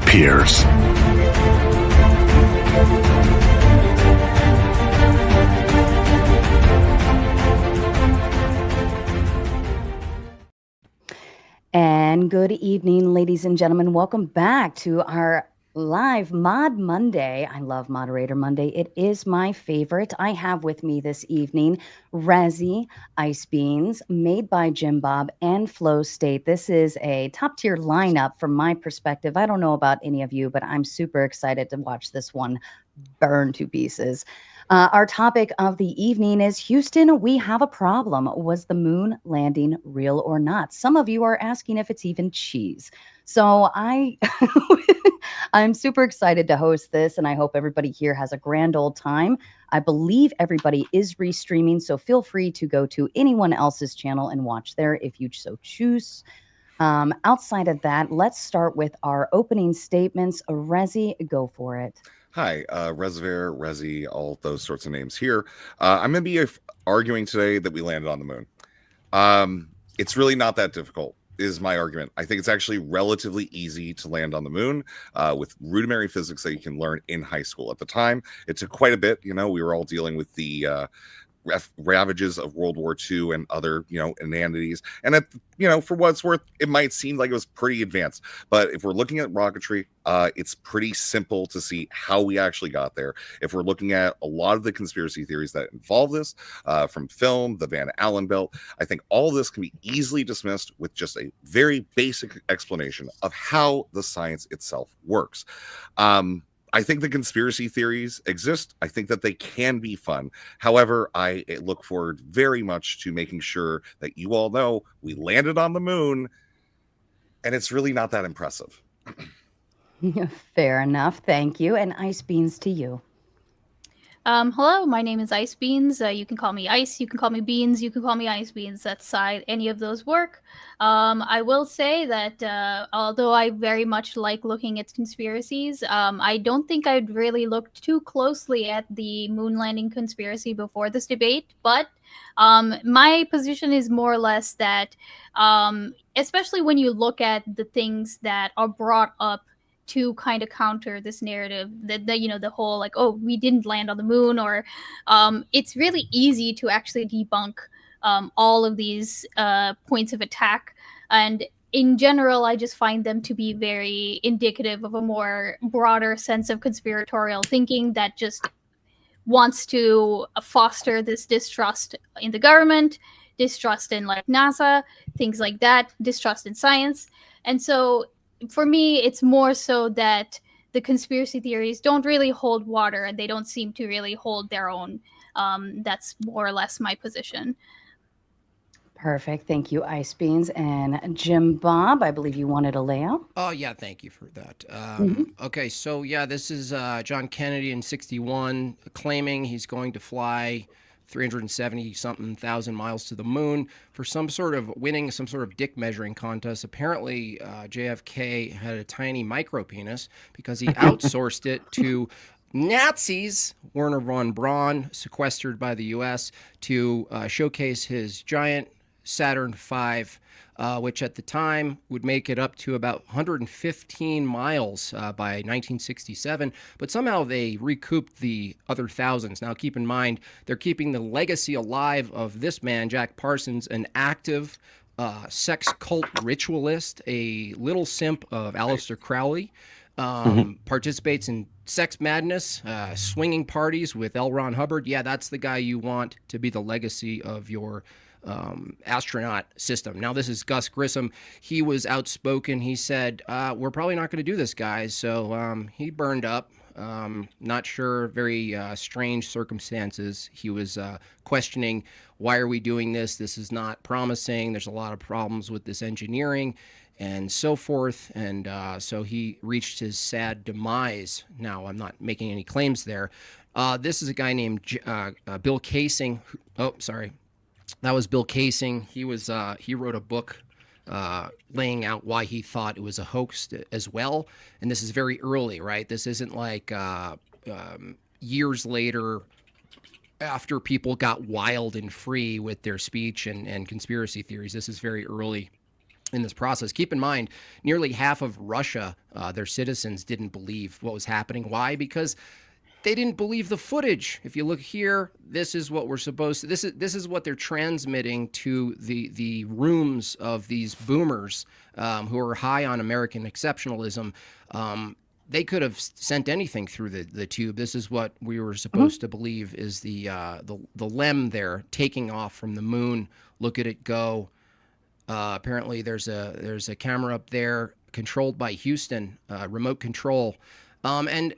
peers. And good evening, ladies and gentlemen. Welcome back to our live Mod Monday. I love Moderator Monday. It is my favorite. I have with me this evening Razzie Ice Beans, made by Jim Bob, and Flow State. This is a top tier lineup from my perspective. I don't know about any of you, but I'm super excited to watch this one burn to pieces. Our topic of the evening is Houston, we have a problem. Was the moon landing real or not? Some of you are asking if it's even cheese. So I'm super excited to host this, and I hope everybody here has a grand old time. I believe everybody is restreaming, so feel free to go to anyone else's channel and watch there if you so choose. Outside of that, let's start with our opening statements. Rezi, go for it. Hi, Reservoir, Rezi, all those sorts of names here. I'm going to be arguing today that we landed on the moon. It's really not that difficult, is my argument. I think it's actually relatively easy to land on the moon with rudimentary physics that you can learn in high school. At the time, it took quite a bit. You know, we were all dealing with the ravages of World War II and other, inanities. And for what it's worth, it might seem like it was pretty advanced. But if we're looking at rocketry, it's pretty simple to see how we actually got there. If we're looking at a lot of the conspiracy theories that involve this, from film, the Van Allen belt, I think all of this can be easily dismissed with just a very basic explanation of how the science itself works. I think the conspiracy theories exist. I think that they can be fun. However, I look forward very much to making sure that you all know we landed on the moon, and it's really not that impressive. Fair enough. Thank you. And Ice Beans to you. Hello, my name is Ice Beans. You can call me Ice, you can call me Beans, you can call me Ice Beans. That's any of those work. I will say that although I very much like looking at conspiracies, I don't think I'd really looked too closely at the moon landing conspiracy before this debate. But my position is more or less that, especially when you look at the things that are brought up to kind of counter this narrative that the whole like, oh, we didn't land on the moon, or it's really easy to actually debunk all of these points of attack. And in general, I just find them to be very indicative of a more broader sense of conspiratorial thinking that just wants to foster this distrust in the government, distrust in like NASA, things like that, distrust in science. And so for me, it's more so that the conspiracy theories don't really hold water and they don't seem to really hold their own. That's more or less my position. Perfect. Thank you, Ice Beans. And Jim Bob, I believe you wanted a layout. Oh, yeah. Thank you for that. Okay. So, yeah, this is John Kennedy in 1961 claiming he's going to fly 370-something thousand miles to the moon for winning some sort of dick measuring contest. Apparently, JFK had a tiny micro penis because he outsourced it to Nazis, Werner von Braun, sequestered by the U.S., to showcase his giant Saturn V, which at the time would make it up to about 115 miles by 1967. But somehow they recouped the other thousands. Now, keep in mind, they're keeping the legacy alive of this man, Jack Parsons, an active sex cult ritualist, a little simp of Aleister Crowley, participates in sex madness, swinging parties with L. Ron Hubbard. Yeah, that's the guy you want to be the legacy of your astronaut system. Now, this is Gus Grissom. He was outspoken. He said, we're probably not going to do this, guys. So he burned up. Not sure, very strange circumstances. He was questioning, why are we doing this? This is not promising. There's a lot of problems with this engineering and so forth. And so he reached his sad demise. Now, I'm not making any claims there. This is a guy named Bill Casing. Oh, sorry. That was Bill Casing. He wrote a book laying out why he thought it was a hoax as well. And this is very early, right? This isn't like years later after people got wild and free with their speech and conspiracy theories. This is very early. in this process. Keep in mind, nearly half of Russia, their citizens didn't believe what was happening. Why? Because they didn't believe the footage. If you look here, this is what we're supposed to. This is what they're transmitting to the rooms of these boomers who are high on American exceptionalism. They could have sent anything through the tube. This is what we were supposed to believe is the LEM there taking off from the moon. Look at it go. Apparently, there's a camera up there controlled by Houston, remote control, and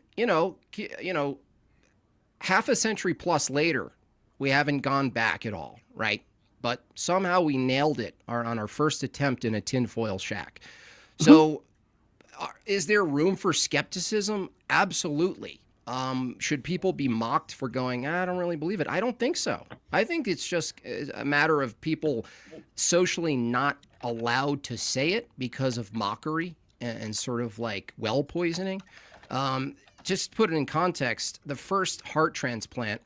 half a century plus later, we haven't gone back at all, right? But somehow we nailed it on our first attempt in a tinfoil shack. So, is there room for skepticism? Absolutely. Should people be mocked for going, I don't really believe it? I don't think so. I think it's just a matter of people socially not allowed to say it because of mockery and sort of like well poisoning. Just to put it in context, the first heart transplant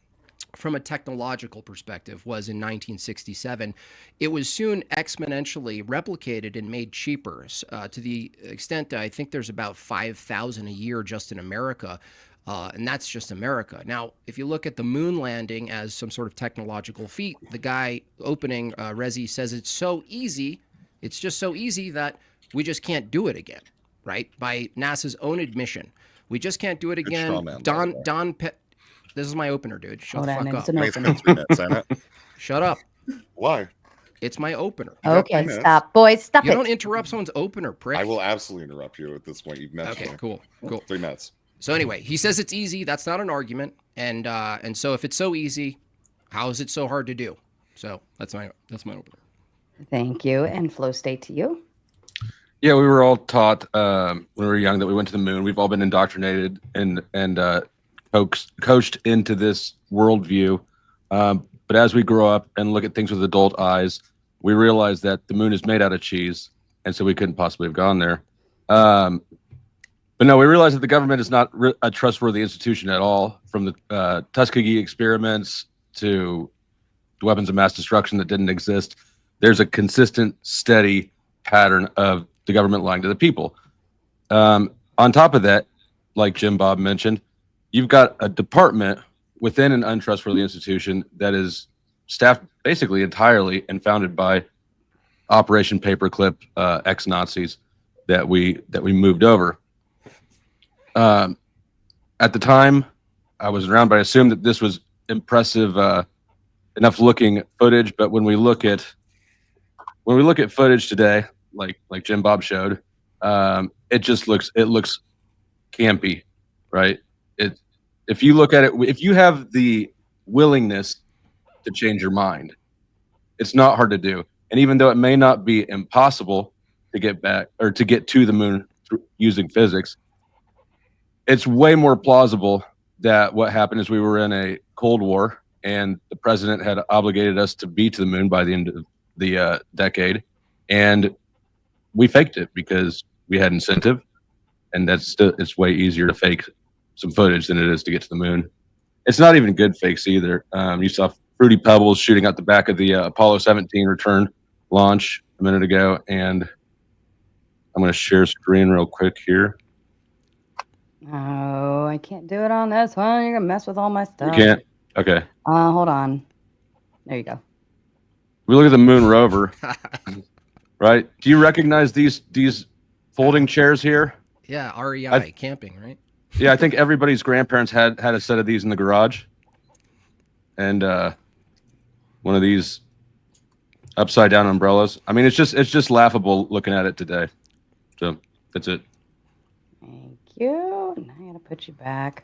from a technological perspective was in 1967. It was soon exponentially replicated and made cheaper to the extent that I think there's about 5,000 a year just in America. And that's just America. Now, if you look at the moon landing as some sort of technological feat, the guy opening, Rezi, says it's so easy. It's just so easy that we just can't do it again, right? By NASA's own admission. We just can't do it again. This is my opener, dude. Shut the fuck up. It's 3 minutes, ain't it? Shut up. Why? It's my opener. Okay, stop. Boys, stop You it. don't interrupt someone's opener, prick. I will absolutely interrupt you at this point. You've mentioned Okay, cool. 3 minutes. So anyway, he says it's easy. That's not an argument. And so if it's so easy, how is it so hard to do? So that's my opener. Thank you. And flow state to you. Yeah, we were all taught when we were young that we went to the moon. We've all been indoctrinated and coached into this worldview. But as we grow up and look at things with adult eyes, we realize that the moon is made out of cheese, and so we couldn't possibly have gone there. But no, we realize that the government is not a trustworthy institution at all, from the Tuskegee experiments to weapons of mass destruction that didn't exist. There's a consistent, steady pattern of the government lying to the people. On top of that, like Jim Bob mentioned, you've got a department within an untrustworthy institution that is staffed basically entirely and founded by Operation Paperclip ex-Nazis that we moved over. At the time, I wasn't around, but I assume that this was impressive enough looking footage. But when we look at footage today, like Jim Bob showed, it looks campy, right? If you look at it, if you have the willingness to change your mind, it's not hard to do. And even though it may not be impossible to get back or to get to the moon using physics, it's way more plausible that what happened is we were in a Cold War and the president had obligated us to be to the moon by the end of the decade, and we faked it because we had incentive, and it's way easier to fake some footage than it is to get to the moon. It's not even good fakes either. You saw Fruity Pebbles shooting out the back of the Apollo 17 return launch a minute ago, and I'm going to share screen real quick here. Oh, I can't do it on this one. You're gonna mess with all my stuff. You can't? Okay. Hold on. There you go. We look at the moon rover, right? Do you recognize these folding chairs here? Yeah, REI camping, right? Yeah, I think everybody's grandparents had a set of these in the garage, and one of these upside down umbrellas. I mean, it's just laughable looking at it today. So that's it. Thank you. Now I gotta put you back.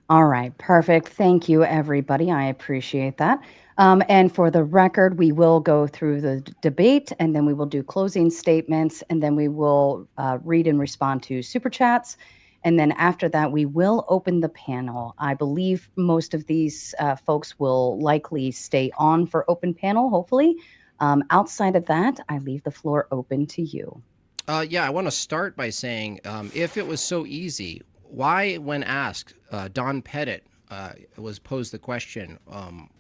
All right, perfect. Thank you, everybody. I appreciate that. And for the record, we will go through the debate, and then we will do closing statements, and then we will read and respond to super chats. And then after that, we will open the panel. I believe most of these folks will likely stay on for open panel, hopefully. Outside of that, I leave the floor open to you. Yeah, I want to start by saying, if it was so easy, why, when asked, Don Pettit, was posed the question,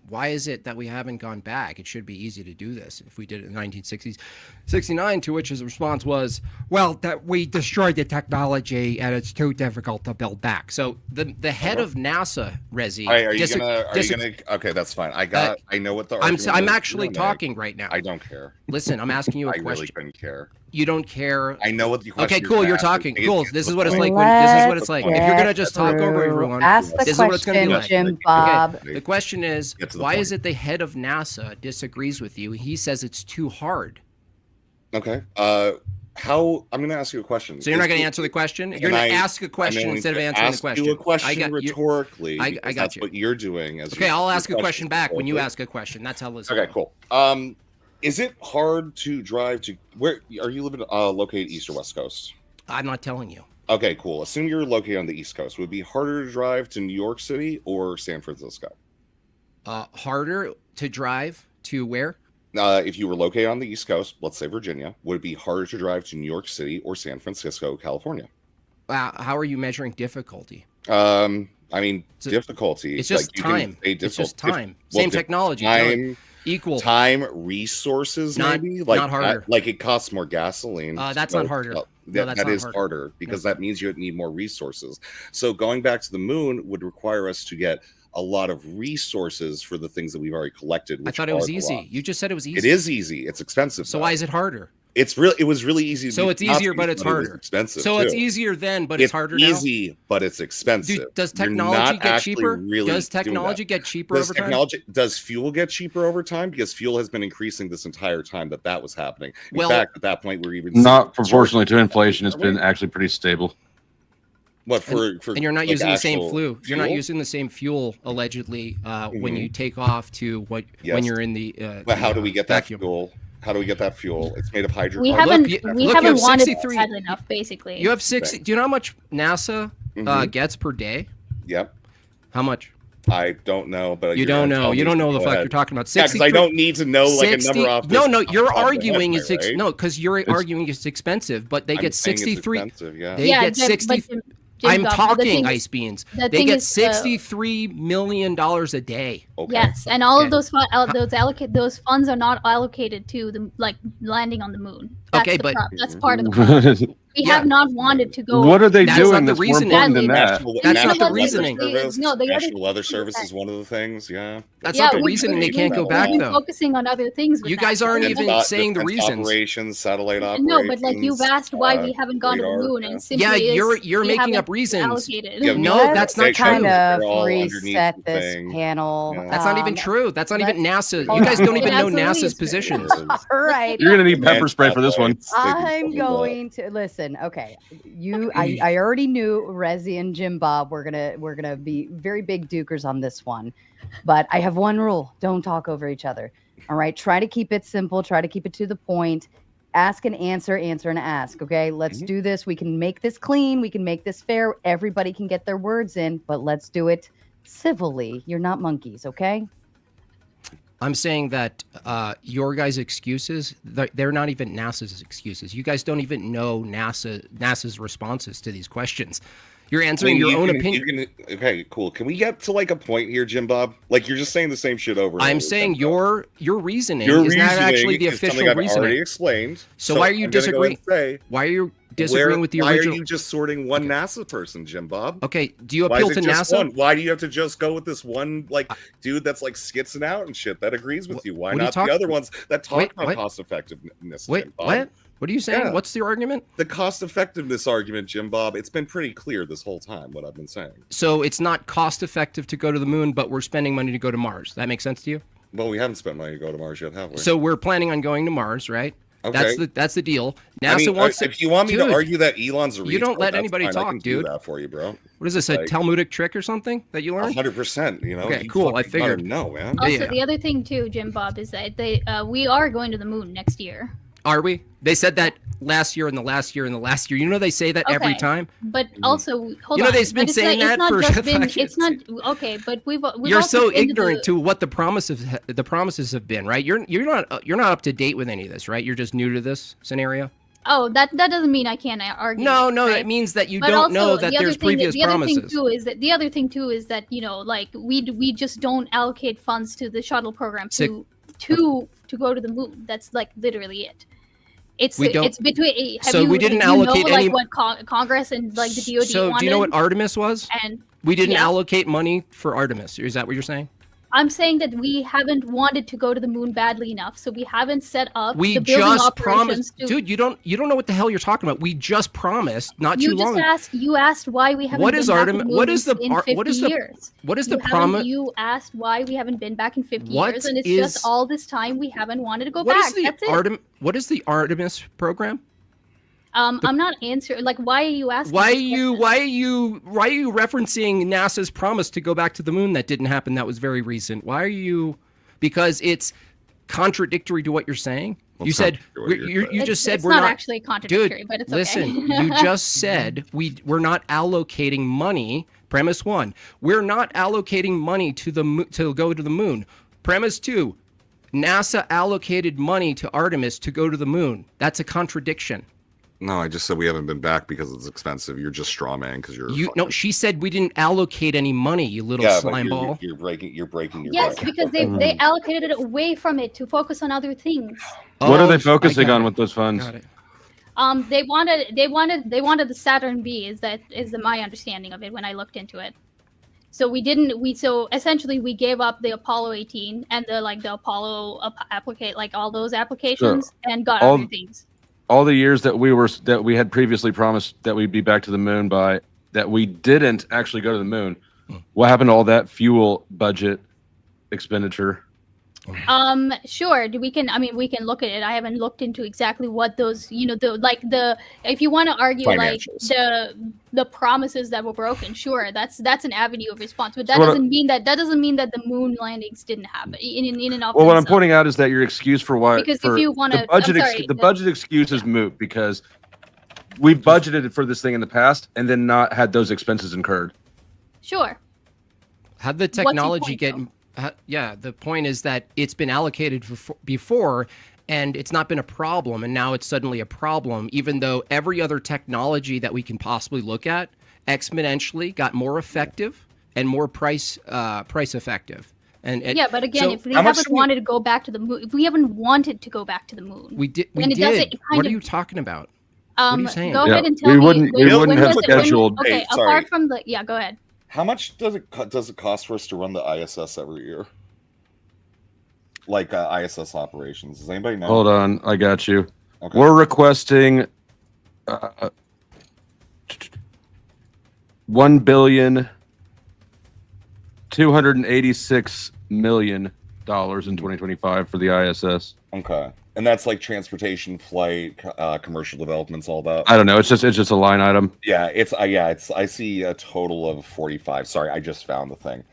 why is it that we haven't gone back? It should be easy to do this if we did it in the 1960s. 69, to which his response was, well, that we destroyed the technology and it's too difficult to build back. So the head of NASA, Rezi, Are you gonna? Okay, that's fine. I know what the. I'm actually talking right now. I don't care. Listen, I'm asking you a I question. really couldn't care. You don't care. I know what the question. Okay, cool. You're talking. Cool. This is what it's like. If you're gonna just talk over everyone, ask the this is what it's gonna be like. Jim Bob. Okay. The question is, why is it the head of NASA disagrees with you? He says it's too hard. Okay. How? I'm going to ask you a question. So you're not going to answer the question? You're going to ask a question instead of answering the question. Ask you a question rhetorically. I got that's you. what you're doing. Okay, I'll ask a question back when you ask a question. That's how this. Okay, cool. Is it hard to drive to where are you living? Located east or west coast? I'm not telling you. Okay, cool. Assume you're located on the east coast. Would it be harder to drive to New York City or San Francisco? Harder to drive to where? If you were located on the East Coast, let's say Virginia, would it be harder to drive to New York City or San Francisco, California? How are you measuring difficulty? Difficulty. It's just time. It's just time. Same technology. Time, equal. Time, resources, maybe? Not harder. Like it costs more gasoline. That's not harder. That is harder because that means you need more resources. So going back to the moon would require us to get a lot of resources for the things that we've already collected. I thought it was easy. You just said it was easy. It is easy. It's expensive. So why is it harder? It was really easy. So it's easier, but it's harder. Expensive. So it's easier then, but it's harder now. Easy, but it's expensive. Does technology get cheaper? Does technology get cheaper over time? Does fuel get cheaper over time? Because fuel has been increasing this entire time that was happening. In Well, fact, at that point, we're even not proportionally to inflation. It's been actually pretty stable. What for? And you're not using the same fuel. You're not using the same fuel allegedly when you take off to when you're in the. But how do we get vacuum. that fuel? How do we get that fuel? It's made of hydrogen. We haven't wanted it badly enough, basically. You have 60. Do you know how much NASA gets per day? Yep. How much? I don't know, but you don't know. You don't know the fuck you're talking about. 60. I don't need to know like a number off. No. You're arguing it's no, because you're arguing it's expensive, but they get 63. They get 60. I'm talking ice beans. They get $63 million a day. Okay. Yes, and all of those those funds are not allocated to the landing on the moon. That's that's part of the problem. We have not wanted to go. What are they doing that's more important than that? That's not the reasoning. National Weather Service is one of the things, That's not the reasoning. They can't go back, though. Focusing on other things. You guys aren't even saying the reasons. Operations, satellite operations. No, but like you've asked why we haven't gone to the moon, and simply you're making up reasons. No, that's not true. Kind of reset this panel. That's not even true. That's not even NASA. You guys don't even know NASA's positions. All right. You're gonna need pepper spray for this one. I'm going to listen. Okay, I already knew Rezi and Jim Bob were gonna be very big dukers on this one, but I have one rule: don't talk over each other. All right, try to keep it simple. Try to keep it to the point. Ask and answer, answer and ask. Okay, let's do this. We can make this clean. We can make this fair. Everybody can get their words in, but let's do it civilly. You're not monkeys, okay? I'm saying that your guys' excuses, they're not even NASA's excuses. You guys don't even know NASA's responses to these questions. You're answering your own opinion. Okay, cool. Can we get to like a point here, Jim Bob? Like you're just saying the same shit over. I'm saying your reasoning is not actually the official reasoning. I've already explained. So why are you disagreeing? Why are you disagreeing with the original? Why are you just sorting one NASA person, Jim Bob? Okay, do you appeal to NASA? Why do you have to just go with this one like dude that's like skitzing out and shit that agrees with you? Why not the other ones that talk about cost effectiveness? Wait, what? What are you saying? What's the argument? The cost effectiveness argument, Jim Bob. It's been pretty clear this whole time what I've been saying. So it's not cost effective to go to the moon, but we're spending money to go to Mars. That makes sense to you? Well, we haven't spent money to go to Mars yet, have we? So we're planning on going to Mars, right? Okay. That's the deal. NASA wants. If you want me to argue that Elon's a retard, you don't let anybody talk, I can dude. Do that for you, bro. What is this? A Talmudic trick or something that you learned? 100%. You know. Okay, cool. I figured. No, man. Also, the other thing too, Jim Bob, is that we are going to the moon next year. Are we? They said that last year and the last year and the last year. You know they say that every time. But also, hold on. You know they've been saying that for. It's not okay, but we've You're so ignorant to what the promises have been, right? You're not up to date with any of this, right? You're just new to this scenario. Oh, that doesn't mean I can't argue. No, it, no, right? that means that you But don't also, know that the other there's thing, previous the other promises. thing too is that the other thing too is that like we just don't allocate funds to the shuttle program to go to the moon. That's like literally it. It's between. We didn't allocate any. Like what Congress and like the DoD So wanted? do you know what Artemis was? And we didn't allocate money for Artemis. Is that what you're saying? I'm saying that we haven't wanted to go to the moon badly enough, so we haven't set up we the building just operations. Promised, dude. You don't know what the hell you're talking about. We just promised not too long. You asked why we haven't. What been is back Artemis? in the What is the in 50 years? What is the promise? You asked why we haven't been back in 50 years, and it's just all this time we haven't wanted to go back. That's it. What is the Artemis program? I'm not answering. Like, why are you asking? Why are you referencing NASA's promise to go back to the moon that didn't happen? That was very recent. Why are you? Because it's contradictory to what you're saying. You said you just said we're not actually contradictory, dude, but it's listen, okay. You just said we're not allocating money. Premise 1, we're not allocating money to go to the moon. Premise 2, NASA allocated money to Artemis to go to the moon. That's a contradiction. No, I just said we haven't been back because it's expensive. You're just straw man because you're. No, she said we didn't allocate any money. You little slime ball. You're breaking. Your yes, because they allocated it away from it to focus on other things. What are they focusing on with those funds? Got it. They wanted the Saturn B. Is my understanding of it when I looked into it. So so essentially we gave up the Apollo 18 and the Apollo all those applications and got other things. All the years that we had previously promised that we'd be back to the moon by, that we didn't actually go to the moon. What happened to all that fuel budget expenditure? Sure. We can look at it. I haven't looked into exactly what those, if you want to argue like the promises that were broken, sure, that's an avenue of response. But that doesn't mean that the moon landings didn't happen in and of. Well, what I'm pointing out is that your excuse for why, because if you want to, the budget excuse is moot because we budgeted for this thing in the past and then not had those expenses incurred. Sure. How'd the technology get? The point is that it's been allocated before and it's not been a problem, and now it's suddenly a problem, even though every other technology that we can possibly look at exponentially got more effective and more price effective. But again, if we haven't wanted to go back to the moon, if we haven't wanted to go back to the moon, we did. What are you talking about? What are you saying? Go ahead and tell me. We wouldn't have scheduled. Okay, apart from go ahead. How much does it cost for us to run the ISS every year? Like ISS operations. Does anybody know? Hold on, I got you. Okay. We're requesting $1,286,000,000 in 2025 for the ISS. Okay, and that's like transportation, flight, commercial developments, all that. I don't know. It's just a line item. Yeah, I see a total of 45. Sorry, I just found the thing.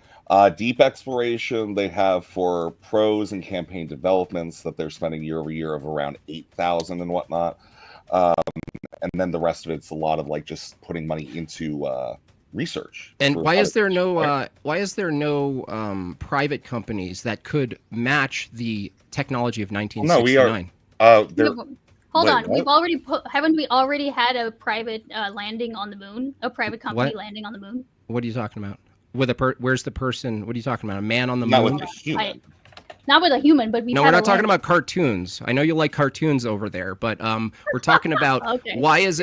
Deep exploration they have for pros and campaign developments that they're spending year over year of around 8,000 and whatnot. And then the rest of it's a lot of like just putting money into research. And why is there no private companies that could match the technology of 1969? Hold on, haven't we already had a private landing on the moon? A private company landing on the moon? What are you talking about? Where's the person? What are you talking about? A man on the moon? Not with a human. Not with a human, but we're not talking about cartoons. I know you like cartoons over there, but we're talking about why is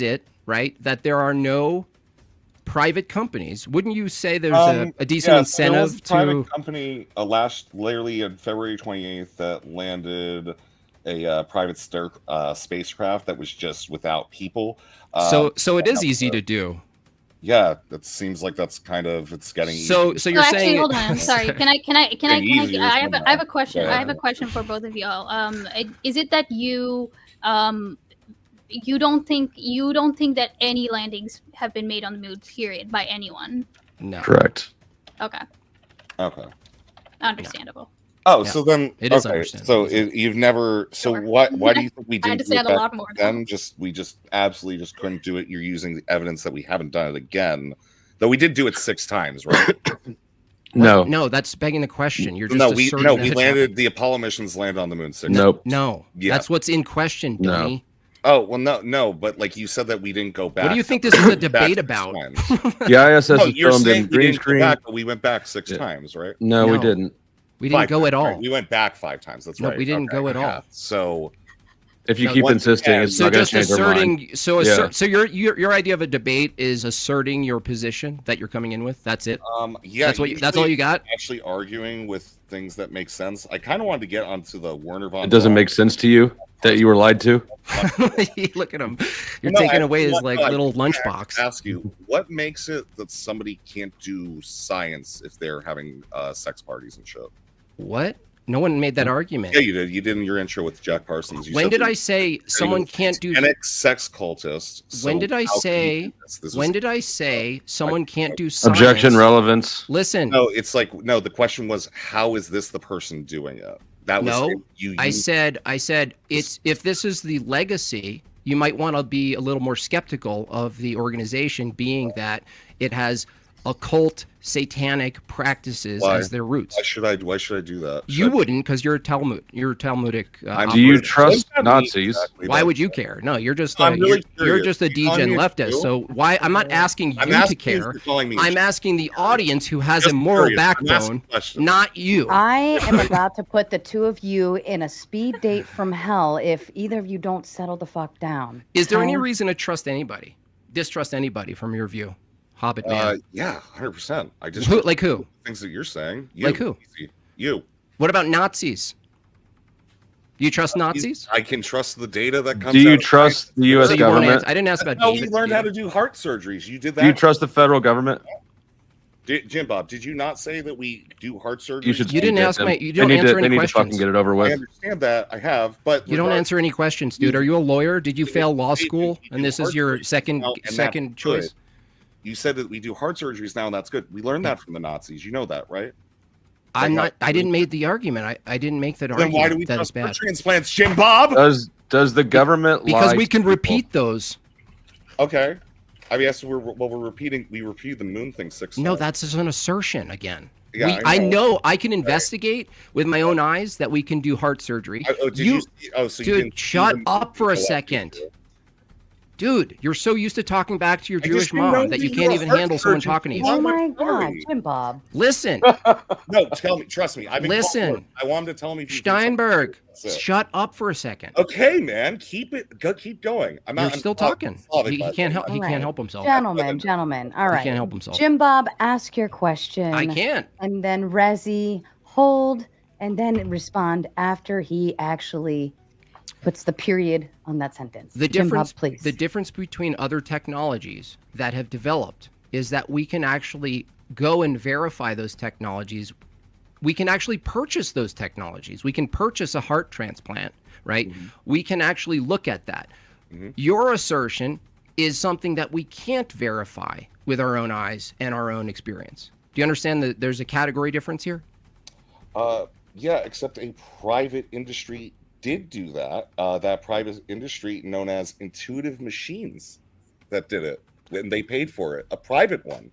it right that there are no private companies? Wouldn't you say there's a decent incentive there was a private to company literally on February 28th that landed a private spacecraft that was just without people. So it is easy to do. Yeah, that seems like that's kind of it's getting. So you're saying? Hold on. I'm sorry. Can I? I have a question. I have a question for both of y'all. Is it that you don't think that any landings have been made on the moon, period, by anyone? No. Correct. Okay. Understandable. Oh, yeah. So then it is understandable. So you've never. So why do you think we didn't? I understand a lot more. Then we just absolutely just couldn't do it. You're using the evidence that we haven't done it again, though we did do it 6 times, right? No, that's begging the question. You're just we landed. The Apollo missions landed on the moon 6 times. Nope. No, that's what's in question, Donnie. Oh, well, no, but like you said that we didn't go back. What do you think this is a debate six about? times. The ISS No, is you're filmed saying in we green didn't go screen. back, but we went back 6 Yeah. times, right? No, we No. didn't. We didn't 5 go at times, all. right? We went back 5 times. That's No, right. we didn't go at all. Yeah. So If you No, keep once insisting, again- it's So not going just to change our mind. asserting. So Yeah. so your idea of a debate is asserting your position that you're coming in with. That's it. yeah, That's what. That's all usually you got. actually arguing with things that make sense. I kind of wanted to get onto the Werner von It doesn't Braun. make sense to you that you were lied to. Look at him. You're No, taking I- away his what- like no, I little can't lunchbox. Ask you, what makes it that somebody can't do science if they're having sex parties and shit? What? No one made that argument. Yeah, you did. You did in your intro with Jack Parsons. You When said did that I say someone can't do? Satanic sex cultist. So When did I how can you say? do this? This When is- did I say someone can't do science? Objection, relevance. Listen, No, it's like no. The question was, how is this the person doing it? That was No, you. I said it's if this is the legacy, you might want to be a little more skeptical of the organization, being that it has occult satanic practices Why? as their roots. Why should I do that? You wouldn't, because you're a Talmudic. Do you What does trust that mean Nazis? exactly, Why though? would you care? No, you're just I'm really you're curious. just a You calling degen me a leftist. Jew? So why? I'm not asking you I'm to asking you care. for calling me a I'm Jew. asking the audience who has Just a moral curious. I'm asking backbone, questions. not you. I am about to put the two of you in a speed date from hell if either of you don't settle the fuck down. Is there any Okay? reason to distrust anybody from your view? Hobbit man. Yeah, 100%. I just Who, like who? things that you're saying. You, Like who? easy. You. What about Nazis? Do you trust Nazis? I can trust the data that comes. Do you out of trust the U.S. So you won't government? answer. I didn't ask about No, David. we learned how to do heart surgeries. You did that. Do you trust the federal government? Jim Bob, did you not say that we do heart surgeries? You should. You didn't speak at ask them. my- you They don't need answer to, any They need to fucking questions. get it over I with. understand that. I have, but You don't answer any questions, dude. Are you a lawyer? Did you fail law you- school, you and do this is heart your surgeries second now, and that's second choice? good. You said that we do heart surgeries now, and that's good. We learned that from the Nazis. You know that, right? I'm not. I didn't make the argument. I didn't make that Then argument. why do we that is trust heart bad? transplants, Jim Bob? Does the government Because lie we to can people? repeat those. Okay. I mean, yes, we're repeating. We repeated the moon thing 6 times. No, that's just an assertion again. Yeah, I know I can investigate with my own eyes that we can do heart surgery. So Dude, you didn't see shut the up for a movie. second. Dude, you're so used to talking back to your I Jewish just know mom that you that can't you're a even heart handle someone surgeon. talking to you. Oh I'm my not God, sorry. Jim Bob. Listen, No, tell me. Trust me. I've been Listen. called for it. I want him to tell me. If you think something- Steinberg, That's it. shut up for a second. Okay, man. Keep going. I'm You're not. still talking. He can't help. He All right. can't help himself. Gentlemen. All He right. can't help himself. Jim Bob, ask your question. I can't. And then Rezi, hold, and then respond after he actually puts the period on that sentence. The Jim difference, Bob, please. the difference between other technologies that have developed is that we can actually go and verify those technologies. We can actually purchase those technologies. We can purchase a heart transplant, right? Mm-hmm. We can actually look at that. Your assertion is something that we can't verify with our own eyes and our own experience. Do you understand that there's a category difference here? Yeah, except a private industry did do that. That private industry known as Intuitive Machines that did it. And they paid for it. A private one.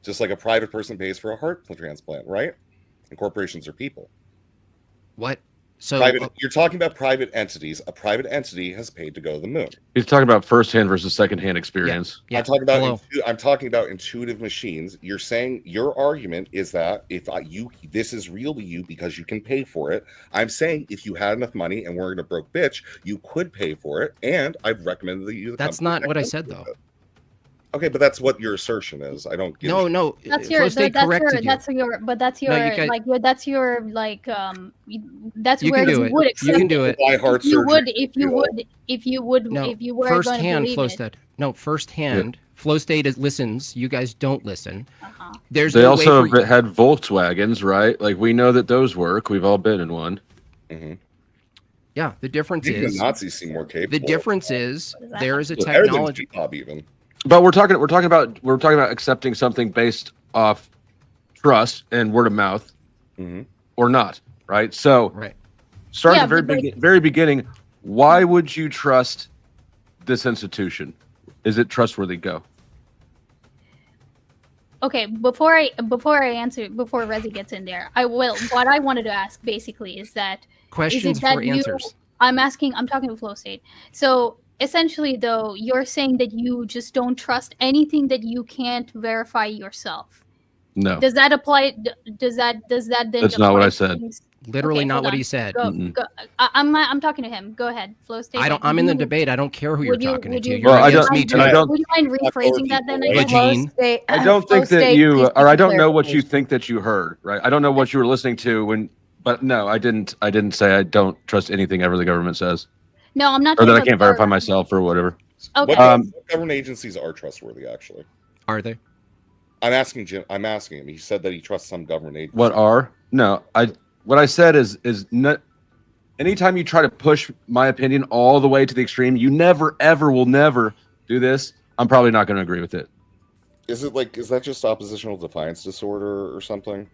Just like a private person pays for a heart transplant, right? And corporations are people. What? So You're talking about private entities. A private entity has paid to go to the moon. He's talking about first-hand versus second-hand experience. yeah, I'm talking about intuitive machines. You're saying your argument is that if this is real to you because you can pay for it. I'm saying if you had enough money and weren't a broke bitch, you could pay for it, and I'd recommend that you. That's not what I said, though. Okay, but that's what your assertion is. I don't get no. That's Flow State corrected you. that's your that's your No, you guys- like that's your like that's You where can do you it. would You accept can do it. Why heart you would surgery if is you real. would if you would No, if you were going to firsthand believe Flow it. State. No, firsthand. Flow State listens. You guys don't listen. Uh-huh. There's They no also way for you. had Volkswagens, right? Like we know that those work. We've all been in one. Mhm. Yeah, the difference Even is the Nazis seem more capable. the difference is What does that there is a Better than technology. G-pop even. But we're talking about accepting something based off trust and word of mouth, Mhm. or not, right? So Right. start Yeah, at the but very beginning. Why would you trust this institution? Is it trustworthy? Go. Okay, before I answer, before Rezi gets in there, what I wanted to ask basically is that Questions that for you- answers. I'm talking to Flow State. So essentially, though, you're saying that you just don't trust anything that you can't verify yourself. No, Does that apply? Does that then? That's not what apply I to said. things- Literally Okay, not hold what on. he said. Go, Mm-mm. go. I'm talking to him. Go ahead. Flow state. I don't. I'm in the debate. I don't care who you're talking to. You're Well, I against don't- me and too. I don't- Would you mind rephrasing that then? I Right. guess? Eugene. I don't think that you, or I don't know what you think that you heard, right? I don't know what you were listening to when, but no, I didn't say I don't trust anything ever the government says, No, I'm not. or that talking I about can't the verify government. myself or whatever. Okay. What government agencies are trustworthy? Actually, Are they? I'm asking Jim. I'm asking him. He said that he trusts some government agencies. What are? No, what I said is not. Anytime you try to push my opinion all the way to the extreme, you never, ever, will never do this. I'm probably not going to agree with it. Is that just oppositional defiance disorder or something?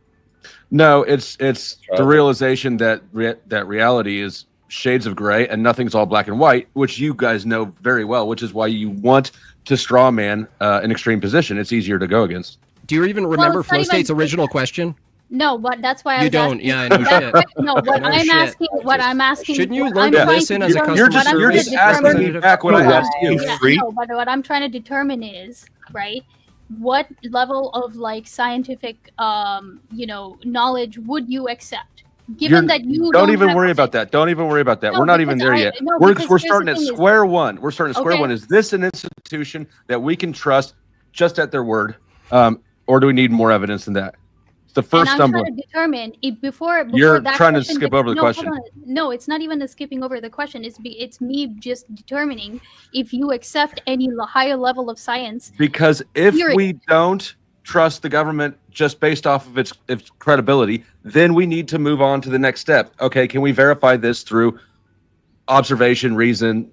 No, it's the realization that that reality is shades of gray and nothing's all black and white, which you guys know very well, which is why you want to straw man an extreme position. It's easier to go against. Do you even remember it's not Flow State's even- original question? No, but that's why I You was don't. asking. Yeah, no That's shit. why- No, what No I'm shit. asking. What I'm asking. Shouldn't you what learn I'm to trying listen as a determine- You're what just I'm you're trying just to asking determine- me back what I Hold on. asked you. Yeah, Free? no, but what I'm trying to determine is, right, what level of like scientific knowledge would you accept, given that you don't even have- worry about that. Don't even worry about that. No, We're not even because there I- yet. no, we're because we're here's the starting at thing is- square one. We're starting at square Okay. one. Is this an institution that we can trust just at their word, or do we need more evidence than that? It's the first and I'm stumbling. trying to determine if before You're that trying to question skip gets- over the no, question. hold on. No, it's not even a skipping over the question. It's me just determining if you accept any higher level of science. Because if Period. we don't trust the government just based off of its credibility, then we need to move on to the next step. Okay, can we verify this through observation, reason,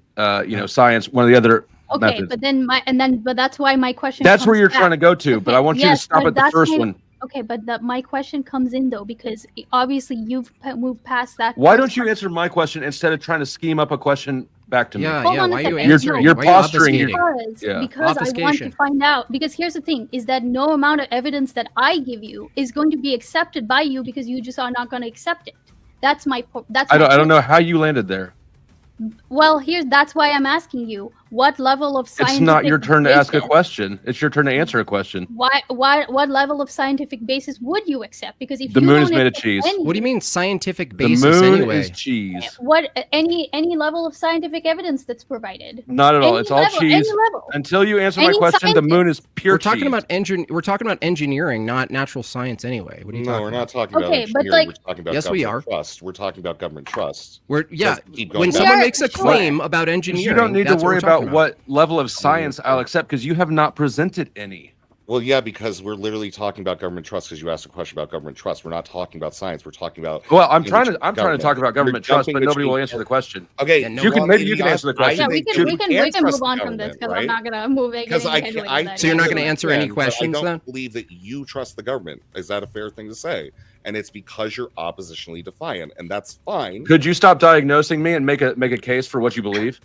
science, one of the other Okay, methods? but that's why my question. That's where comes you're back. trying to go to, but Okay, I want you to yes, stop but at the that's first my- one. Okay, but my question comes in though because obviously you've moved past that. Why first don't you part. answer my question instead of trying to scheme up a question back to me? Yeah, Hold yeah. on a Why are you second. answering? You're Why are you posturing. obfuscating? Because, Yeah. because I want to Obfuscation. find out. Because here's the thing: is that no amount of evidence that I give you is going to be accepted by you because you just are not going to accept it. That's my. That's. I my don't point. know how you landed there. Well, that's why I'm asking you what level of scientific. It's not your turn to ask a basis- question. It's your turn to answer a question. What level of scientific basis would you accept? Because if The you moon don't is made of accept cheese. any- What do you mean scientific The basis moon anyway? is cheese. What any level of scientific evidence that's provided? Not at all. Any It's all level, cheese. Any level. Until you answer my Any question, the moon is pure We're talking cheese. about We're talking about engineering, not natural science. Anyway, what are you No, talking we're about? not talking about Okay, but, engineering. like- We're talking about Yes, we government are. trust. We're talking about government trust. Yeah, Just keep going when back. someone Sure, makes a sure. claim about engineering, You don't need to that's worry we're about talking what level of science I'll accept because you have not presented any. Well, yeah, because we're literally talking about government trust because you asked a question about government trust. We're not talking about science. We're talking about Well, I'm in trying between to talk about You're government trust, jumping but nobody will between- answer the question. Okay, Yeah, no, You can well, maybe in you can the answer the I question. Yeah, we think can you we can trust move the on from this government, because right? I'm not gonna move any Because headway with that. So you're not totally gonna answer any understand, but questions, I don't then? believe that you trust the government. Is that a fair thing to say? And it's because you're oppositionally defiant, and that's fine. Could you stop diagnosing me and make a case for what you believe?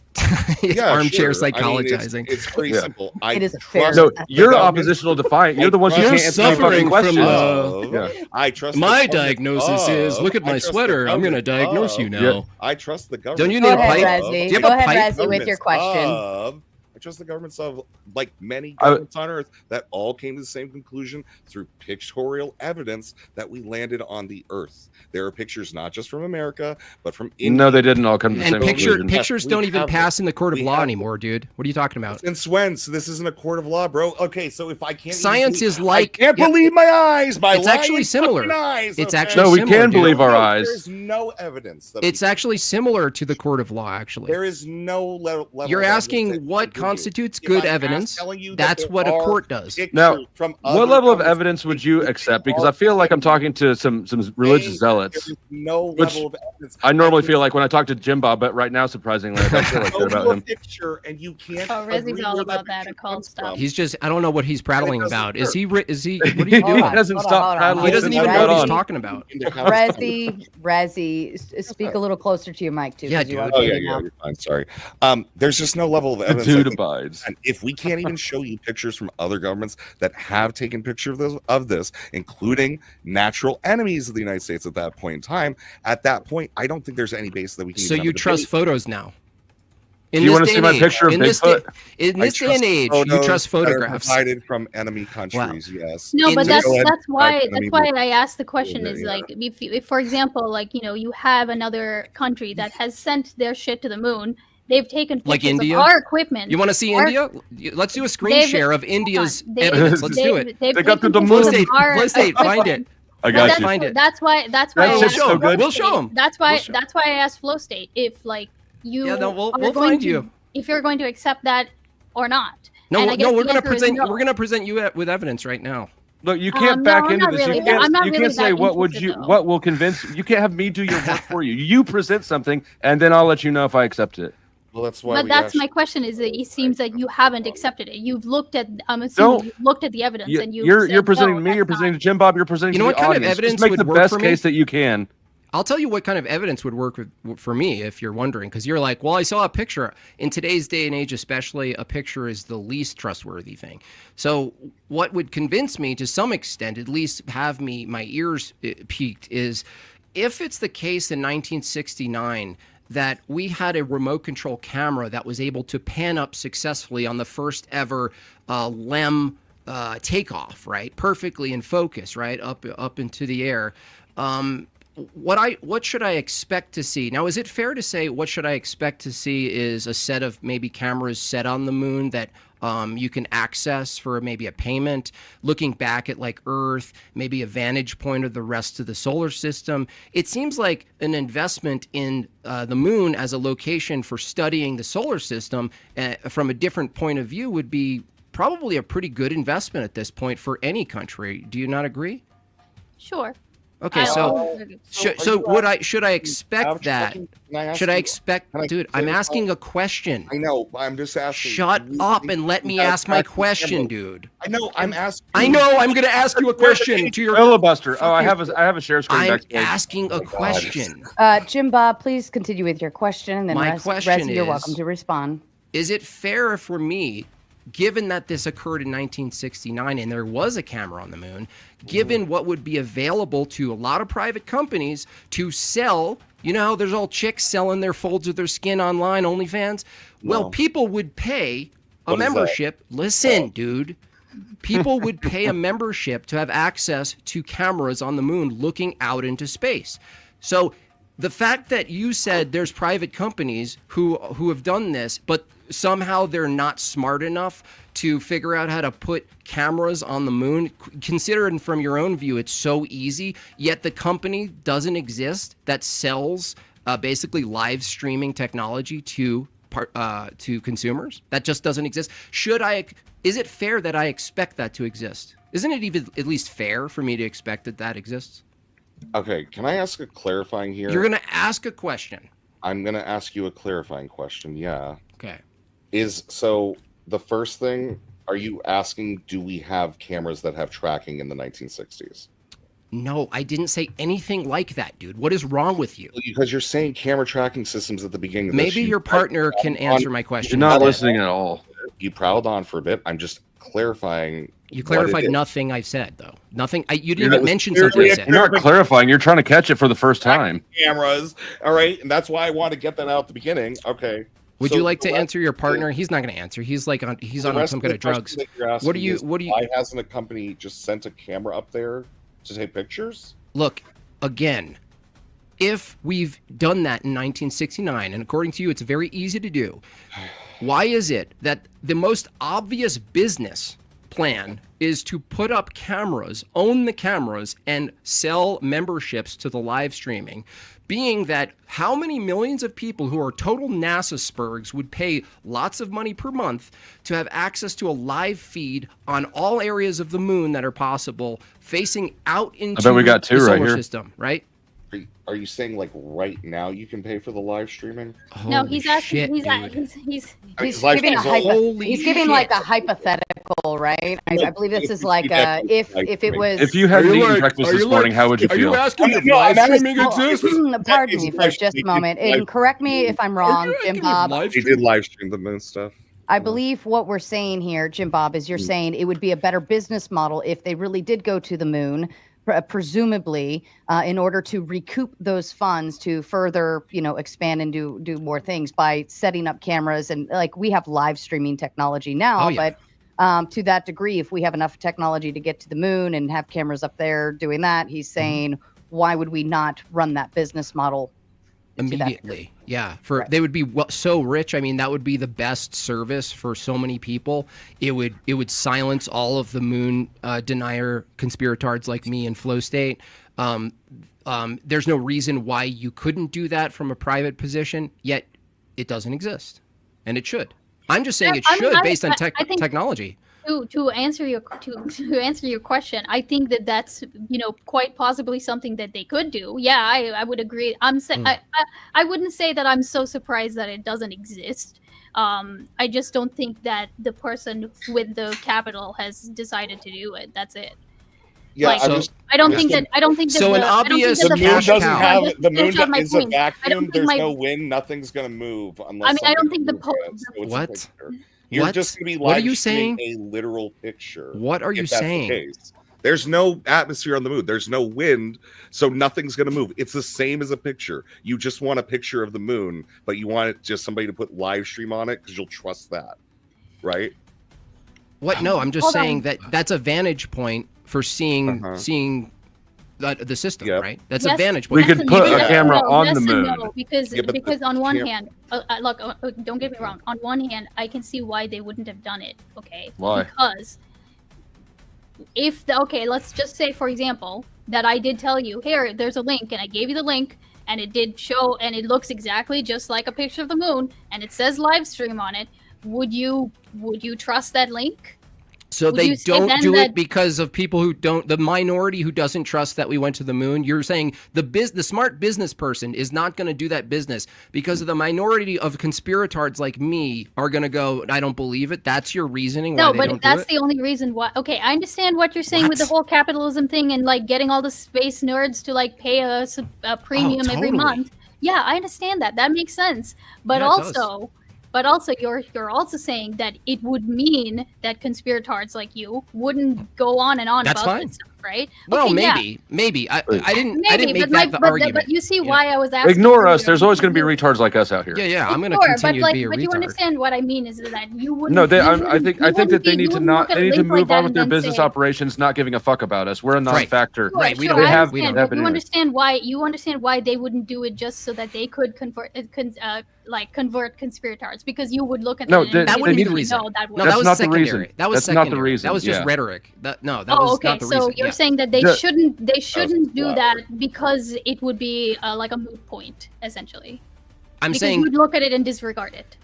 Armchair sure. I mean, psychologizing. it's pretty Yeah. simple. I It is a fair- trust No, the you're government. oppositional defiant. You're the ones who You're can't answer any suffering fucking from, questions. Yeah. I trust the My government diagnosis is of- look at I my trust the sweater. I'm going to government diagnose you of- now. I trust the government. Don't you Go need a ahead, pipe? Razzie. Do you have Go a ahead, pipe? Razzie, with your question. I trust the governments of like many governments on Earth that all came to the same conclusion through pictorial evidence that we landed on the Earth. There are pictures not just from America, but from India. No, they didn't all come to the And same conclusion. pictures We don't even have pass in the court of We law have anymore, dude. What are you talking about? Since when? So this isn't a court of law, bro. Okay, so if I can't, even Science believe- is like- I can't yeah, believe my eyes. My it's actually lying similar. fucking Eyes, It's okay? actually No, we similar, can dude. believe our No, eyes. There's no evidence. That It's actually similar to the court of law, actually. there is no level. You're of evidence asking that what can give you. constitutes If good I'm evidence. telling you that That's there what a are court does. pictures Now, from What other level of governments evidence would you that accept? Because are I feel like I'm talking to some religious zealots. There is no Which level of evidence. I normally feel like when I talk to Jim Bob, but right now, surprisingly, I don't feel like that about a him. picture and you can't. Oh, Rezzy's agree all where about that picture occult comes stuff. from. He's just, I don't know what he's prattling doesn't about. work. Is he, what are you Hold doing? on, doesn't hold on, stop hold on, prattling. He hold doesn't on. even know what he's Razzie, talking about. Razzie, speak a little closer to your mic too. Yeah, 'cause you dude. are Oh yeah, fading yeah, out. you're fine. Sorry. There's just no level of The evidence. dude I think, abides. and if we can't even show you pictures from other governments that have taken pictures of this, including natural enemies of the United States at that point in time, at that point, I don't think there's any basis that we can. So even have you a trust debate. photos now? In Do you this want to day see and my age, picture of in this Bigfoot? in this day and age, you Photos trust that are photographs. provided from enemy countries. Yes. No, but Into- that's why enemy I asked the question is yeah. like if for example like you have another country that has sent their shit to the moon, they've taken Like pictures India? of our equipment. You want to see Our- India? Let's do a screen They've- share of India's Hold on. evidence. Let's do it. They've They got taken to the pictures Flow moon. of state, our Flow state, find equipment. it. I But got that's, you. Find it. That's why That I shit's asked so Flow good. We'll show State. 'em. That's why We'll show- that's why I asked Flow State if like you Yeah, no, we'll are we'll going find to- you. if you're going to accept that or not. No, And I guess no, we're the gonna answer is present. no. We're gonna present you with evidence right now. Look, you can't No, back I'm into not this. really You that- can't, I'm not you really can't say that what would interested, you though. what will convince you can't have me do your work for you. You present something and then I'll let you know if I accept it. Well, that's why. But we that's my actually- question: is that it seems that you haven't accepted it. You've looked at. I'm assuming Don't- you've looked at the evidence and You're said, presenting no, me, you're that's presenting not. to Jim Bob, you're presenting You know to what the kind of audience. evidence Just make would the work best for me? case that you can. I'll tell you what kind of evidence would work for me if you're wondering, because you're like, well, I saw a picture. In today's day and age, especially, a picture is the least trustworthy thing. So what would convince me to some extent, at least have me my ears peaked, is if it's the case in 1969 that we had a remote control camera that was able to pan up successfully on the first ever LEM takeoff, right? Perfectly in focus, right? Up into the air. What should I expect to see? Now, is it fair to say what should I expect to see is a set of maybe cameras set on the moon that you can access for maybe a payment, looking back at like Earth, maybe a vantage point of the rest of the solar system? It seems like an investment in the moon as a location for studying the solar system from a different point of view would be probably a pretty good investment at this point for any country. Do you not agree? Sure. Okay, I so also- should I expect that? Should I expect, can I dude? I'm clarify? asking a question. I know. I'm just asking. Shut do you up think and let me you have ask my practical question, cameras? dude. I know. I'm asking. I know. I'm going to ask you a question to your. Filibuster. Oh, I have a share screen I'm backstage. asking a question. Jim Bob, please continue with your question, and then My question Rez, you're is- welcome to respond. Is it fair for me, given that this occurred in 1969 and there was a camera on the moon, given what would be available to a lot of private companies to sell, you know how there's all chicks selling their folds of their skin online, OnlyFans? Well, No. people would pay a What is that? membership. Listen, dude. People would pay a membership to have access to cameras on the moon looking out into space. So the fact that you said there's private companies who have done this, but somehow they're not smart enough to figure out how to put cameras on the moon, considering from your own view it's so easy, yet the company doesn't exist that sells basically live streaming technology to consumers. That just doesn't exist. Is it fair that I expect that to exist? Isn't it even at least fair for me to expect that exists? Okay. Can I ask a clarifying here? You're going to ask a question. I'm gonna ask you a clarifying question. Yeah. Okay. So the first thing, are you asking, do we have cameras that have tracking in the 1960s? No, I didn't say anything like that, dude. What is wrong with you? Because you're saying camera tracking systems at the beginning of this. Maybe your partner can answer my You're question. not instead. listening at all. You prowled on for a bit. I'm just clarifying. You what clarified it is. nothing I said, though. Nothing. You didn't You're even not- mention you're something I really said. You're not clarifying. You're trying to catch it for the first time. Cameras. All right. And that's why I want to get that out at the beginning. Okay. Would So you like the to rest- answer your partner? He's not going to answer. He's like he's the on rest some of kind the of drugs. question that you're asking What do you? is, What do you? why hasn't a company just sent a camera up there to take pictures? Look, again, if we've done that in 1969, and according to you, it's very easy to do, why is it that the most obvious business plan is to put up cameras, own the cameras, and sell memberships to the live streaming? Being that how many millions of people who are total NASA spurgs would pay lots of money per month to have access to a live feed on all areas of the moon that are possible, facing out into we got two the right solar here. system, right? Are you saying like right now you can pay for the live streaming? No, Holy he's asking. shit, he's dude. he's I mean, He's live giving a streaming- Holy he's giving like a shit. hypothetical, right? I believe this is like Yeah, if live it streaming. was. If you hadn't eaten breakfast this morning, how would you feel? asking if live streaming Pardon me for just a moment, and correct me if I'm wrong, Jim Bob. They did live stream the moon stuff. I believe what we're saying here, Jim Bob, is you're saying it would be a better business model if they really did go to the moon, presumably in order to recoup those funds to further, expand and do more things by setting up cameras. And like we have live streaming technology now, but to that degree, if we have enough technology to get to the moon and have cameras up there doing that, he's saying, why would we not run that business model immediately? They would be so rich. I mean, that would be the best service for so many people. It would silence all of the moon denier conspiratards like me in Flow State. There's no reason why you couldn't do that from a private position, yet it doesn't exist, and it should. I'm just saying it should, based on technology. To answer your question, I think that's quite possibly something that they could do. Yeah, I would agree. I wouldn't say that I'm so surprised that it doesn't exist. I just don't think that the person with the capital has decided to do it. That's it. Yeah, I don't think that. So an obvious the moon doesn't have the moon is a point. vacuum. There's no wind. Nothing's gonna move unless. I don't think what. You're just going to be live streaming a literal picture. What are you saying? There's no atmosphere on the moon. There's no wind, so nothing's going to move. It's the same as a picture. You just want a picture of the moon, but you want it just somebody to put live stream on it because you'll trust that, right? What? No, I'm just saying that that's a vantage point for seeing the system, right? That's a vantage point. We could put a camera on the moon. No, because on one hand, look, don't get me wrong. On one hand, I can see why they wouldn't have done it. Okay. Why? Because let's just say, for example, that I did tell you, here, there's a link, and I gave you the link, and it did show, and it looks exactly just like a picture of the moon, and it says live stream on it. Would you trust that link? So they don't do it because of people who don't, the minority who doesn't trust that we went to the moon. You're saying the smart business person is not going to do that business because of the minority of conspiratards like me are going to go, I don't believe it. That's your reasoning why they don't do it? No, but that's the only reason why. Okay, I understand what you're saying with the whole capitalism thing and like getting all the space nerds to like pay a premium every month. Yeah, I understand that. That makes sense. But you're also saying that it would mean that conspiratards like you wouldn't go on and on about this stuff, right? Well, maybe. I didn't make that the argument. But you see why I was asking. Ignore us. There's always going to be retards like us out here. Yeah. I'm going to continue to be a retard. But you understand what I mean is that you wouldn't. No, I think that they need to move on with their business operations, not giving a fuck about us. We're a non-factor. Right. We don't have any. You understand why they wouldn't do it just so that they could convert conspirators, because you would look at that wouldn't be the reason. That was secondary. That was not the reason. That was just rhetoric. That was not the reason. So you're saying that they shouldn't do that because it would be like a moot point, essentially. I'm saying you would look at it and disregard it.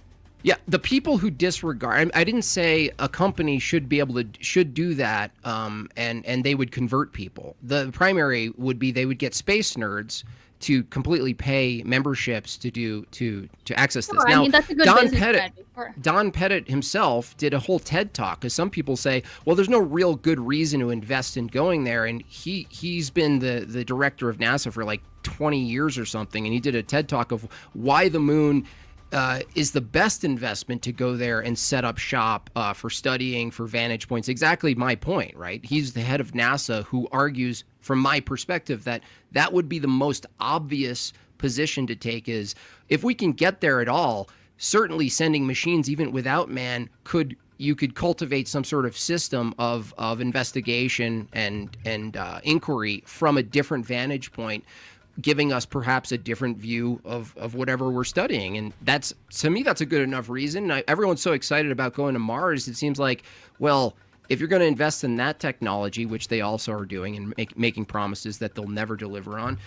Yeah, the people who disregard. I didn't say a company should do that, and they would convert people. The primary would be they would get space nerds to completely pay memberships to access this. Now, that's a good Don Pettit himself did a whole TED talk, because some people say, well, there's no real good reason to invest in going there, and he's been the director of NASA for like 20 years or something, and he did a TED talk of why the moon is the best investment to go there and set up shop for studying, for vantage points. Exactly my point, right? He's the head of NASA who argues, from my perspective, that would be the most obvious position to take, is if we can get there at all, certainly sending machines, even without man, you could cultivate some sort of system of investigation and inquiry from a different vantage point, giving us perhaps a different view of whatever we're studying. And to me, that's a good enough reason. Everyone's so excited about going to Mars. It seems like, well, if you're going to invest in that technology, which they also are doing and making promises that they'll never deliver on,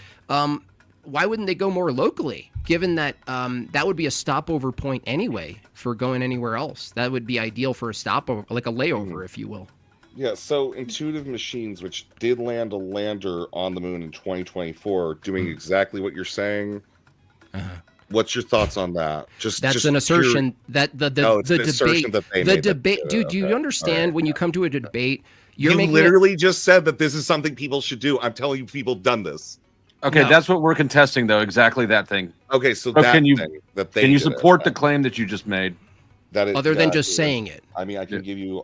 why wouldn't they go more locally, given that that would be a stopover point anyway for going anywhere else? That would be ideal for a stopover, like a layover, if you will. Yeah, so Intuitive Machines, which did land a lander on the moon in 2024, doing exactly what you're saying. What's your thoughts on that? That's an assertion that the debate. Dude, do you understand when you come to a debate? You literally just said that this is something people should do. I'm telling you, people have done this. Okay, that's what we're contesting, though. Exactly that thing. Okay, so can you support the claim that you just made? That other than that just is- saying it. I mean, I can give you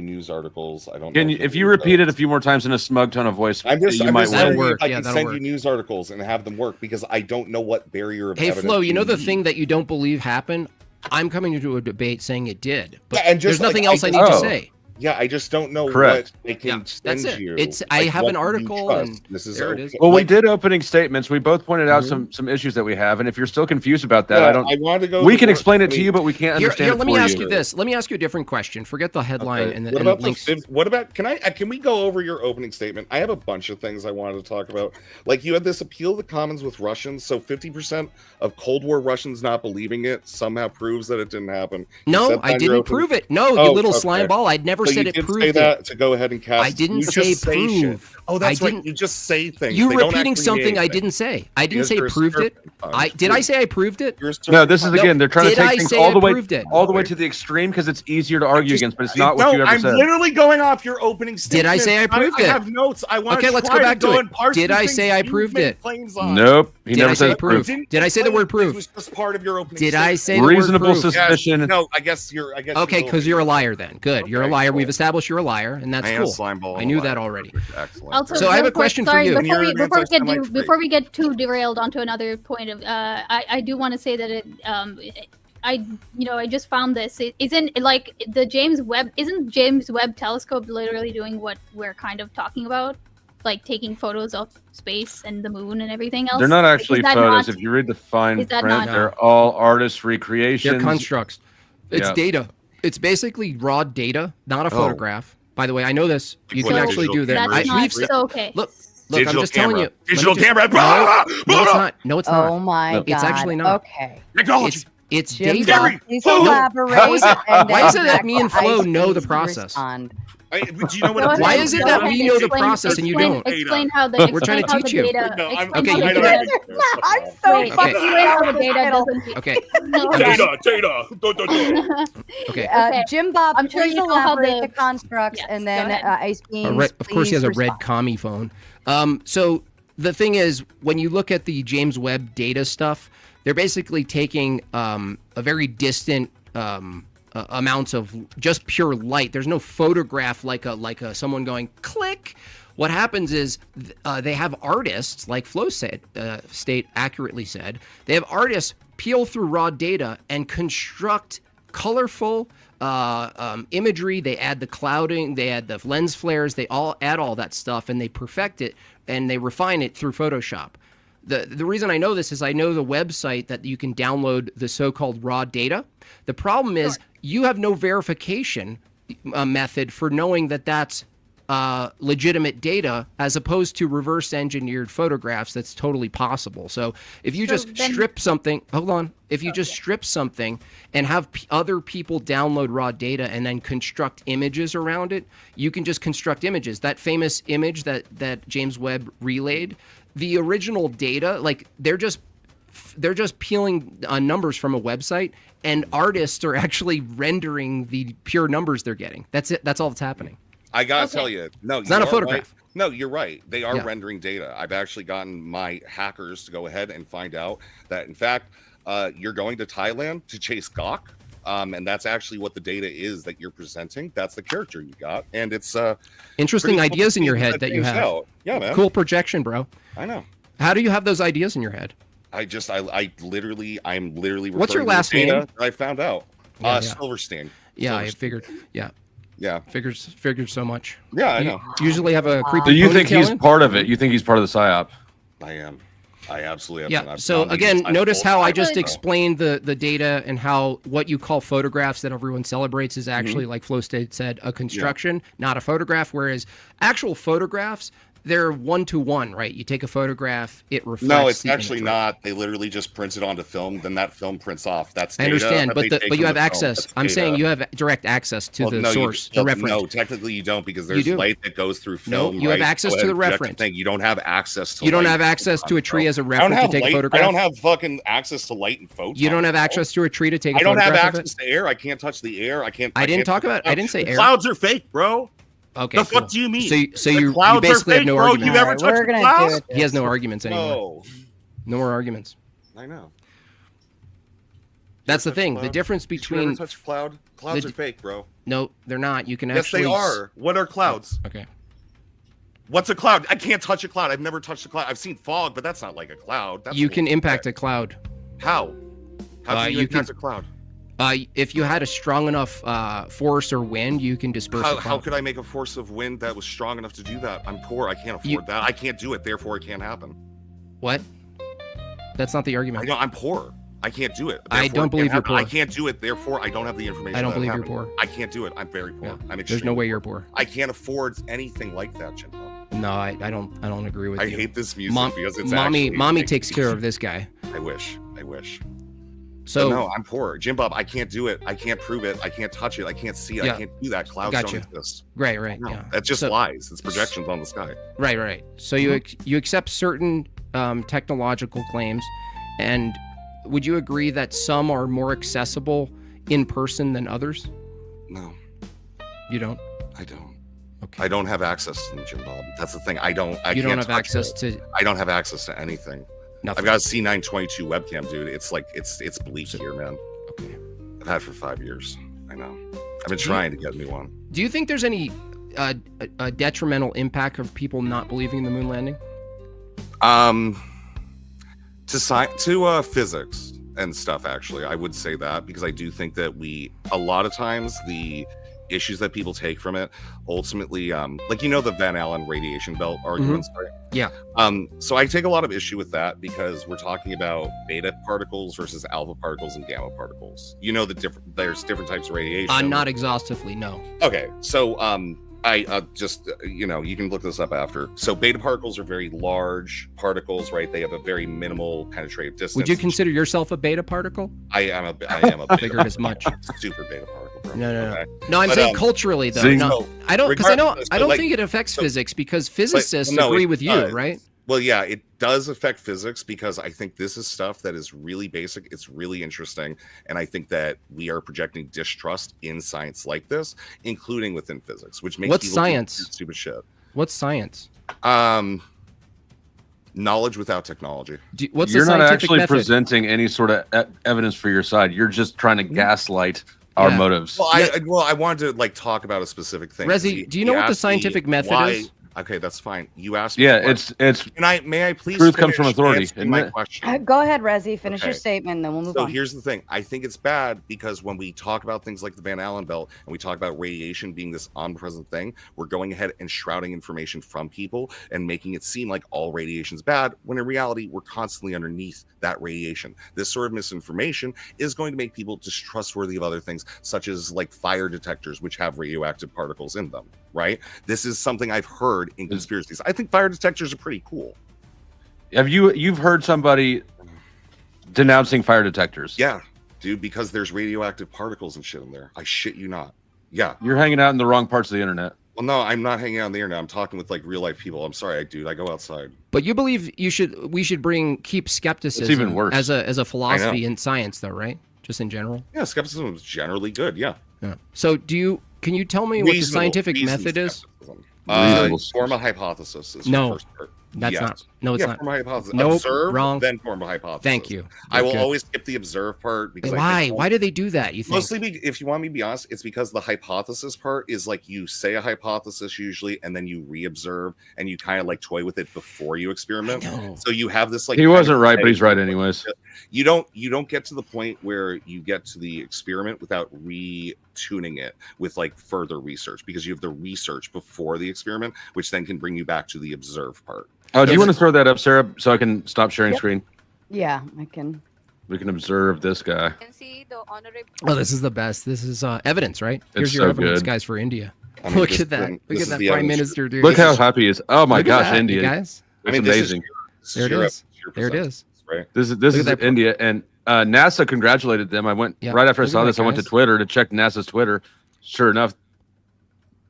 news articles. I don't. Can know you, if you repeat it a few more times in a smug tone of voice, I'm just, you I'm might just win. wondering work. if I Yeah, can that'll send work. you news articles and have them work because I don't know what barrier of Hey, evidence. Flo, you know the need. thing that you don't believe happened? I'm coming into a debate saying it did, but Yeah, and just there's nothing like, else I need to Oh. say. Yeah, I just don't know Correct. what they can Yeah, send that's it. you. I have what an you article, trust. and this is there it okay. is. Well, we Like, did opening statements. We both pointed out Mhm. some issues that we have, and if you're still confused about that, yeah, I don't. I wanted to go. We to can work- explain I it to mean, you, but we can't understand Here, it let me for ask you. you this. Let me ask you a different question. Forget the headline okay. and What the about links. What about? Can we go over your opening statement? I have a bunch of things I wanted to talk about. Like you had this appeal to the commons with Russians. So 50% of Cold War Russians not believing it somehow proves that it didn't happen. You No, said that I in your didn't opening- prove it. No, Oh, you little okay. slime ball. I'd never So said you it did proved say it. that to go ahead and cast. I didn't you say just say shit. prove. Oh, that's I right. didn't- You just say things. You They don't repeating actually something mean I anything. didn't say. I didn't Because say you're a proved it. serpent. Did I say I proved it? You're a No, this is serpent. again. They're trying to Did take I things say all I the way, proved it? all the way to the extreme because it's easier to argue against, but it's not what No, you ever I'm said. literally going off your opening Did statement. I say I proved it? I have notes. I want Okay, to let's try go back to go it. and parse Did the I things say I you've proved made it? claims on. Nope, he Did never I say said proof? proof. Didn't Did I say the explain word it. proof? It was just part of your opening Did I statement. say the word Reasonable proof? suspicion. No, I guess you're. Okay, because you're a liar then. Good. You're a Okay, liar. cool. We've established you're a liar, and that's I am cool. slime ball. I knew that already. Excellent. Also, So I have real a question quick, for sorry, you. Before we, You're an before we get anti-Semite freak. before we get too derailed onto another point of, I do want to say that I just found this. It isn't like the James Webb. Isn't James Webb Telescope literally doing what we're kind of talking about, like taking photos of space and the moon and everything else? They're not Like, actually is that photos. not- If you read the fine is that print, not- they're all artist recreations. They're constructs. It's Yeah. data. It's basically raw data, not a Oh. photograph. By the way, I know this. You Like can what, actually digital do that. camera? That's We've not st- so okay. Look, Digital I'm just telling you. let me Digital just- camera. No, it's not. No, it's not. Oh my No. god. It's actually not. Okay. Technology. It's Jim data. Bob, please No. elaborate. How is it- and why then is it that back me and to Flo Ice know the Beans to process? respond. Do you know what? Go a ahead, Why digital is it go that camera we ahead, know the explain- process and you explain- don't? Explain how the We're trying to explain how teach the you. data. No, I'm, explain Okay, how you the can- data. I'm so Wait, fucking explain how the proud of data this doesn't. Okay. No, I'm just- Data. Okay. Okay. Jim Bob, I'm sure please you know how elaborate the- the constructs, Yes, and go then ahead. Ice Beans. Of course, he has a please red respond. commie phone. So the thing is, when you look at the James Webb data stuff, they're basically taking a very distant amounts of just pure light. There's no photograph like a someone going click. What happens is they have artists, like Flo said, State accurately said, they have artists peel through raw data and construct colorful imagery. They add the clouding, they add the lens flares, they all add all that stuff, and they perfect it and they refine it through Photoshop. The reason I know this is I know the website that you can download the so-called raw data. The problem is you have no verification method for knowing that that's legitimate data, as opposed to reverse engineered photographs. That's totally possible. So if you just strip something, hold on, if you just strip something and have other people download raw data and then construct images around it, you can just construct images. That famous image that James Webb relayed, the original data, like they're just peeling numbers from a website, and artists are actually rendering the pure numbers they're getting. That's it. That's all that's happening. I gotta tell you, no, It's not a you are photograph. right. No, you're right. They are Yeah. rendering data. I've actually gotten my hackers to go ahead and find out that, in fact, you're going to Thailand to chase gawk, and that's actually what the data is that you're presenting. That's the character you got, and it's Interesting pretty cool ideas to in see your that head that you things have. out. Yeah, man. Cool projection, bro. I know. How do you have those ideas in your head? I'm literally. What's your referring to last the data name? that I found out. Yeah, yeah. Silverstein. Yeah, I Silverstein. figured. Yeah, Yeah, figured so much. yeah, I You know. usually have a creepy. So you think ponytail he's in? part of it? You think he's part of the psyop? I am. I absolutely am. Yeah. and I've So found that again, inside notice the how whole I just time, so- explained the data and how what you call photographs that everyone celebrates is actually, like Flo State said, a construction, not a photograph. Whereas actual photographs, they're 1-to-1, right? You take a photograph, it reflects. No, it's the actually image. not. They literally just print it onto film. Then that film prints off. That's I data understand, that but they take you from have the film. access. That's I'm data. saying you have direct access to Well, the no, you- source, well, the reference. No, technically you don't, because You there's do. light that goes through No, film. you have right? access Go to ahead the and project reference. thing. You don't have access to. You don't light have access to a tree as a reference to take a photograph. I don't have fucking access to light and photons. You don't have access to a tree to take a I don't have photograph of access it? to air. I can't touch the air. I can't. I didn't can't talk about. I didn't say The air. Clouds are fake, bro. Okay. The cool. fuck do you mean? So The you clouds are basically have fake, no bro. arguments. You ever Alright, touched we're the gonna clouds? do it He has this no way. arguments anymore. No, No more arguments. I know. That's the thing. The Cloud? difference Did you ever between touch a cloud? Clouds the- are fake, bro. no, they're not. You can Yes, actually. they are. What are clouds? Okay. What's a cloud? I can't touch a cloud. I've never touched a cloud. I've seen fog, but that's not like a cloud. That's You can impact a cloud. How? How can you you impact can- a cloud? If you had a strong enough force or wind, you can disperse a How cloud. could I make a force of wind that was strong enough to do that? I'm poor. I can't afford that. I can't do it. Therefore, it can't happen. What? That's not the I argument. know I'm poor. I can't do it. I Therefore, don't it can't believe you're happen. poor. I can't do it. Therefore, I don't have the information. I don't that believe it you're happened. poor. I can't do it. I'm very poor. Yeah. I'm There's no extremely way you're poor. I can't afford anything like that, Jim. No, I don't agree with I you. hate this music Mom, because it's mommy actually takes care of this guy. I wish. So But no, I'm poor. Jim Bob, I can't do it. I can't prove it. I can't touch it. I can't see it. Yeah. I can't do that. Clouds Gotcha. don't exist. right, No, yeah. that's just So- lies. It's projections on the sky. Right. So you accept certain technological claims, and would you agree that some are more accessible in person than others? No, You don't. I don't. Okay. I don't have access to them, Jim Bob. That's the thing. I you can't don't have touch access it. to I don't have access to anything. nothing. I've got a C922 webcam, dude. It's like it's bleak So- here, man. Okay. I've had it for 5 years. I know. I've been trying to get a new one. Do you think there's any a detrimental impact of people not believing in the moon landing? To physics and stuff, actually, I would say that, because I do think that a lot of times the issues that people take from it ultimately, like, the Van Allen radiation belt arguments, right? Yeah. So I take a lot of issue with that, because we're talking about beta particles versus alpha particles and gamma particles. There's different types of radiation. Not exhaustively, no. Okay, so I just you can look this up after. So beta particles are very large particles, right? They have a very minimal penetrative distance. Would you consider yourself a beta particle? I am a beta Figured as much. super beta particle, bro. No. Okay? No, I'm But, saying culturally though. Zing. No, So, I don't, because I regardless, don't but, think it affects so- physics, because physicists no, agree it with you, does. right? Well, yeah, it does affect physics, because I think this is stuff that is really basic. It's really interesting. And I think that we are projecting distrust in science like this, including within physics, which makes What's people do science? stupid shit. What's science? Knowledge without technology. What's You're the not scientific actually method? presenting any sort of evidence for your side. You're just trying to gaslight our Yeah. motives. Well, I wanted to talk about a specific thing. Rezi, do you know what the asked me scientific method why- is? Okay, that's fine. You asked me. Yeah, what- it's May I please? Truth comes from finish authority, answering isn't my it? question? Go ahead, Rezi. Finish your Okay. statement, then we'll move So on. here's the thing. I think it's bad, because when we talk about things like the Van Allen belt and we talk about radiation being this omnipresent thing, we're going ahead and shrouding information from people and making it seem like all radiation is bad, when in reality, we're constantly underneath that radiation. This sort of misinformation is going to make people distrustworthy of other things, such as like fire detectors, which have radioactive particles in them, right? This is something I've heard in conspiracies. I think fire detectors are pretty cool. you've heard somebody denouncing fire detectors. Yeah, dude, because there's radioactive particles and shit in there. I shit you not. Yeah. You're hanging out in the wrong parts of the internet. Well, no, I'm not hanging out on the internet. I'm talking with like real life people. I'm sorry, dude. I go outside. But you believe we should keep skepticism even worse. as a philosophy in science, though, right? Just in general. Yeah, skepticism is generally good. Yeah. Yeah. So can you tell me what the scientific reasoned method is? skepticism. Reasonable Form a hypothesis. Is No, the first part. That's Yes. not. No, it's Yeah, not. form a hypothesis. Nope, Observe, wrong. then form a hypothesis. Thank you. I will Good. always skip the observe part, because I Why? think Why do they do that? You think? mostly if you want me to be honest, it's because the hypothesis part is like you say a hypothesis usually, and then you re-observe and you kind of like toy with it before you experiment. No. So you have this like He kind wasn't of right, but vague- he's right anyways. You don't get to the point where you get to the experiment without retuning it with like further research, because you have the research before the experiment, which then can bring you back to the observe part. Oh, do you want to throw that up, Sarah, so I can stop sharing Yep. screen? Yeah, I can. We can observe this guy. Can see the honorable. Oh, this is the best. This is evidence, right? Here's It's your so evidence, good. guys, for India. I mean, Look this at that. thing- Look this at is that the prime evidence. minister, dude. Look This how is- happy he is. Oh my Look at gosh, that, India. you guys. It's this is amazing. There it your- is. your There it percentage, is. right? This Look is at that. India, and NASA congratulated them. I went Yeah, right after I look at saw that, this. I went to guys. Twitter to check NASA's Twitter. Sure enough,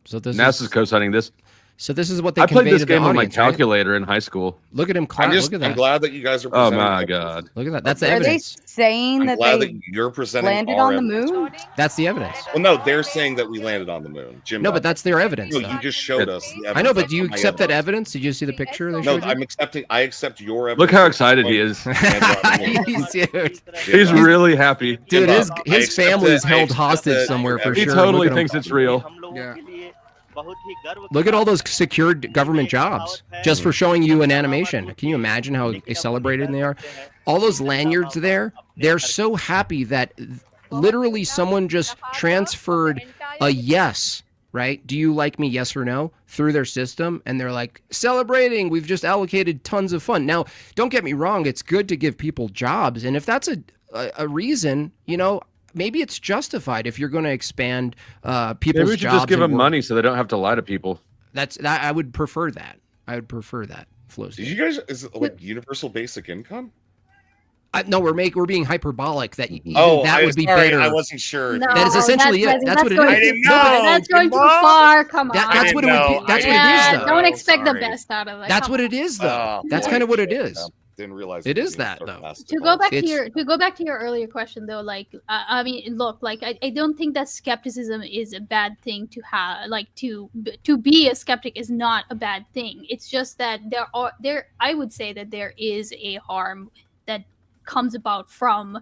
So this NASA's is co-signing this. So this is what they I played convey this to the game on my audience, right? calculator in high school. Look at him. I'm Look at that. I'm glad that you guys are. Oh presenting my evidence. god! Look at that. That's the Are they evidence. saying I'm that glad they that you're presenting landed our on the evidence. moon? That's the evidence. Well, no, they're saying that we landed on the moon. Jim. No, but that's their evidence. No, though. you just showed us. The evidence. I know, but do you My accept that evidence. evidence? Did you see the picture they No, showed you? I'm accepting. I accept your evidence. Look how excited he is. Dude, He's really happy. Dude, Jim his Bob, I his accept family is that- I held accept hostage that somewhere your for He sure. evidence- totally Look at him. thinks it's real. Yeah. Look at all those secured government jobs just for showing you an animation. Can you imagine how celebrated they are? All those lanyards there, they're so happy that literally someone just transferred a yes, right? Do you like me, yes or no, through their system. And they're like, celebrating, we've just allocated tons of fun. Now, don't get me wrong, it's good to give people jobs. And if that's a reason, you know, maybe it's justified if you're going to expand people's Maybe we should jobs. just give and them work. money so they don't have to lie to people. I would prefer that. I would prefer that. Flow Did state. you guys? Is it like universal basic income? No, we're being hyperbolic. That Oh, that would be sorry, better. I wasn't sure. No, That is essentially it. That's what it going is. I didn't too- know, That's going too Jimbo. far. Come on. That's what it would be. That's what it Yeah, is, though. don't expect the Sorry. best out of it. That's Come what on. it is, though. Oh, That's boy. kind of what it is. Didn't realize It was is being that, though. sarcastic To go back It's- to your earlier question though, like I mean, look, like I don't think that skepticism is a bad thing to have. Like to be a skeptic is not a bad thing. It's just that I would say that there is a harm that comes about from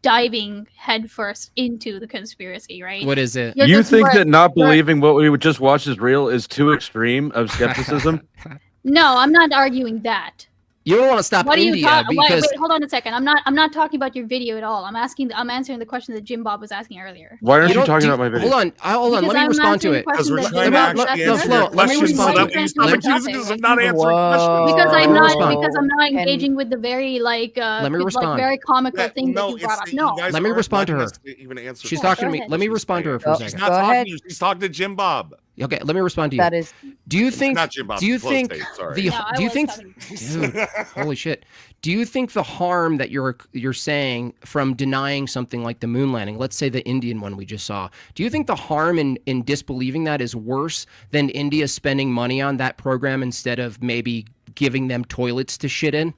diving headfirst into the conspiracy, right? What is it? You're You just think more- that not you're- believing what we would just watch is real is too extreme of skepticism? No, I'm not arguing that. You don't want to stop What are you India talking? because Wait, hold on a second. I'm not talking about your video at all. I'm answering the question that Jim Bob was asking earlier. Why aren't you don't- talking do- about my video? Hold on. Let Because me I'm respond to answering it. the question Because we're that trying Jim to Bob was actually asking answer Flo, your earlier. let me questions respond so to that you it. stop Let me- accusing us of not answering Whoa. questions. Because I'm me not respond. because I'm not And- engaging with the very like Let me like respond. very comical Yeah, thing that no, you it's brought up. that you No. guys Let me aren't respond to letting her. us even answer She's the talking to go me. ahead. Let me She's respond to her for a Oh, She's second. not Go talking ahead. to you. She's talking to Jim Bob. Okay, let me respond to you. That is Do you think? Not Jim Bob. Do you Flow think State, sorry. the? No, I Do you was think? talking- Dude, holy shit! Do you think the harm that you're saying from denying something like the moon landing, let's say the Indian one we just saw, do you think the harm in disbelieving that is worse than India spending money on that program instead of maybe giving them toilets to shit in?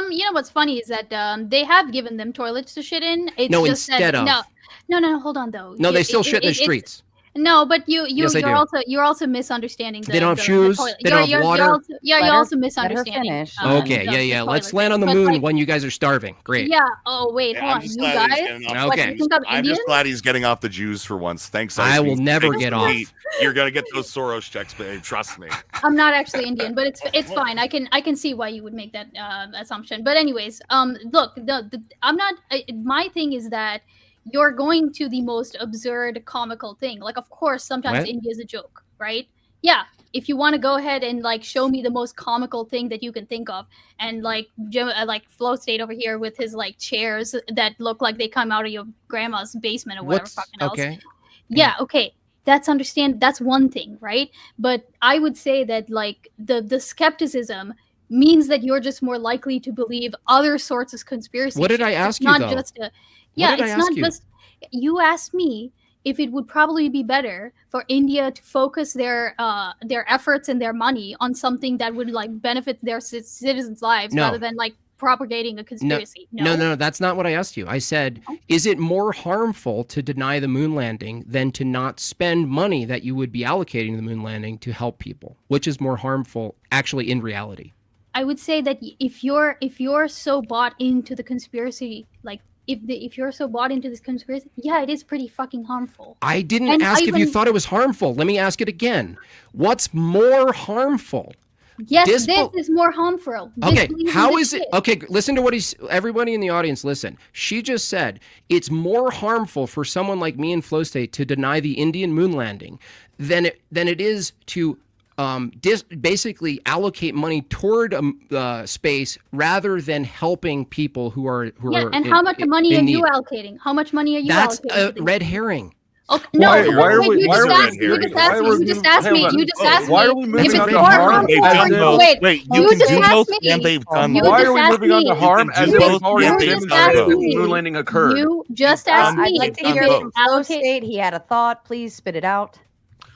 You know what's funny is that they have given them toilets to shit in. It's No, just instead that, of. No, hold on though. No, they still It- shit in the it's- streets. No, but Yes, they do. you're also misunderstanding. They don't have the shoes, toilet. they don't have You're water. also, Let you're her- also let her misunderstanding. finish. Okay, the yeah. Let's toilet land on the thing. But, moon like, when you guys are starving. Great. Yeah. Oh wait, hold I'm on. just You glad he's guys. getting off Okay. the What, you think I'm I'm Indian? just glad he's getting off the Jews for once. Thanks. I will Ice. never Thanks, get off. Pete. You're gonna get those Soros checks, babe. Trust me. I'm not actually Indian, but it's fine. I can see why you would make that assumption. But anyways, look, I'm not. My thing is that you're going to the most absurd, comical thing. Like, of course, sometimes What? India is a joke, right? Yeah. If you want to go ahead and like show me the most comical thing that you can think of, and like like Flow State over here with his like chairs that look like they come out of your grandma's basement or whatever What's fucking else. okay? Yeah, okay. That's one thing, right? But I would say that like the skepticism means that you're just more likely to believe other sorts of conspiracy. What did shit. I ask It's you, not though? just a yeah, did I it's ask not you? just you asked me if it would probably be better for India to focus their efforts and their money on something that would like benefit their citizens' lives No. rather than like propagating a conspiracy. No, that's not what I asked you. I said, is it more harmful to deny the moon landing than to not spend money that you would be allocating to the moon landing to help people? Which is more harmful, actually, in reality? I would say that if you're so bought into the conspiracy, like if you're so bought into this conspiracy, yeah, it is pretty fucking harmful. I didn't And ask I if you even- thought it was harmful. Let me ask it again. What's more harmful? Yes, Disbel- this is more harmful. Okay, Disbelieving how this is it? shit. Okay, listen to what everybody in the audience, listen. She just said it's more harmful for someone like me and Flow State to deny the Indian moon landing than it is to basically allocate money toward space rather than helping people who are Yeah, and how much money are in you need. allocating? How much money are you That's allocating? a red herring. Okay, no, Why- wait, why are wait, we- you why just are we asked me. here? You just Why asked are me. we You just moving- asked hang me. on. You just asked Why me. are we If moving it's on to more harm? harmful They've as done in- both. wait, Wait, you you can just do asked both me. and they've done You both. Why just are we asked moving on to me. harm You as can if do we've both already and You they've just done demonstrated asked that both. the moon me. landing occurred? You just asked done me I'd like to if done hear it both. from was Flow allocated. State. He had a thought. Please spit it out.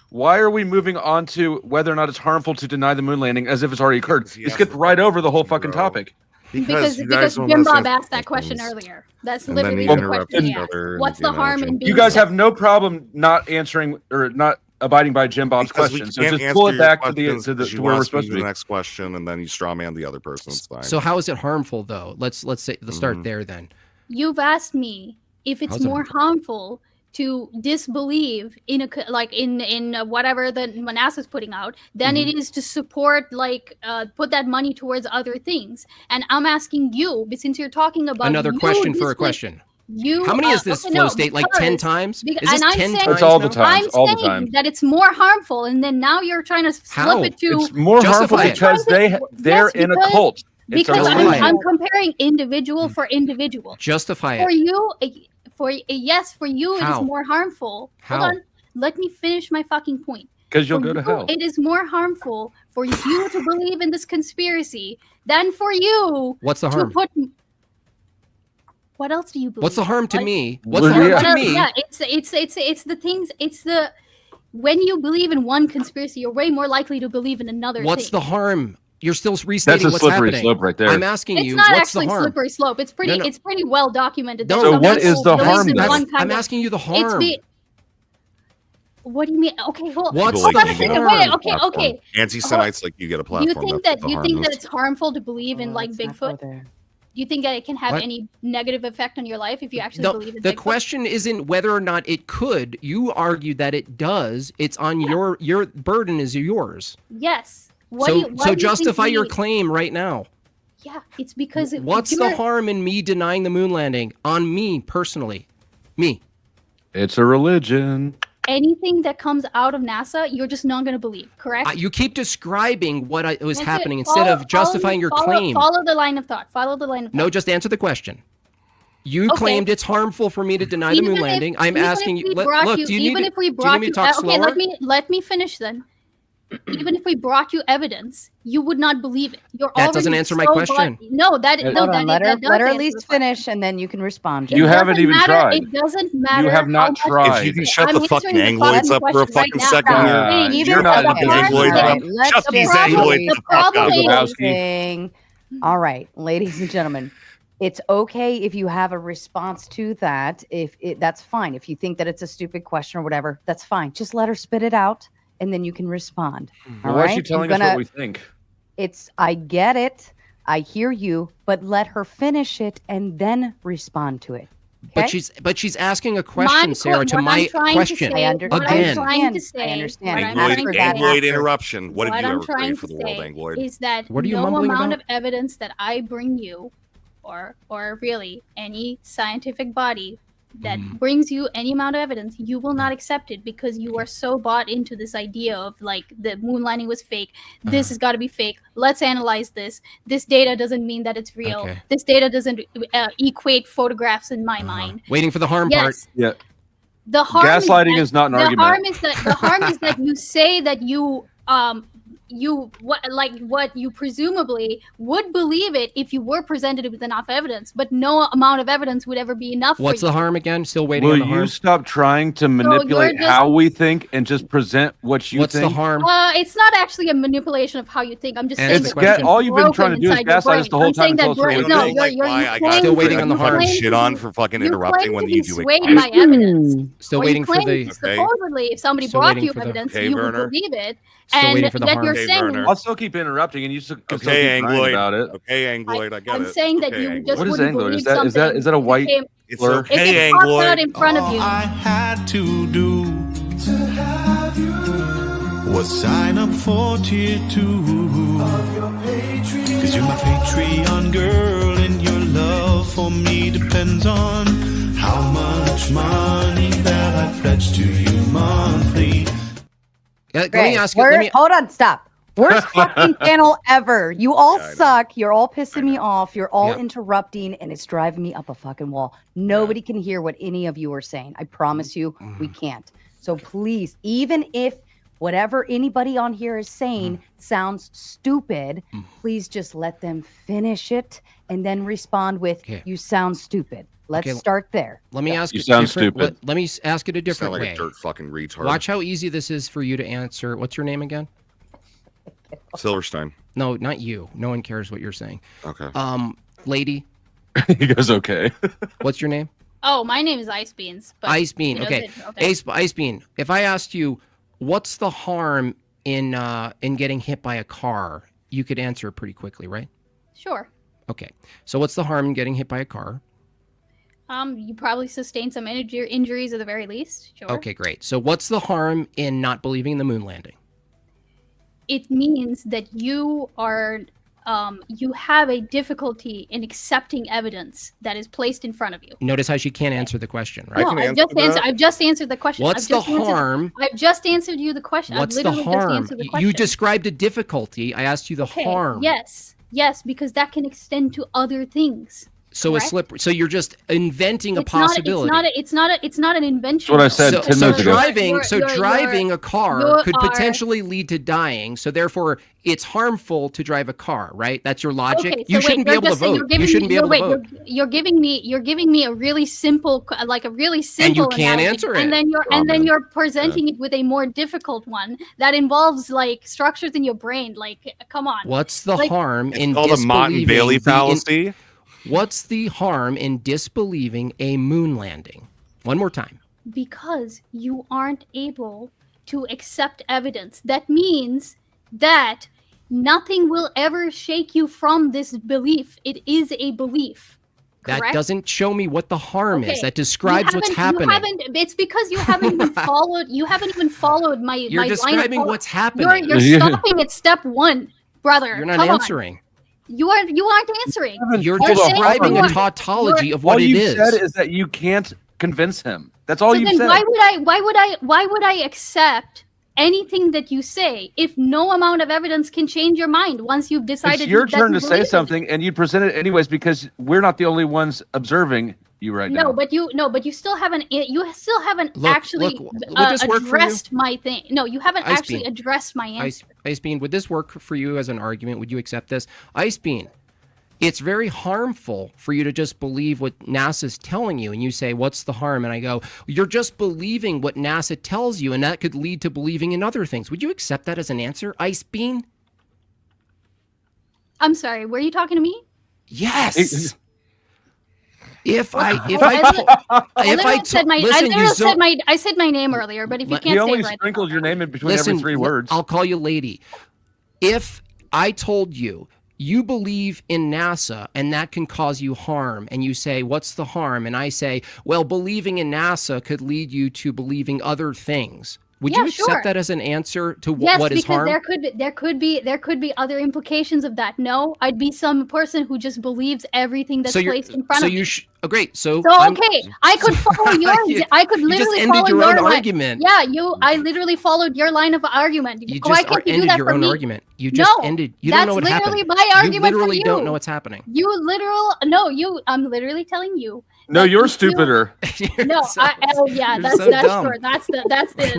Why are we moving on to whether or not it's harmful to deny the moon landing as if it's already occurred? Because You skipped right over the whole fucking bro. topic. Because you guys don't Jim listen Bob to asked that question questions. earlier. That's And then literally you the interrupt question he each asked. other and, What's the harm in being You guys sick? have no problem not answering or not abiding by Jim Bob's Because we question. So can't just pull answer it back your to questions because to you where we're ask me supposed to the be. next question and then you straw man the other person. It's fine. So how is it harmful though? Let's start Mhm. there then. You've asked me if it's How's it more harmful to disbelieve in in whatever that NASA's putting out than it is to support put that money towards other things. And I'm asking you, but since you're talking about Another you question for a disbelieve- question. You How many is this okay, flow no, state? Like 10 because- times? because- Is this and I'm 10 saying- times It's all the now? time. I'm all the saying time. that it's more harmful, and then now you're trying to How? flip it to It's more harmful Justify it. because they're Yes, in a because- cult. It's a because Justify religion. it. I'm comparing individual for individual. Justify For it. you, for yes, for you it How? is more harmful. How? Hold on, let me finish my fucking point. Because you'll For go to you, hell. It is more harmful for you to believe in this conspiracy than for you What's the to harm? put. What else do you believe? What's the harm to What- me? What's Well, the harm yeah. to me? Yeah, it's the things. It's the when you believe in one conspiracy, you're way more likely to believe in another. What's thing. the harm? You're still That's restating a what's slippery happening. slope right there. I'm asking It's you, not what's the actually harm? slippery slope. It's pretty. No. It's pretty well documented. No, that So some what is people the believe harm in then? one kind I'm of- asking you the It's harm. What do you mean? Okay, well, What's hold the on a second. harm? Wait, okay. Anti-Semites like you get a platform. You think that's that what the you harm think that is. it's harmful to believe in like Let's not go Bigfoot? there. Do you think that it can have What? any negative effect on your life if you actually No, believe in the Bigfoot? question isn't whether or not it could. You argue that it does. It's on your burden is yours. Yes. What So do you, why so do you think justify your we- claim right now. Yeah, it's because if What's the you're- harm in me denying the moon landing on me personally? Me. It's a religion. anything that comes out of NASA, you're just not going to believe, correct? You keep describing what was That's it. happening instead of justifying your claim. Follow the line of thought. No, just answer the question. You Okay. claimed it's harmful for me to deny the moon landing. I'm asking you. Look, do you need if we do you brought need me to talk okay, slower? let me finish then. Even if we brought you evidence, you would not believe it. You're That doesn't already answer my so question. No, that Hold no, Hold that, on, let her that does at answer least the question. finish, and then you can respond. You Jen. haven't Doesn't even matter- tried. It doesn't matter. have not how much- tried. If you can shut I'm the fucking answering the angloids fucking up for a question right fucking now. second I'm here. saying Even You're not okay, shutting the harm angloids is- up. Let's Shut these just angloids breathe. the fuck problem up. is- Everything. All right, ladies and gentlemen, it's okay if you have a response to that. That's fine. If you think that it's a stupid question or whatever, that's fine. Just let her spit it out, and then you can respond. All Why is right? she telling us what we think? I get it. I hear you, but let her finish it and then respond to it. Okay? But she's asking a question, Sarah, to my question. I understand. Again. I understand. what I'm Ask Angloid, for trying to that angloid after. interruption. What did what you I'm ever trying create for to the world, say angloid? is that What are you no mumbling amount about? of evidence that I bring you, or really any scientific body that brings you any amount of evidence, you will not accept it because you are so bought into this idea of like the moon landing was fake. This has got to be fake. Let's analyze this. This data doesn't mean that it's real. Okay. This data doesn't equate photographs in my mind. Waiting for the harm part. Yes. Yeah. The harm Gaslighting that- is not an the argument. Harm is that you say that what you presumably would believe it if you were presented with enough evidence, but no amount of evidence would ever be enough. What's for the you. harm again? Still waiting Will on the you harm. stop trying to manipulate just- how we think and just present what you What's think? the harm? It's not actually a manipulation of how you think. I'm just Answer saying the that question. All you've been trying to broken do is inside your gaslight us brain. the whole I'm time saying and that tell us what brain- we I no, don't think. like you're why I claim got Still waiting on the harm. fucking shit on for fucking you interrupting claim when to you be do it. swayed by evidence. Still Or waiting you for claim the. Okay. supposedly if somebody Still brought waiting you for the- evidence, Okay, you Werner. would believe it. Still And waiting for the yet harm. you're Okay, saying Werner. I'll still keep interrupting, and you still can still Okay, keep crying Angloid. about it. Okay, angloid, I get I'm it. saying that Okay, you Angloid. just What is wouldn't Angloid? believe Is that something. a white If It's slur? okay, it pops angloid. out in front of you, I had to do was sign up for tier 2. Cause you're my Patreon girl, and your love for me depends on how much money that I pledge to you monthly. Let me ask you. Hold on, stop. Worst fucking channel ever. You all Yeah, I know. suck. You're all pissing I me know. off. You're all Yeah. interrupting, and it's driving me up a fucking wall. Nobody can hear what any of you are saying. I promise you, we can't. So please, even if whatever anybody on here is saying sounds stupid, please just let them finish it and then respond with, Okay. "You sound stupid." Let's Okay, start there. Let me ask You it sound different- stupid. Let me ask it a Sound different like way. a dirt fucking retard. Watch how easy this is for you to answer. What's your name again? Silverstein. No, not you. No one cares what you're saying. Okay. Lady, He goes, okay. what's your name? Oh, my name is Ice Beans. But Ice Bean. he Okay. doesn't- Ice Bean. If I asked you, what's the harm in getting hit by a car, you could answer it pretty quickly, right? Sure. Okay. So what's the harm in getting hit by a car? You probably sustained some injuries at the very least. Sure. Okay, great. So what's the harm in not believing in the moon landing? It means that you are, you have a difficulty in accepting evidence that is placed in front of you. Notice how she can't answer the question, I right? can No, answer I've just answered the question. What's the harm? I've just answered you the question. What's I've the literally just harm? answered the You question. described a difficulty. I asked you the Okay, harm. Yes, because that can extend to other things. So correct? a slippery. So you're just inventing a It's not- possibility. It's not an invention. That's what I though. said so 10 minutes ago. driving a car you could are- potentially lead to dying. So therefore, it's harmful to drive a car, right? That's your logic. Okay, You so shouldn't wait, be able to vote. You shouldn't be able to vote. You're giving me a really simple, like a really simple. you can't analogy, answer it. And then you're presenting it with a more difficult one that involves like structures in your brain. Like, come on. What's the Like- harm It's in called a Mott and disbelieving Bailey the fallacy. What's the harm in disbelieving a moon landing? One more time. Because you aren't able to accept evidence. That means that nothing will ever shake you from this belief. It is a belief. That Correct? doesn't show me what the harm is. Okay. That describes what's happening. It's because you haven't even followed. You haven't even followed my. You're my describing line of what's happening. You're stopping at step one, brother. You're not Come on. answering. You aren't answering. You're Hold on, describing hold a on. tautology of All what it you is. said is that you can't convince him. That's all So you then said. why would I accept anything that you say if no amount of evidence can change your mind once you've decided? It's your that turn you to say believe it? something, and you present it anyways because we're not the only ones observing you right now. But you still haven't Look, actually would this work for you? addressed my thing. No, you haven't Ice actually Bean. addressed my answer. Ice Bean, would this work for you as an argument? Would you accept this? Ice Bean, it's very harmful for you to just believe what NASA's telling you. And you say, what's the harm? And I go, you're just believing what NASA tells you, and that could lead to believing in other things. Would you accept that as an answer, Ice Bean? I'm sorry, were you talking to me? Yes. If I said my name earlier, but if you Let- can't He say only it right, sprinkled your name in between listen, every 3 words. I'll call you lady. If I told you you believe in NASA and that can cause you harm, and you say, what's the harm? And I say, well, believing in NASA could lead you to believing other things. Would Yeah, you accept sure. that as an answer to yes, what is because harm? there could be other implications of that. No, I'd be some person who just believes everything that's placed in front of me. Oh, great. So Okay, I could follow your. I could you just literally ended follow your your own line. argument. Yeah, I literally followed your line of argument. You Why just can't you do ended that your for own me? argument. You just No, ended. You don't know what that's happened. literally my argument You for literally you. don't know what's happening. I'm literally telling you. No, that you're if you- stupider. No, yeah, you're that's so that's dumb. true.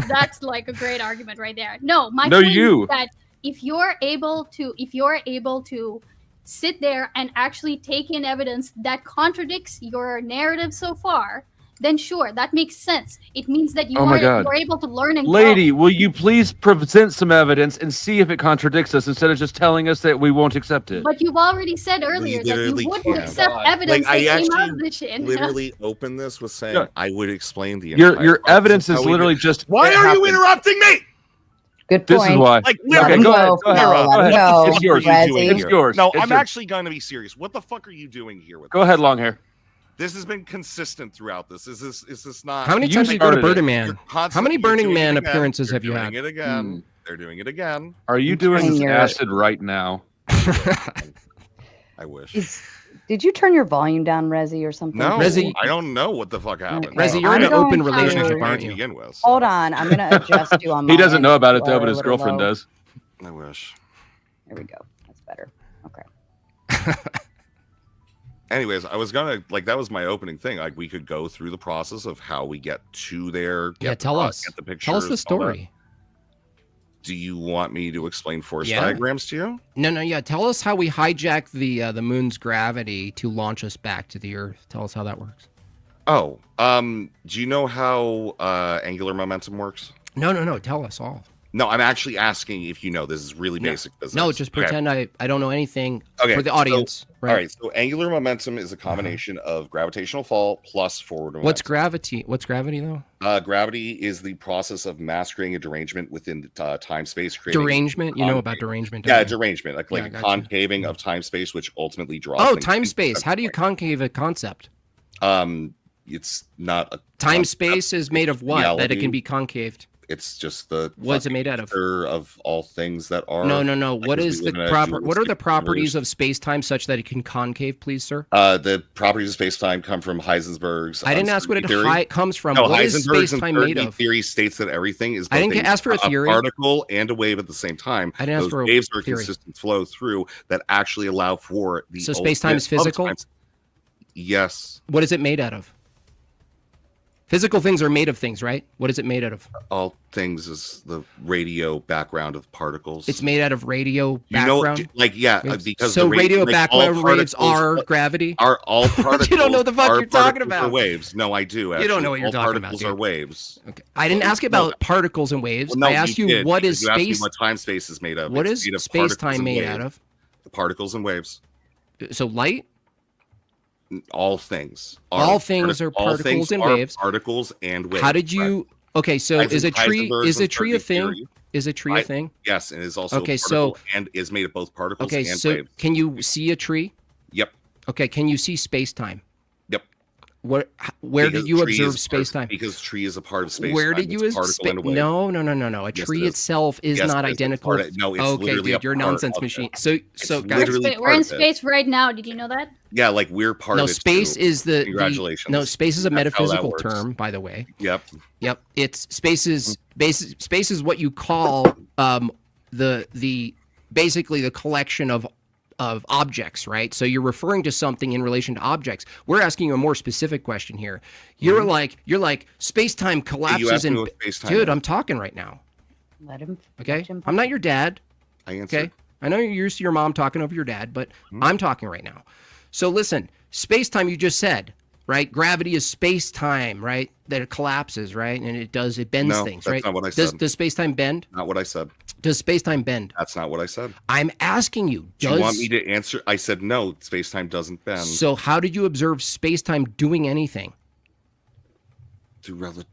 That's like a great argument right there. No, my No, point you. is that if you're able to sit there and actually take in evidence that contradicts your narrative so far, then sure, that makes sense. It means that Oh my God. you're able to learn and grow. Lady, will you please present some evidence and see if it contradicts us instead of just telling us that we won't accept it? But you've already said earlier that literally you wouldn't can't. accept evidence Like, I that came out actually of this shit. Literally opened this with saying Yeah. I would explain the Your entire process evidence of is how we literally did- just Why it are you happened. interrupting me? Good This point. is why. Like Let Okay, him go literally. ahead. go, Go ahead. Phil. Go Let him ahead. go. It's yours. What are you doing Rezzy. It's here? yours. No, It's I'm yours. actually going to be serious. What the fuck are you doing here with Go this? ahead, long hair. This has been consistent throughout this. Is this not? How many You times have you go to started it. Burning Man? You're How constantly- many you're Burning doing it Man again. appearances You're have you doing had? it again. They're doing it again. Are you doing Turning this your- acid right now? I wish. Did you turn your volume down, Rezzy, or something? No, Rezzy- I don't know what the fuck happened. Okay. Rezzy, you're I'm in an going open to- relationship, to aren't you? begin with. Hold on. I'm going to adjust you on my He doesn't end know about it if though, you but are his a little girlfriend low. does. I wish. There we go. That's better. Okay. Anyways, I was gonna that was my opening thing. Like we could go through the process of how we get to there. Yeah, get tell the- us. Get the pictures, Tell us the all that. story. Do you want me to explain force Yeah. diagrams to you? No, yeah. Tell us how we hijacked the moon's gravity to launch us back to the Earth. Tell us how that works. Oh, do you know how angular momentum works? No. Tell us all. No, I'm actually asking if you know. This is really basic business. No, just pretend I don't know anything for the so- audience. All right, so angular momentum is a combination of gravitational fall plus forward momentum. What's gravity? What's gravity though? Gravity is the process of mass creating a derangement within time-space. Derangement? You know about derangement? Yeah, don't you? derangement, like Yeah, a gotcha. concaving of time-space, which ultimately draws. Oh, things time into space. the How do you point. concave a concept? It's not a Time concept, space is made of what? That it reality. can be concaved. It's just the What's it made out of? fucking of all things that are. No. like, What as is we the live in a proper? What are the dualistic properties universe. of space-time such that it can concave, please, sir? The properties of space-time come from Heisenberg's. I didn't ask what uncertainty theory. it comes from. No, What is Heisenberg's space-time made uncertainty of? theory states that everything is. I both didn't ask for a theory. particle and a wave at the same time. I didn't ask Those for a waves are theory. consistent flow through that actually allow for the. So space-time is ultimate of physical? times. Yes, What is it made out of? Physical things are made of things, right? What is it made out of? all things is the radio background of particles. It's made out of radio You know, background. like yeah, waves? because So the radio like, all background waves particles are gravity. Are all particles? You don't know what the fuck are you're talking particles or about. Waves? No, I do. Actually. You don't know what you're all talking about, Particles dude. are waves. Okay. I didn't ask about particles and waves. Well, no, I asked you did, what because is you asked me space. what time-space is made of. What It's is made of particles space-time and made waves. out of? The particles and waves. So light. All things. All things are all particles things and are waves. Particles and waves. How did you? Okay, so is a tree? Heisenberg's Is a tree a uncertainty thing? theory. Is a tree a thing? Yes, and it is also Okay, a so- particle and is made of both particles Okay, and so waves. can you see a tree? Yep. Okay, can you see space-time? Yep. Where Because did you tree observe is space-time? Because tree is a part of space. Where did you No. A Yes, tree it is. itself is Yes, not it is. It's identical. part of- no, it's Okay, literally dude, a you're a part nonsense of it. machine. So It's guys, literally We're in part of it. space right now. Did you know that? Yeah, like we're part no, of it. space too. is the Congratulations. No, space is a That's how that metaphysical works. term, by the way. Yep. Yep, it's space is what you call the basically the collection of objects, right? So you're referring to something in relation to objects. We're asking you a more specific question here. You're like space-time collapses asked me and what space-time dude, is. I'm talking right now. Let him. Okay, let him- I'm not your dad. I answered. Okay, I know you're used to your mom talking over your dad, but I'm talking right now. So listen, space-time. You just said, right? Gravity is space-time, right? That it collapses, right? And it bends No, things, that's right? not what I Does said. does space-time bend? Not what I said. Does space-time bend? That's not what I said. I'm asking you. Do you want me to answer? I said no. Space-time doesn't bend. So how did you observe space-time doing anything? Through relativity.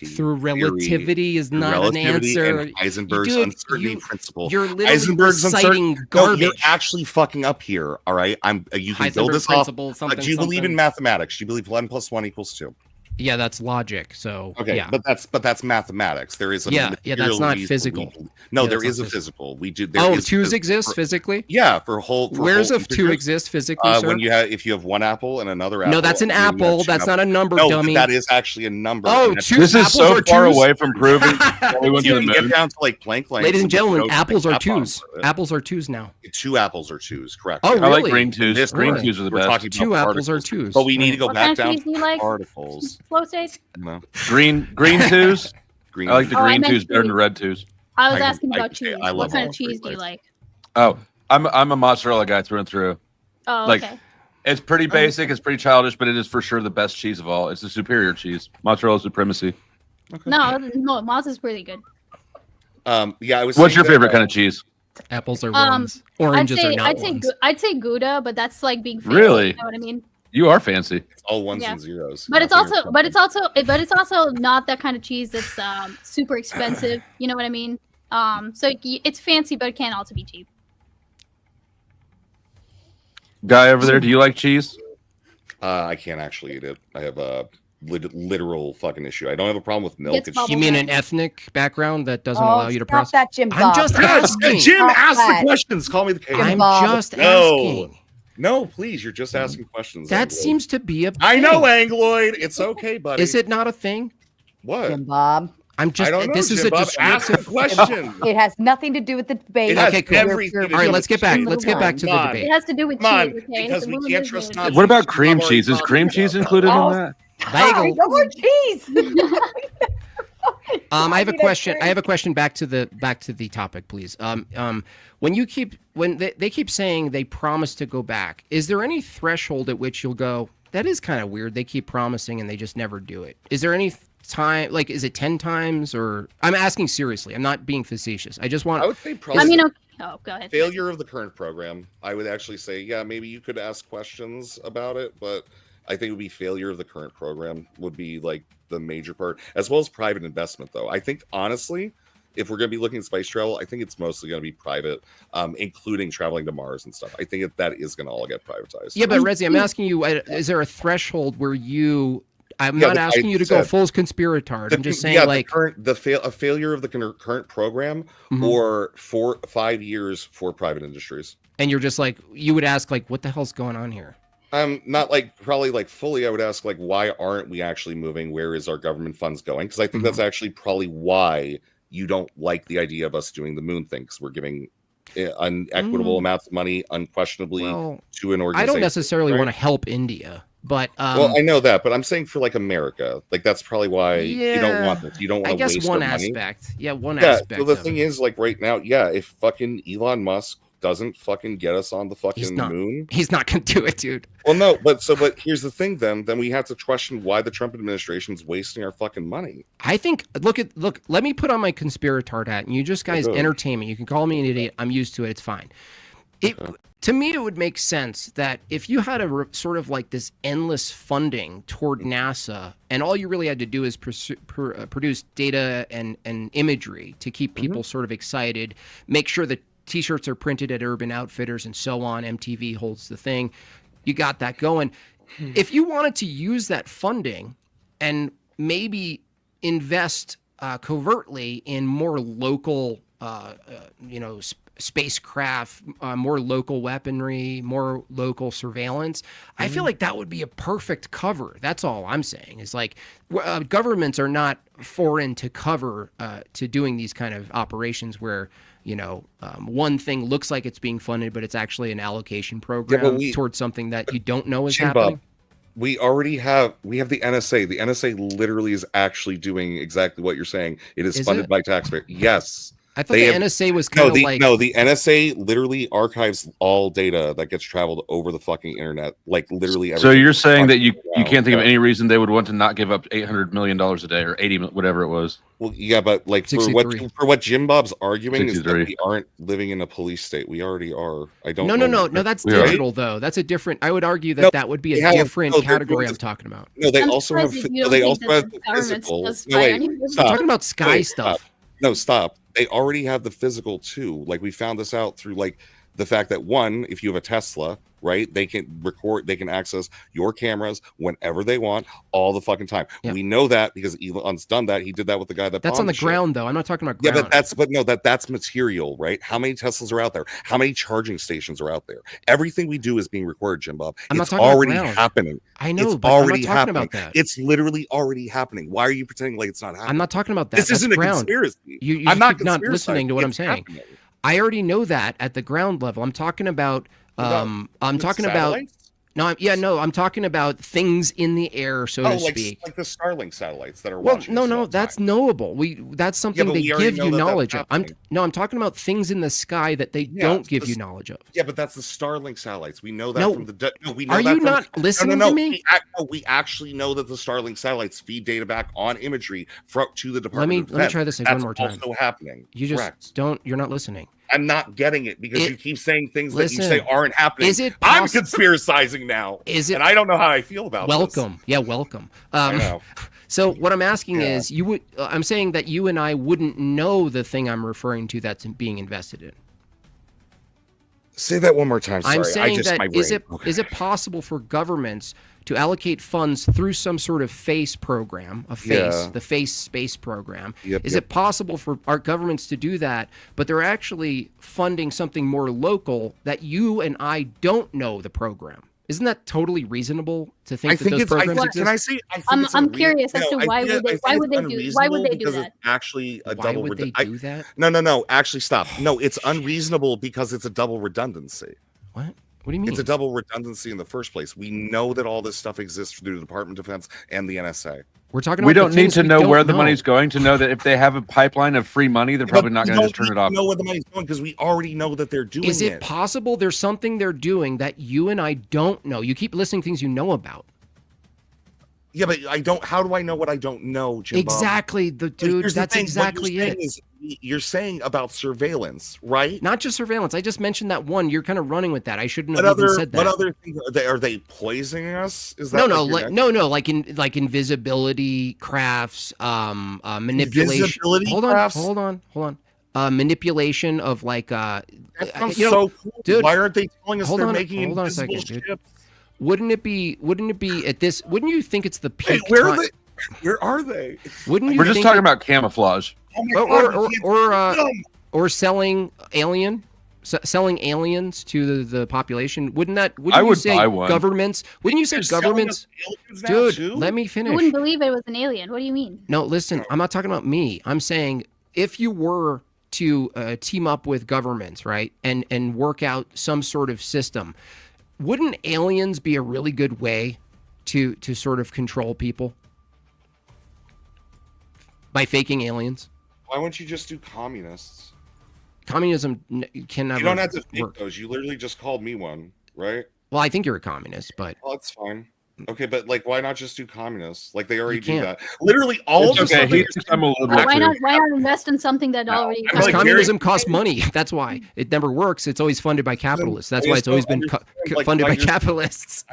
Through theory. relativity is Through not an relativity answer. and Heisenberg's Dude, uncertainty principle. You're literally Heisenberg's reciting No, garbage. you're actually fucking up here. All right. You can build Heisenberg this off. principle, something, Do you believe in something. mathematics? Do you believe 1 + 1 = 2? Yeah, that's logic. So Okay, yeah. but that's mathematics. There is a Yeah, that's material not reason physical. No, Yeah, there that's is not a physical. We do. Oh, is twos physical exist for- physically? Yeah, for whole. Where's whole a two integers. exist physically, sir? When if you have one apple and another apple. No, that's an and then you apple. have two That's not a apples. number, No, dummy. that is actually a number. Oh, and that's- two This is apples so are far twos? away from proving that we went to You the can get moon. down to like blank lengths. Ladies and gentlemen, go apples are up on twos. it. Apples are twos now. 2 apples are twos, correct? Oh, I like really? green twos. This Green Really? twos are the We're best. talking Two about apples are particles. twos. But we need to go What back kind of down cheese to do you like? particles. Flow state. No, Green twos. green. I like the Oh, I green meant twos better than cheese. the red twos. I was I can- asking I about can say cheese. I What love kind all of cheese do you three like? Oh, I'm a mozzarella guy through and through. Oh, Like- okay. It's pretty basic. It's pretty childish, but it is for sure the best cheese of all. It's the superior cheese. Mozzarella supremacy. No, Moz is pretty good. Yeah, I was. What's saying your favorite that, kind of cheese? Apples are Um, ones. Oranges are not I'd say ones. I'd say Gouda, but that's like being fancy. Really? You know what I mean? You are fancy. It's all ones Yeah. and zeros. But it's Nothing or also not that kind of cheese that's super expensive. You know what I mean? So it's fancy, but it can also be cheap. Guy over there, do you like cheese? I can't actually eat it. I have a literal fucking issue. I don't have a problem with milk. Gets It's bubble You mean gum. an ethnic background that doesn't Oh, allow you to stop process? that, Jim I'm Bob. just Yes, asking. Jim, ask that. the questions. Call me the king. I'm Bob. just No. asking. No, please. You're just asking questions. That Angloid. seems to be a I know, thing. Angloid. It's okay, buddy. Is it not a thing? What? Jim Bob. I'm just. I don't know. This is Jim a Bob. Ask the descriptive. question. It has nothing to do with the debate. It has Okay, cool. everything to do All right, with let's get back. cheese. Let's get back to the Come on. It debate. has to do with Come on, cheese, okay? because The we moon can't is trust good. not- What about Cheese, cream I'm already cheese? Is talking cream about cheese that. included Oh. in that? Sorry, Bagel. no more cheese. I have a Need a question. drink. I have a question back to the topic, please. When they keep saying they promise to go back, is there any threshold at which you'll go, That is kind of weird. They keep promising and they just never do it. Is there any time, like, is it 10 times, or I'm asking seriously? I'm not being facetious. I just want. I would say probably. I mean, okay. Oh, go ahead. Failure of the current program. I would actually say, yeah, maybe you could ask questions about it, but I think it would be failure of the current program would be like the major part, as well as private investment. Though I think honestly, if we're going to be looking at space travel, I think it's mostly going to be private, including traveling to Mars and stuff. I think that is going to all get privatized. Yeah, but Rezi, I'm asking you: is there a threshold where you? I'm not asking you to go full conspiratard. I'm just saying, like, a failure of the current program, or 4 or 5 years for private industries. And you're just like, you would ask, like, what the hell's going on here? Not like probably like fully. I would ask, like, why aren't we actually moving? Where is our government funds going? Because I think that's actually probably why you don't like the idea of us doing the moon thing, because we're giving unequitable amounts of money unquestionably to an organization. I don't necessarily want to help India, but well, I know that, but I'm saying for like America, like that's probably why you don't want this. You don't want to waste one our aspect. money. Yeah, one aspect. So the thing is, like right now, if fucking Elon Musk doesn't fucking get us on the fucking moon, he's not gonna do it, dude. Well, no, but here's the thing. Then we have to question why the Trump administration is wasting our fucking money. I think look. Let me put on my conspiratard hat, and you just guys entertain me. You can call me an idiot. I'm used to it. It's fine. To me, it would make sense that if you had a sort of like this endless funding toward NASA, and all you really had to do is produce data and imagery to keep people sort of excited, make sure that T-shirts are printed at Urban Outfitters and so on. MTV holds the thing. You got that going. If you wanted to use that funding and maybe invest covertly in more local, spacecraft, more local weaponry, more local surveillance, I feel like that would be a perfect cover. That's all I'm saying is like governments are not foreign to cover to doing these kind of operations where one thing looks like it's being funded, but it's actually an allocation program towards something that you don't know is happening. We have the NSA. The NSA literally is actually doing exactly what you're saying. It is funded by taxpayers. Yes. I thought the NSA was kind of like... No, the NSA literally archives all data that gets traveled over the fucking internet, like literally everything. So you're saying that you can't think of any reason they would want to not give up $800 million a day or 80, whatever it was. Well, yeah, but like for what Jim Bob's arguing is that we aren't living in a police state. We already are. I don't know. No, that's digital though. That's a different... I would argue that would be a different category I'm talking about. No, they also have physical. No, wait, I'm talking about sky stuff. No, stop. They already have the physical too. Like we found this out through like the fact that one, if you have a Tesla, right, they can access your cameras whenever they want, all the fucking time. Yeah. We know that because Elon's done that. He did that with the guy that's on the ground, though. I'm not talking about ground. Yeah, but that's material, right? How many Teslas are out there? How many charging stations are out there? Everything we do is being recorded, Jim Bob. It's already happening. I know, it's but already I'm not talking happening. About that. It's literally already happening. Why are you pretending like it's not happening? I'm not talking about that. This isn't a conspiracy. I'm not listening to what I'm saying. Happening. I already know that at the ground level. I'm talking about I'm talking about I'm talking about things in the air, so to speak. Like the Starlink satellites that are watching. No, that's knowable. That's something they give you knowledge of. I'm talking about things in the sky that they don't give you knowledge of. Yeah, but that's the Starlink satellites. We know that from the we know Are you not listening to me? We actually know that the Starlink satellites feed data back on imagery to the Department of Defense. Let me try this one more time. That's also happening. You're not listening. I'm not getting it because you keep saying things that you say aren't happening. I'm conspiracizing now. And I don't know how I feel about this. Welcome. Yeah, welcome. So what I'm asking is, I'm saying that you and I wouldn't know the thing I'm referring to that's being invested in. Say that one more time. Sorry. I'm saying is it possible for governments to allocate funds through some sort of FACE program, the FACE space program? Is it possible for our governments to do that, but they're actually funding something more local that you and I don't know the program? Isn't that totally reasonable to think that those programs exist? Can I say? I'm curious as to why would they do that? It's actually a why double. Would they do that? No. Actually, stop. No, it's unreasonable because it's a double redundancy. What? What do you mean? It's a double redundancy in the first place. We know that all this stuff exists through the Department of Defense and the NSA. We're talking about we don't need to know where the money's going to know that if they have a pipeline of free money, they're probably not going to just turn it off. We know where the money's going because we already know that they're doing it. Is it possible there's something they're doing that you and I don't know? You keep listing things you know about. Yeah, but I don't. How do I know what I don't know, Jim Bob? Exactly, dude. That's exactly it. You're saying about surveillance, right? Not just surveillance. I just mentioned that one. You're kind of running with that. I shouldn't have even said that. What other things are they poisoning us? Is that no, like invisibility crafts, manipulation. Invisibility crafts? Hold on. Manipulation of like that sounds so cool. Dude, why aren't they telling us they're making hold on a invisible second, ships? Dude. Wouldn't it be at this? Wouldn't you think it's the peak? Wait, where are they? Wouldn't you? We're just talking about camouflage. Or selling selling aliens to the population. Wouldn't I would you say buy one. governments? Wouldn't you say governments? Dude, let me finish. I wouldn't believe it was an alien. What do you mean? No, listen. I'm not talking about me. I'm saying if you were to team up with governments, right, and work out some sort of system, wouldn't aliens be a really good way to sort of control people by faking aliens? Why wouldn't you just do communists? Communism can never. You don't have to fake work. those. You literally just called me one, right? Well, I think you're a communist, but Well, that's fine. Okay, but like, why not just do communists? Like they already do can't. that. Literally, all It's the okay. stuff that He you're thinks I'm a liberal Why too. not invest in something that already? I'm because like, communism costs money. That's why it never works. It's always funded by capitalists. That's why it's always been funded by capitalists.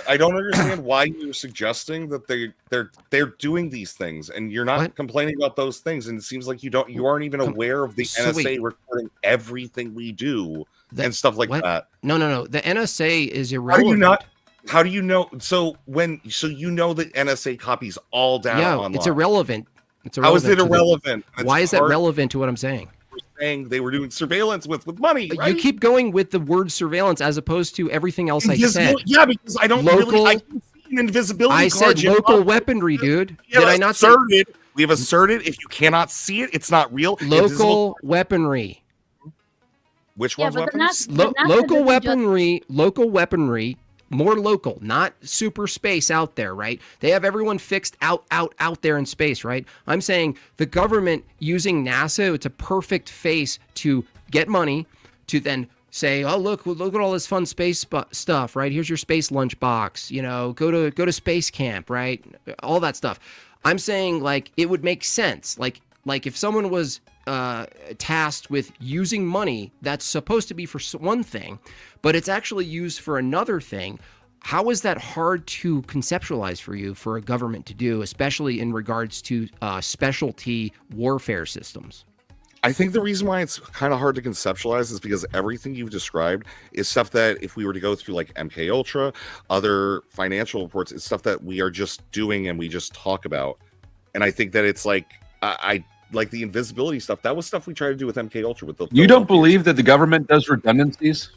I don't understand why you're suggesting that they're doing these things, and you're not complaining about those things. And it seems like you aren't even aware of the NSA recording everything we do and stuff like that. No. The NSA is irrelevant. Are you not? How do you know? So you know that NSA copies all data online. It's irrelevant. How is it irrelevant? Why is that relevant to what I'm saying? We're saying they were doing surveillance with money. But right? you keep going with the word surveillance as opposed to everything else I said. Yeah, because I don't really. I can see an invisibility. I said local weaponry, dude. Did I not say? We have asserted if you cannot see it, it's not real. Local weaponry. Which one's weapons? Local weaponry. Local weaponry. More local, not super space out there, right? They have everyone fixed out there in space, right? I'm saying the government using NASA, it's a perfect face to get money to then say, oh, look at all this fun space stuff, right? Here's your space lunchbox, go to space camp, right? All that stuff. I'm saying like it would make sense. Like if someone was tasked with using money that's supposed to be for one thing, but it's actually used for another thing, how is that hard to conceptualize for you for a government to do, especially in regards to specialty warfare systems? I think the reason why it's kind of hard to conceptualize is because everything you've described is stuff that if we were to go through like MK Ultra, other financial reports, it's stuff that we are just doing and we just talk about. And I think that it's like I like the invisibility stuff. That was stuff we tried to do with MK Ultra. With the You don't believe that the government does redundancies?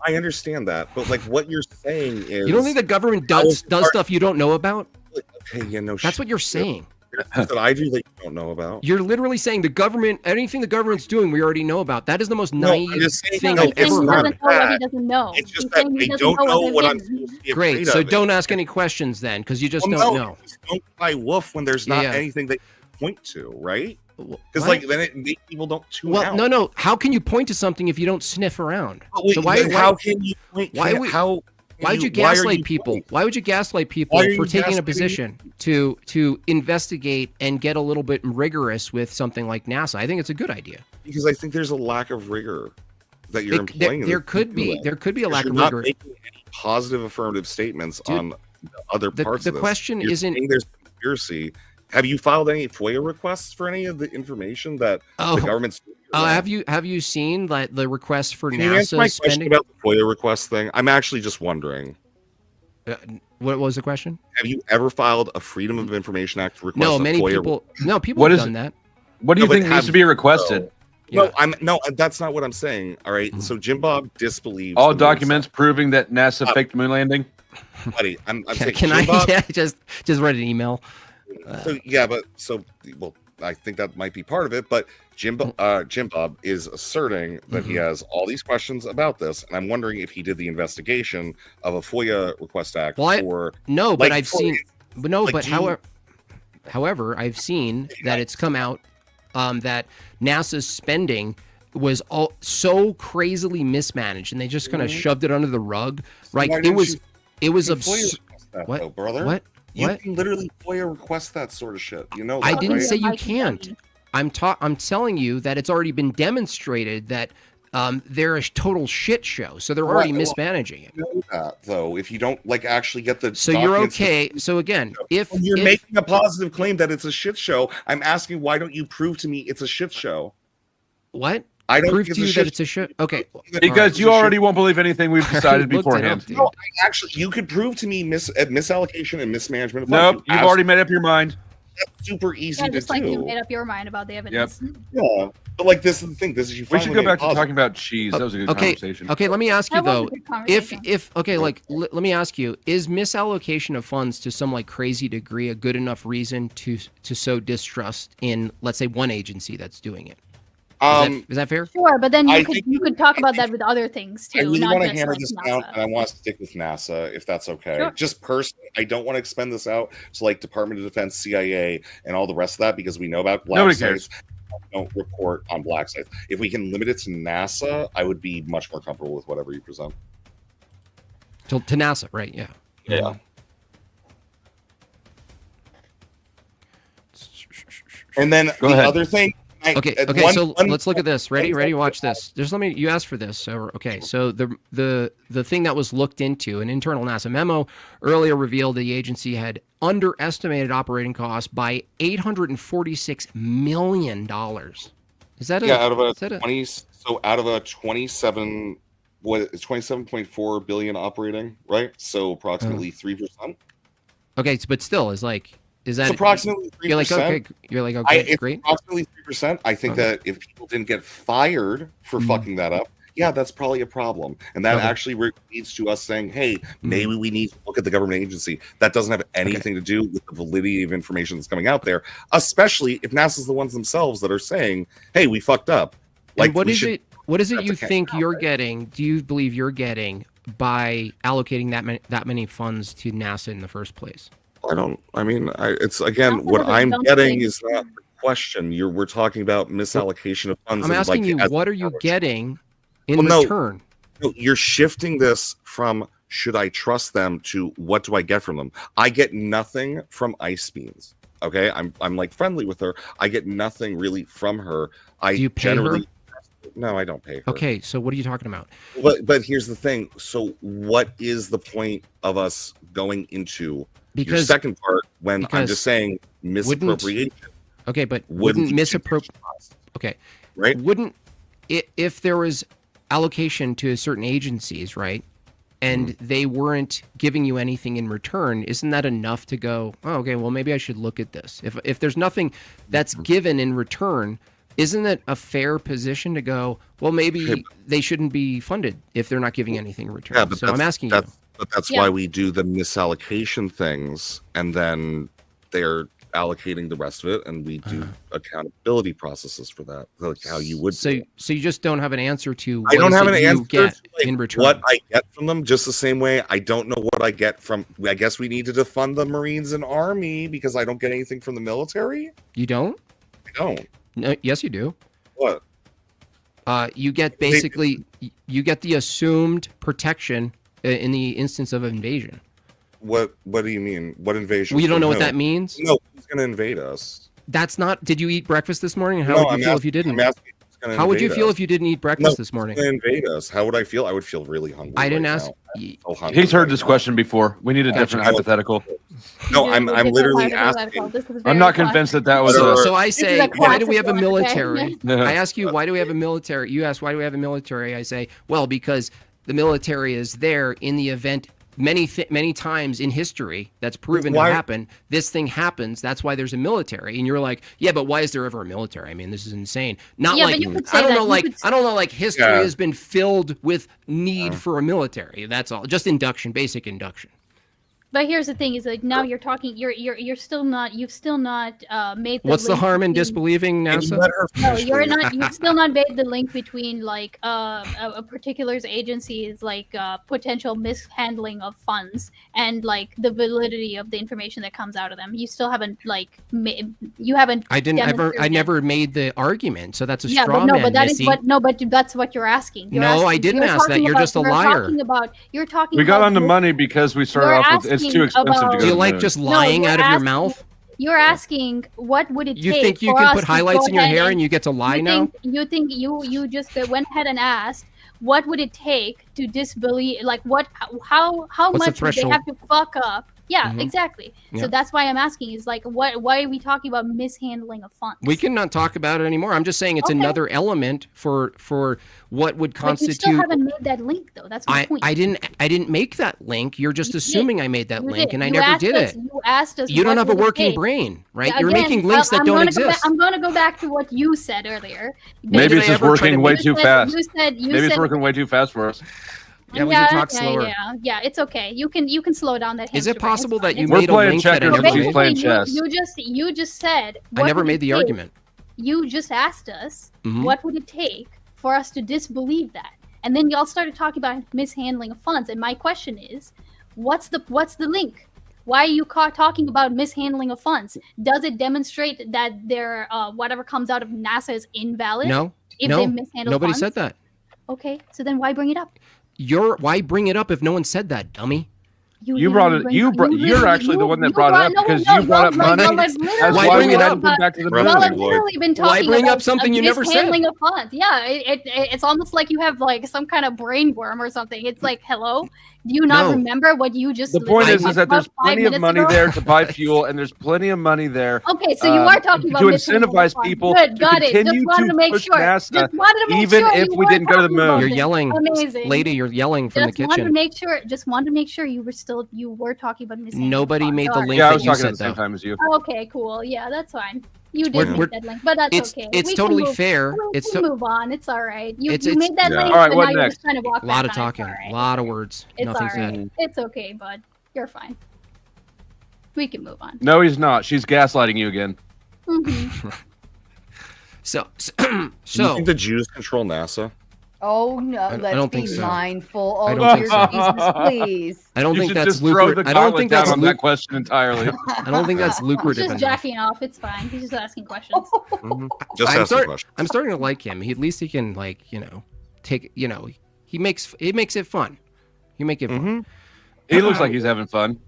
I understand that, but like what you're saying is, you don't think the government does stuff you don't know about? Okay, yeah, no. That's what you're saying. That I do that you don't know about. You're literally saying the government, anything the government's doing, we already know about. That is the most naive thing I've ever heard. He doesn't know. It's just that I don't know what I'm supposed to be afraid Great. So of. don't ask any questions then, because you just don't know. Don't cry wolf when there's not anything they point to, right? Because like then it makes people don't tune out. No. How can you point to something if you don't sniff around? Wait, so how can you point? Why would you gaslight people? Why would you gaslight people for taking a position to investigate and get a little bit rigorous with something like NASA? I think it's a good idea. Because I think there's a lack of rigor that you're implying. There could be a lack of rigor. You're not making any positive affirmative statements on other parts of this. The question you're isn't. There's conspiracy. Have you filed any FOIA requests for any of the information that the government's doing? Have you seen that the request for Can you answer my NASA question spending? about the FOIA request thing? I'm actually just wondering. What was the question? Have you ever filed a Freedom of Information Act request? No, many FOIA people. No, people have done that. What do you think needs to be requested? No, that's not what I'm saying. All right. So Jim Bob disbelieves all documents proving that NASA faked the moon landing. Buddy, I'm saying Can Jim Bob, just write an email? I think that might be part of it. But Jim Bob is asserting that he has all these questions about this, and I'm wondering if he did the investigation of a FOIA request act. However, I've seen that it's come out that NASA's spending was all so crazily mismanaged, and they just kind of shoved it under the rug. Right? It was absurd. What, brother? What? You What? can literally FOIA request that sort of shit. You know that, I didn't right? say you can't. I'm telling you that it's already been demonstrated that they're a total shit show. So they're already mismanaging it. You know that, though, if you don't like actually get the So you're documents- okay. So again, if When you're making a positive claim that it's a shit show, I'm asking why don't you prove to me it's a shit show? what? I don't Prove think to you it's a that shit it's a shit. Okay. Because you already won't believe anything we've decided Looked it up, beforehand. dude. No, actually, you could prove to me misallocation and mismanagement. Of Nope, funds. you've already made up your mind. That's super easy Yeah, to just like do. you made up your mind about the evidence. Yeah, but like this is the thing. This is you. We should finally go made back to positive. talking about cheese. That was a good conversation. Okay, let me ask you That was a though, good conversation. let me ask you, is misallocation of funds to some like crazy degree a good enough reason to sow distrust in, let's say, one agency that's doing it? Is that fair? Sure, but then I you think- could talk about that with other things I too, really not want to just hammer like this NASA. down, and I want to stick with NASA, if that's okay. Sure. Just personally, I don't want to expend this out to like Department of Defense, CIA, and all the rest of that because we know about black Nobody sites. Don't report on black sites. If we can limit it to NASA, I would be much more comfortable with whatever you present. To NASA, right? Yeah. Yeah. And then Go the ahead. other thing. Okay. Let's look at this. Ready? Watch this. Just you asked for this. So So the thing that was looked into, an internal NASA memo earlier revealed the agency had underestimated operating costs by $846 million. Is that out of a is that 20? So out of a 27, what 27.4 billion operating, right? So approximately 3%. Okay, but still, is that It's approximately 3%. You're like okay, It's great. approximately 3%. I think that if people didn't get fired for fucking that up, yeah, that's probably a problem. And that actually leads to us saying, hey, maybe we need to look at the government agency. That doesn't have anything to do with the validity of information that's coming out there, especially if NASA's the ones themselves that are saying, hey, we fucked up. Like, what is it you that's a think you're getting? Do you believe you're getting by allocating that many funds to NASA in the first place? It's again, NASA what doesn't- I'm don't getting think- is not the question. We're talking about misallocation of funds. I'm and, asking you, as- what are you getting in Well, no. return? No, you're shifting this from should I trust them to what do I get from them? I get nothing from Ice Beans. Okay, I'm like friendly with her. I get nothing really from her. Do you pay her? No, I don't pay her. Okay, so what are you talking about? But here's the thing. So what is the point of us going into your Because second part when I'm because just saying misappropriation? okay, but Wouldn't wouldn't you misappropriate? Okay, right? wouldn't if there was allocation to certain agencies, right? And they weren't giving you anything in return, isn't that enough to go, oh, okay, well, maybe I should look at this? If there's nothing that's given in return, isn't it a fair position to go, well, maybe they shouldn't be funded if they're not giving anything in return? Yeah, but so I'm asking you. But that's Yeah. why we do the misallocation things, and then they're allocating the rest of it, and we do accountability processes for that, like how you would. So do it. you just don't have an answer to I what don't is have it an you answer get to, like, in return. what I get from them, just the same way I don't know what I get from. I guess we need to defund the Marines and Army because I don't get anything from the military. You don't? I don't. No, yes, you do. What? You get basically you get the assumed protection in the instance of invasion. What do you mean? What invasion? Well, you don't from know what who? that means? No, who's going to invade us? That's not. Did you eat breakfast this morning? And how No, would you feel if you didn't? I'm asking who's gonna How would you invade feel us. if you didn't eat breakfast this morning? Who's going to invade us? How would I feel? I would feel really hungry. I didn't right ask. now. I'm so hungry He's heard right this now. question before. We need a Gotcha. different hypothetical. No, You I'm do a literally hypothetical. asking. This is I'm very not convinced that that was So, a. so I is say, a why do we have a classic one, okay? military? I ask you, why do we have a military? You ask, why do we have a military? I say, well, because the military is there in the event many times in history that's proven Why- to happen. This thing happens. That's why there's a military. And you're like, yeah, but why is there ever a military? I mean, this is insane. Not Yeah, like but you could say I don't that. know, You like could- I don't know, like history Yeah. has been filled with need for a military. That's all. Just induction, basic induction. But here's the thing: is like now you're talking. You're still not. You've still not made. What's the link harm in between- disbelieving Can you NASA? let her No, finish, you're please? not. You've still not made the link between like a particular agency's like potential mishandling of funds and like the validity of the information that comes out of them. You still haven't like you haven't. I didn't ever. I demonstrated- never made the argument, so that's a Yeah, straw but no, man, but that is Missy. what no, but that's what you're asking. You're No, I asking- didn't you're ask that. talking You're about- just a you're liar. Talking about you're talking. We got about on the this- money because we started You're off with asking asking too expensive to about. go Do you to the like moon. just No, lying you're out of your asking- mouth? You're asking what would it You take think you for can us put to highlights go in your ahead hair and you get to lie now? You think you just went ahead and asked what would it take to disbelieve, like how What's the much would they threshold? have to fuck up? Yeah, Mhm. exactly. Yeah. So that's why I'm asking is like why are we talking about mishandling of funds? We cannot talk about it anymore. I'm just saying it's Okay. another element for what would But you constitute. still haven't made that link though. That's my point. I didn't make that link. You're just You assuming I made that You link, did. and I You never asked did us- it. You asked us. You don't what have a would it working take. brain, right? Yeah, You're again, making links that I'm don't gonna go back- exist. I'm going to go back to what you said earlier. Did Maybe it's I just ever try to working way make- too fast. You said Maybe it's working way too fast for us. Yeah, we should talk yeah, slower. Yeah, it's okay. You can slow down that. Is hamster it brain. possible It's that fine. you It's We're made a playing link that I checkers, never but she's made? playing Basically, chess. you just said. I what never would made it the take? argument. You just asked us Mhm. what would it take for us to disbelieve that, and then y'all started talking about mishandling of funds. And my question is, what's the link? Why are you talking about mishandling of funds? Does it demonstrate that their whatever comes out of NASA is invalid? No, If no, they mishandle nobody funds? said that. Okay, so then why bring it up? Why bring it up if no one said that, dummy? You brought it. You're actually the one that brought it up because you brought up money. That's Why why bring we it hadn't up? been back to the Right. Y'all moon. have literally been talking bring about up something you never said? mishandling of funds. Yeah, it's almost like you have like some kind of brain worm or something. It's like, hello, do you not No. remember what you just? The point literally is talked that there's about 5 plenty of minutes money ago? there to buy fuel, and there's plenty of money there Okay, so you are talking about to mishandling of incentivize funds. people Good, to got it. Just continue wanted to make push sure. NASA, Just wanted to make even sure if you we were didn't go to the talking about moon. You're this. yelling, Amazing. lady. You're yelling from Just the wanted to kitchen. make sure. Just wanted to make sure you were talking about mishandling. Nobody funds. made the Got it. link Yeah, I that was you talking at said the same though. time as you. Okay, cool. Yeah, that's fine. You We're- did we're- make that link, but that's It's okay. it's We can totally move- fair. We It's can to- move on. It's all right. You It's- made that Yeah. link, All right, and what now you're next? just trying to walk a lot back of on it. talking, It's all a right. lot of words, It's nothing all right. said. It's okay, bud. You're fine. We can move on. No, he's not. She's gaslighting you again. Mhm. So, Do you so think the Jews control NASA? Oh no, I let's don't be think so. mindful. I Oh don't think dear so. Jesus, please. I don't You think should that's just throw the lucrative. I don't gauntlet think down that's on that question entirely. I don't think that's He's lucrative just enough. jacking off. It's fine. He's just asking questions. Mhm. Just I'm, ask the start- question. I'm starting to like him. At least he can take he makes it fun. You make it fun. Mm-hmm. He looks like he's having fun.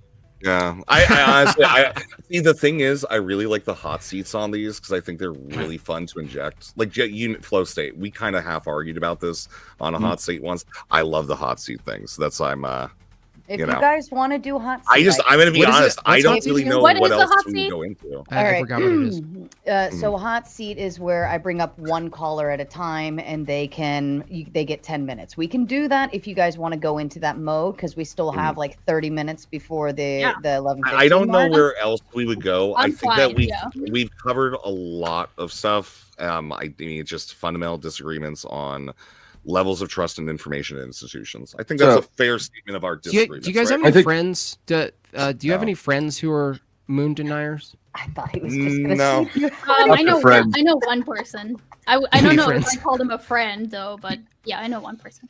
Yeah, I honestly, I see. The thing is, I really like the hot seats on these because I think they're really fun to inject. Like unit flow state, we kind of half argued about this on a hot seat once. I love the hot seat things. That's If You you know. guys want to do hot seat, I'm gonna be What is it? honest. I What's don't hot seat really again? know What what is the else hot we seat? can go into. I forgot what it is. So hot seat is where I bring up one caller at a time, and they get 10 minutes. We can do that if you guys want to go into that mode because we still have like 30 minutes before the 11:15 I don't know mark. where else we would go. I I'm think that fine, we've covered a lot of stuff. I mean, it's just fundamental disagreements on levels of trust in information institutions. I think that's So- a fair statement of our Do you, disagreements. do you guys have right? any think- friends? Do you have No. any friends who are moon deniers? I thought he was just going to No. see if you. I know. friends. I know one person. I don't Any know friends? if I called him a friend though, but yeah, I know one person.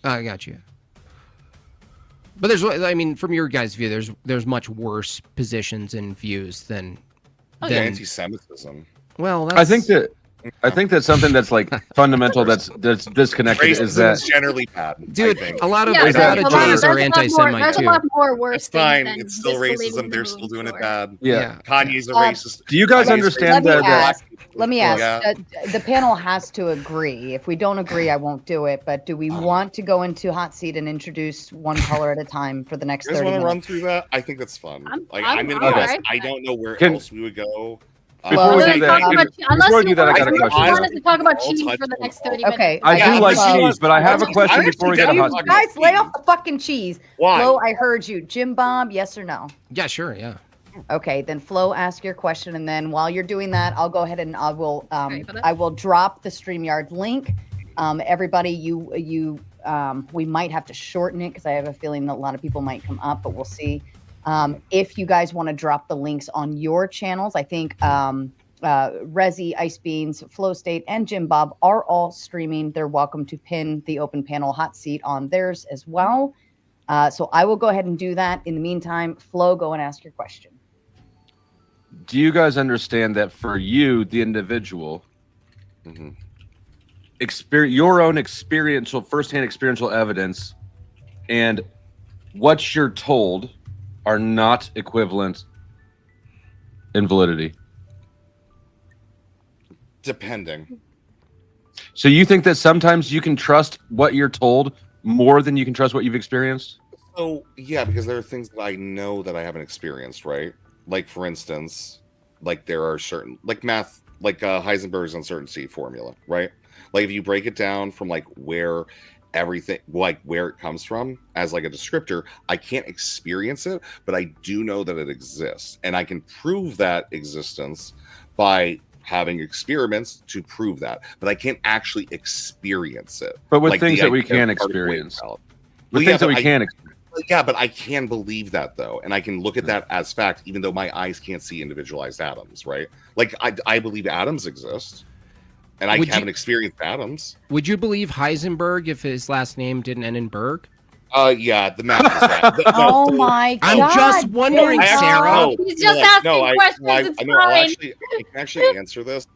I got you. But I mean, from your guys' view, there's much worse positions and views than. Oh, than Anti-Semitism. well, that's, I think that's something that's like fundamental. That's disconnected. Racism Is that is generally bad. dude. I think. A lot of Yeah, Is that- strategies are there's anti-Semite a too. lot more worse It's fine. things than It's still disbelieving racism. the They're moon, still doing it sure. bad. yeah? Kanye's a Um, racist. Do you guys Kanye's understand Let me that? ask. Let me ask. Yeah. The panel has to agree. If we don't agree, I won't do it. But do we want to go into hot seat and introduce one caller at a time for the next You guys 30 want to minutes? run through that? I think that's fun. I'm gonna be alright honest. with I that. don't know where Can- else we would go. Before we Unless do you that, talk can- about- unless before we you do that, I want- got a unless question. you want us to talk about I'll cheating touch for the on next all. 30 Okay, minutes. I Yeah, do like Flo. cheese, but I have a question before we get a hot seat. Guys, lay off the fucking cheese. Why? Flo, I heard you. Jim Bob, yes or no? Yeah, sure, yeah. Okay, then Flo, ask your question, and then while you're doing that, I'll go ahead and I will Ready for that? I will drop the StreamYard link. Everybody, we might have to shorten it because I have a feeling that a lot of people might come up, but we'll see. If you guys want to drop the links on your channels, I think Rezi, Ice Beans, Flow State, and Jim Bob are all streaming. They're welcome to pin the open panel hot seat on theirs as well. So I will go ahead and do that. In the meantime, Flo, go and ask your question. Do you guys understand that for you, the individual, Mhm. your own firsthand experiential evidence, and what you're told are not equivalent in validity. Depending. So you think that sometimes you can trust what you're told more than you can trust what you've experienced? So yeah, because there are things that I know that I haven't experienced, right? Like for instance, like there are certain like math, like Heisenberg's uncertainty formula, right? Like if you break it down from like where everything, like where it comes from as like a descriptor, I can't experience it, but I do know that it exists, and I can prove that existence by having experiments to prove that, but I can't actually experience it. But with Like things the that we idea can of particle wave experience. salad. With Well, things that but we can experience. Yeah, but I can believe that though, and I can look at that as fact, even though my eyes can't see individualized atoms, right? Like I believe atoms exist, and I haven't experienced atoms. Would you believe Heisenberg if his last name didn't end in Berg? Yeah, the math is that. Oh my I'm God! just wondering, Jim Sarah. Bob. He's just asking questions. It's I fine. can actually answer this.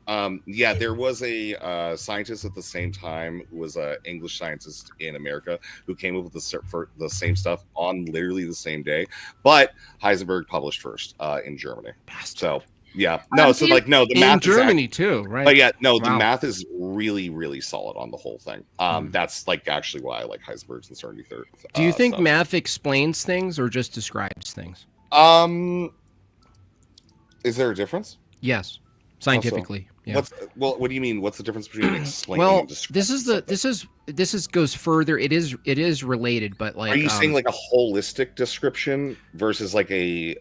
Yeah, there was a scientist at the same time who was an English scientist in America who came up with the same stuff on literally the same day, but Heisenberg published first in Germany. So yeah, no, so like no, the math in Germany too, right? But yeah, no, the Wow. math is really, really solid on the whole thing. That's like actually why I like Heisenberg's uncertainty theory. Do you think stuff. math explains things or just describes things? Is there a difference? Yes, scientifically. Yeah. What do you mean? What's the difference between explaining Well, and describing? this is goes further. It is related, but like Are you saying like a holistic description versus like a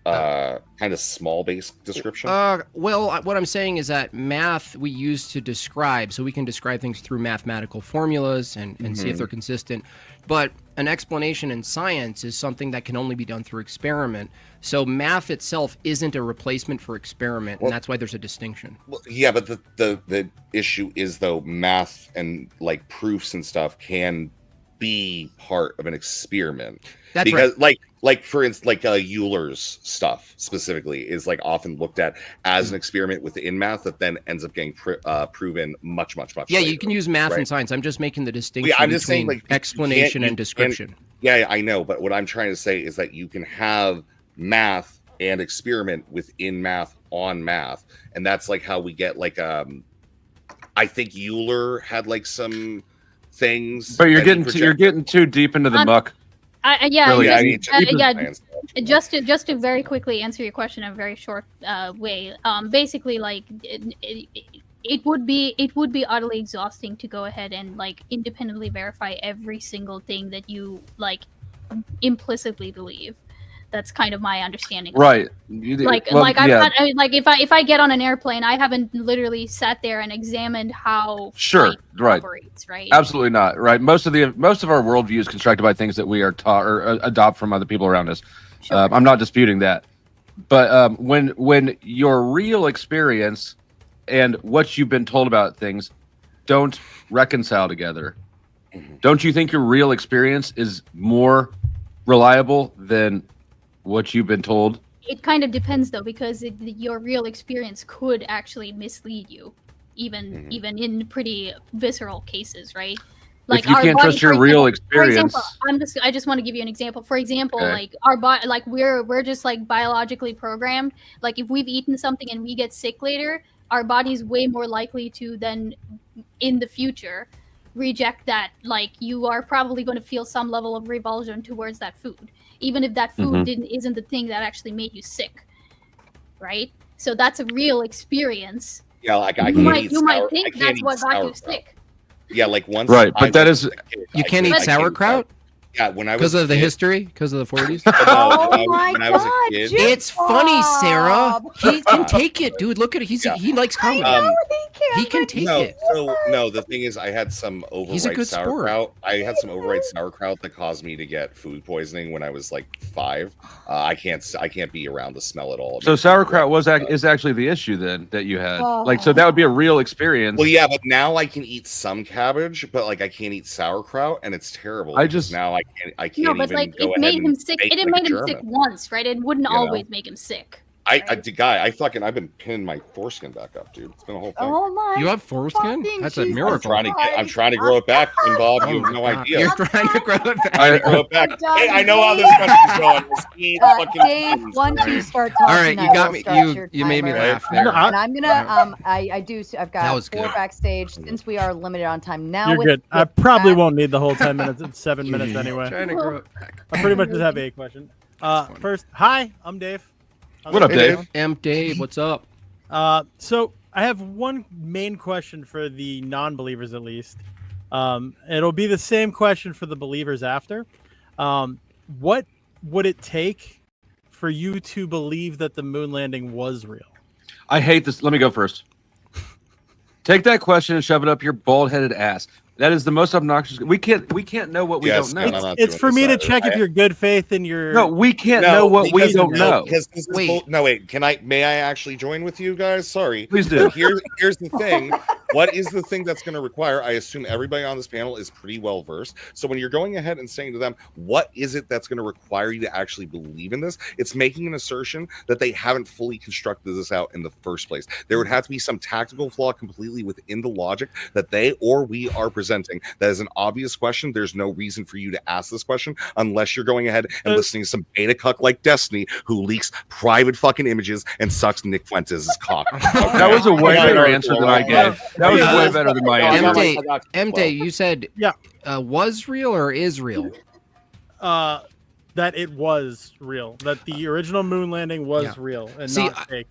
kind of small base description? Well, what I'm saying is that math we use to describe, so we can describe things through mathematical formulas and see if they're consistent. But an explanation in science is something that can only be done through experiment. So math itself isn't a replacement for experiment, and that's why there's a distinction. Well, yeah, but the issue is though math and like proofs and stuff can be part of an experiment. That's because right. like for instance, like Euler's stuff specifically is like often looked at as an experiment within math that then ends up getting proven much Yeah, later, you can use math right? and science. I'm just making the distinction I'm just between saying, like, explanation and description. Yeah, I know, but what I'm trying to say is that you can have math and experiment within math on math, and that's like how we get like I think Euler had like some things. But you're getting too deep into the muck. Really, just to very quickly answer your question in a very short way. Basically, like it would be utterly exhausting to go ahead and like independently verify every single thing that you like implicitly believe. That's kind of my understanding. Right. If I get on an airplane, I haven't literally sat there and examined how flight operates, right? Absolutely not. Right. Most of our worldview is constructed by things that we are taught or adopt from other people around us. Sure. I'm not disputing that. But when your real experience and what you've been told about things don't reconcile together, don't you think your real experience is more reliable than what you've been told? It kind of depends though, because your real experience could actually mislead you, even in pretty visceral cases, right? Like if you can't trust your real experience. For example, I just want to give you an example. For example, like our body, like we're just like biologically programmed. Like if we've eaten something and we get sick later, our body's way more likely to then in the future reject that. Like you are probably going to feel some level of revulsion towards that food, even if that food isn't the thing that actually made you sick, right? So that's a real experience. Yeah, like you might think that's what got you sick. Yeah, like once. Right, but that is you can't eat sauerkraut. Yeah, when I was because of the history, because of the 40s. Oh my God! It's funny, Sarah. He can take it, dude. Look at it. He likes comedy. He can take it. So no, the thing is, I had some overripe sauerkraut. I had some overripe sauerkraut that caused me to get food poisoning when I was like 5. I can't be around the smell at all. So sauerkraut is actually the issue then that you had. Like, so that would be a real experience. Well, yeah, but now I can eat some cabbage, but like I can't eat sauerkraut, and it's terrible. Now I can't. No, but even like go it made him sick. bake It like made him sick once, right? It wouldn't always make him sick. I've been pinning my foreskin back up, dude. It's been a whole thing. Oh my! You have foreskin? fucking That's a Jesus miracle. I'm trying to grow it back, and Bob, you have no God. idea. You're trying to grow it back. Trying to grow it back. Hey, I know how this country's going. The speed fucking Dave, things. once you start talking, All right, you I got will me. start your You made me timer. laugh there. And I'm gonna I've That got was 4 good. backstage since we are limited on time now. You're with good. I with probably that- won't need the whole 10 minutes. It's 7 minutes anyway. Trying to grow it back. I pretty much just have a question. First, hi, I'm Dave. How's What up, it Dave? going? Dave, what's up? So I have one main question for the non-believers, at least. It'll be the same question for the believers after. What would it take for you to believe that the moon landing was real? I hate this. Let me go first. Take that question and shove it up your bald-headed ass. That is the most obnoxious. We can't know what we Yes, don't know. no, I'm not It's doing for this me to either. check if you're good faith and you're. No, we can't know what we don't know. Because this is Wait. wait. May I actually join with you guys? Sorry. Please do. Here's the thing. What is the thing that's going to require? I assume everybody on this panel is pretty well versed. So when you're going ahead and saying to them, what is it that's going to require you to actually believe in this? It's making an assertion that they haven't fully constructed this out in the first place. There would have to be some tactical flaw completely within the logic that they or we are presenting. That is an obvious question. There's no reason for you to ask this question unless you're going ahead and listening to some beta cuck like Destiny who leaks private fucking images and sucks Nick Fuentes' cock. That was a way better answer than I gave. That was way better than my answer. MD, you said Yeah. Was real or is real? That it was real. That the original moon landing was real and not fake.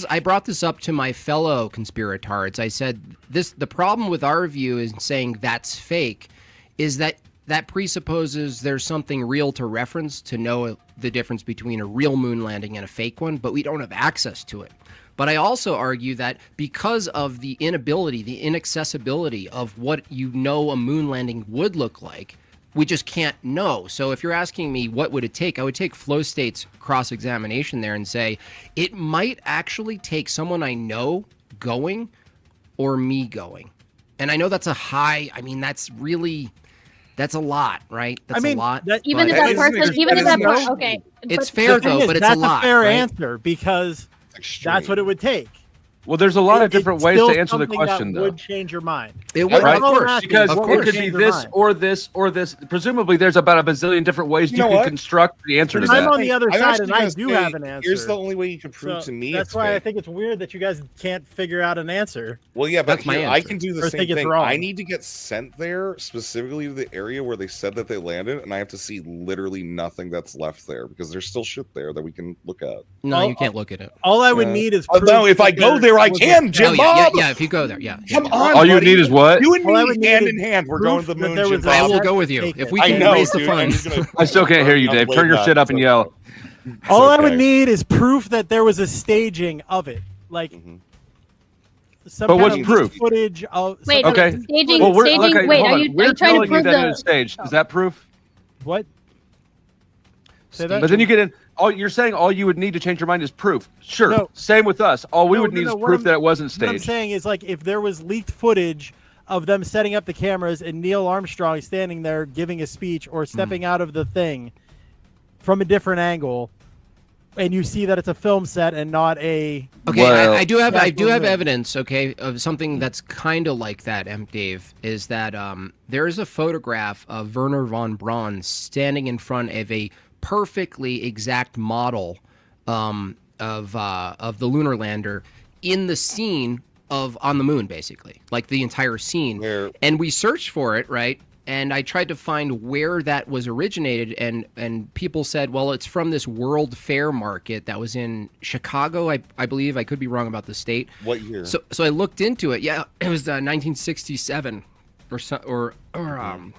I brought this up to my fellow conspiratards. I said the problem with our view in saying that's fake is that presupposes there's something real to reference to know the difference between a real moon landing and a fake one, but we don't have access to it. But I also argue that because of the inability, the inaccessibility of what a moon landing would look like, we just can't know. So if you're asking me what would it take, I would take Flow State's cross-examination there and say, it might actually take someone I know going or me going. And I know that's a high, that's a lot, right? That's a lot. Even if that person, okay. It's fair though, but it's a lot. That's a fair right? answer because that's what it would take. Well, there's a lot of different ways still to answer the something question, that though. would change your mind. It would, Right? of course. Because Of it course. could be this or this or this. Presumably, there's about a bazillion different ways you can construct the answer to I'm that. on the other I'm side, actually and I gonna do say, have an answer. Here's the only way you can prove So to me that's it's why I fake. think it's weird that you guys can't figure out an answer. Well, yeah, but That's my here, I answer. can do the Or same think it's thing. wrong. I need to get sent there specifically to the area where they said that they landed, and I have to see literally nothing that's left there because there's still shit there that we can look at. No, you can't look at it. All I would need is Oh, proof no, if that I go there, I was can, a- Jim Oh, Bob. yeah, if you go there, yeah. Come yeah. on, All you buddy. need is what? You and All I me would need hand is in hand. We're proof going to the that moon, there Jim was a- I Bob. will go with you. Take If it. we I can know, raise the dude. I'm funds. just gonna- I still can't hear you, Dave. Turn your shit up and yell. All I okay. would need is proof that there was a staging of it, like some But kind what's of proof? footage of. Wait, some kind Okay. of- staging. Well, Wait, hold are on. you We're trying to telling you prove that it is the? staged. Is that proof? What? Say that. But then you get in. You're saying all you would need to change your mind is proof. Sure. No. Same with us. All we No, would no, need no, is what proof I'm- that it wasn't What I'm staged. saying is, like, if there was leaked footage of them setting up the cameras and Neil Armstrong standing there giving a speech or stepping out of the thing from a different angle, and you see that it's a film set and not a. Okay, Well- I do have Absolutely. evidence, okay, of something that's kind of like that, Dave, is that there is a photograph of Werner von Braun standing in front of a perfectly exact model of the lunar lander in the scene of on the moon, basically, like the entire scene. Where- And we searched for it, right? And I tried to find where that was originated, and people said, well, it's from this World Fair market that was in Chicago, I believe. I could be wrong about the state. What year? So I looked into it. Yeah, it was 1967 or I'm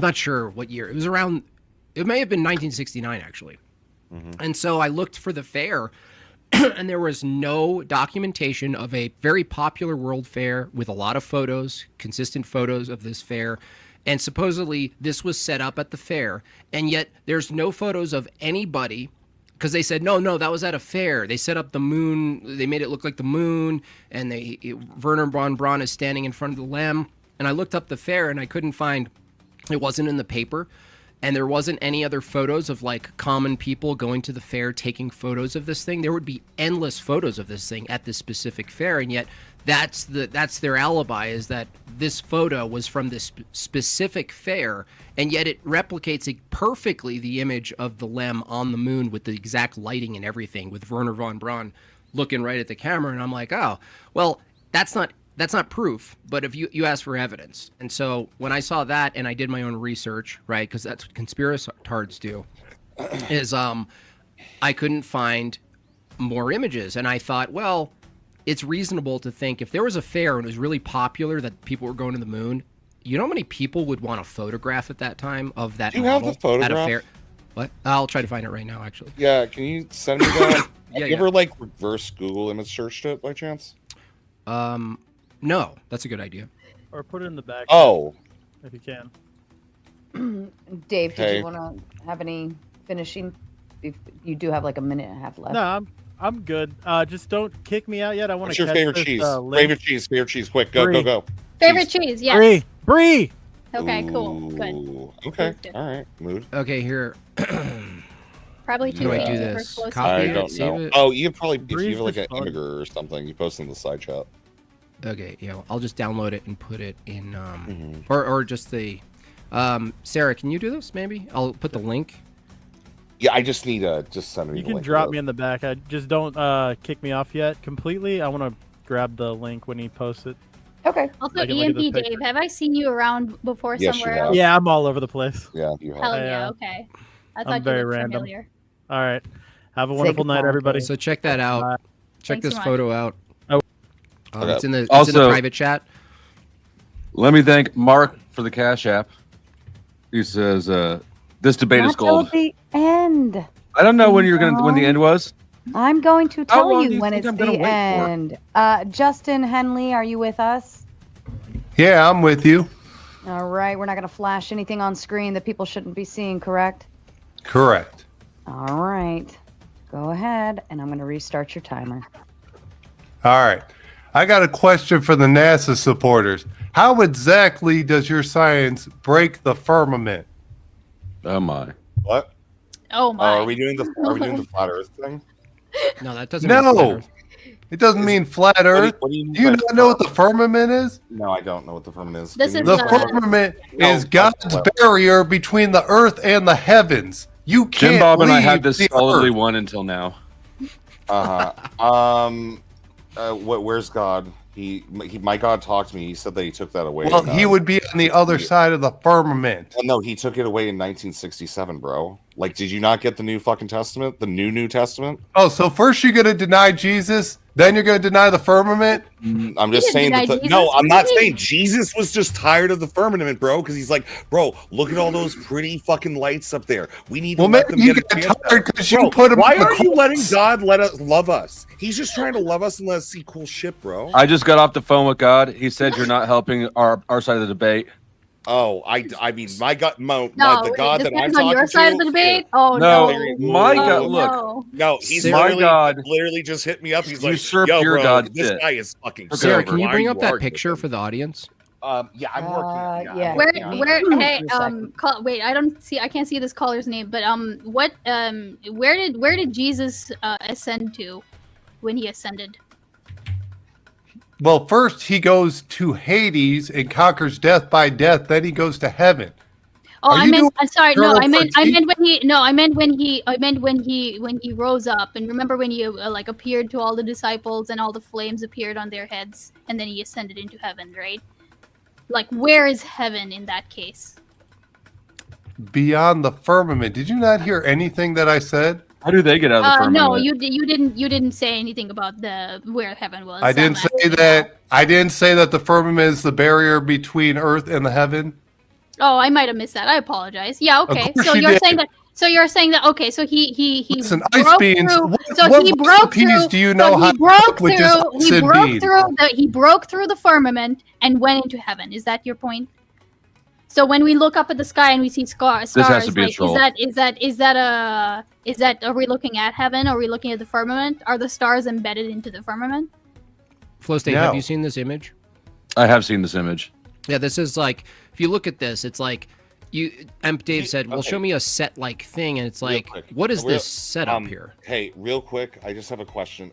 not sure what year. It was around. It may have been 1969 actually. And so I looked for the fair, and there was no documentation of a very popular World Fair with a lot of photos, consistent photos of this fair. And supposedly this was set up at the fair, and yet there's no photos of anybody, because they said, no, that was at a fair. They set up the moon. They made it look like the moon, and Werner von Braun is standing in front of the LEM. And I looked up the fair, and I couldn't find, it wasn't in the paper. and there wasn't any other photos of like common people going to the fair taking photos of this thing, there would be endless photos of this thing at this specific fair, and yet that's their alibi, is that this photo was from this specific fair, and yet it replicates perfectly the image of the LEM on the moon with the exact lighting and everything, with Werner von Braun looking right at the camera. And I'm like, oh, well, that's not proof, but if you ask for evidence. And so when I saw that, and I did my own research, right, because that's what conspiratards do, is I couldn't find more images. And I thought, well, it's reasonable to think if there was a fair and it was really popular that people were going to the moon, you know how many people would want a photograph at that time of that Do you have the model at a photograph? fair? What? I'll try to find it right now, actually. Yeah, can you send me that? Yeah, Have you ever like reverse Google image searched it by chance? No, that's a good idea. Or put it in the back. Oh, If you can. Dave, did Hey. you want to have any finishing? If you do have like a minute and a half left. No, I'm good. Just don't kick me out yet. I want what's to your catch favorite this, cheese? link. Favorite cheese, quick, go, Brie. go. Favorite cheese? Yes. Brie. Okay, cool. Good. Ooh, okay, Good. all right, mood. Okay, here. Probably How too do I easy do for this? close Copy I it, don't save know. it. Oh, you can probably, if Bree's you have like an just fun. imgur or something, you post in the side chat. Okay, yeah, I'll just download it and put it in, Mhm. or just the, Sarah, can you do this? Maybe I'll put the link. Yeah, I just need just send me. You the can link drop of me it. in the back. I just don't kick me off yet completely. I want to grab the link when he posts it. Okay. Also, I can look at this EMP picture. Dave, have I seen you around before Yes, you somewhere have. else? Yeah, I'm all over the place. Yeah, you Hell have. yeah, Yeah. okay. I I'm thought you very looked random. familiar. All right. Have a Say wonderful night, goodbye, everybody. Dave. So check that out. Bye. Check Thanks this so much. photo out. Oh. Okay. It's in the Also- private chat. Let me thank Mark for the Cash App. He says, "This debate is Not till gold." the end. I don't know when the end was. I'm going to How tell long do you you when think it's I'm gonna the wait for? end. Justin Henley, are you with us? Yeah, I'm with you. All right. We're not going to flash anything on screen that people shouldn't be seeing, correct? Correct. All right. Go ahead, and I'm going to restart your timer. All right. I got a question for the NASA supporters. How exactly does your science break the firmament? Oh my! What? Oh my. Are we doing the flat Earth thing? No, that doesn't. mean flat No, Earth. it doesn't mean flat Earth. What do you mean Do you by not know what the firmament is? No, I don't know what the firmament is. This Can is you- The No. firmament No, is God's well. barrier between the earth and the heavens. You can't Jim Bob and I leave had this the solidly earth. won until now. Where's God? My God talked to me. He said that he took that away. Well, he would be on the other side of the firmament. Well, no, he took it away in 1967, bro. Like, did you not get the new fucking testament? The New Testament? Oh, so first you're going to deny Jesus, then you're going to deny the firmament? I'm just didn't saying deny that. Jesus. No, I'm not What do you saying Jesus was just tired of the firmament, bro. Because he's like, bro, look at all those pretty fucking lights up there. We need to Well, let maybe them you get a got chance tired out." because you Bro, put him why on the aren't you letting cross. God let us love us? He's just trying to love us and let us see cool shit, bro. I just got off the phone with God. He said you're not helping our side of the debate. Oh, I mean, my God, No, the God that I'm depends talking on your to. side of the debate. Oh No, no. my Oh, God, look. no. No, he's My God literally just hit me up. He's like, usurped "Yo, your bro, God's this shit." guy is fucking." Took Sarah, over. can you Why bring are up that arguing with picture him? for the audience? Yeah, I'm working. yeah. Where Yeah. hey Give me a second. wait, I can't see this caller's name, but where did Jesus ascend to when he ascended? Well, first he goes to Hades and conquers death by death. Then he goes to heaven. Oh, Are I you meant. doing I'm sorry. No, eternal I meant critique? when he rose up, and remember when he like appeared to all the disciples, and all the flames appeared on their heads, and then he ascended into heaven, right? Like, where is heaven in that case? Beyond the firmament. Did you not hear anything that I said? How do they get out of the firmament? No, you didn't say anything about the where heaven was. I didn't I'm say asking that. now. I didn't say that the firmament is the barrier between earth and the heaven. Oh, I might have missed that. I apologize. Yeah, okay. course So you you're did. saying that. So you're saying that. Okay. So he Listen, broke ice beans. through. What, So what he broke recipes through. do you so know he how to broke cook with just through. ice He and broke beans? through the. He broke through the firmament and went into heaven. Is that your point? So when we look up at the sky and we see stars, has to be a like, troll. is that are we looking at heaven? Are we looking at the firmament? Are the stars embedded into the firmament? Flow State, No. have you seen this image? I have seen this image. Yeah, this is like, if you look at this, it's like Dave said, "Well, show me a set-like thing," and it's Real like, quick. what is this setup here? Hey, real quick, I just have a question.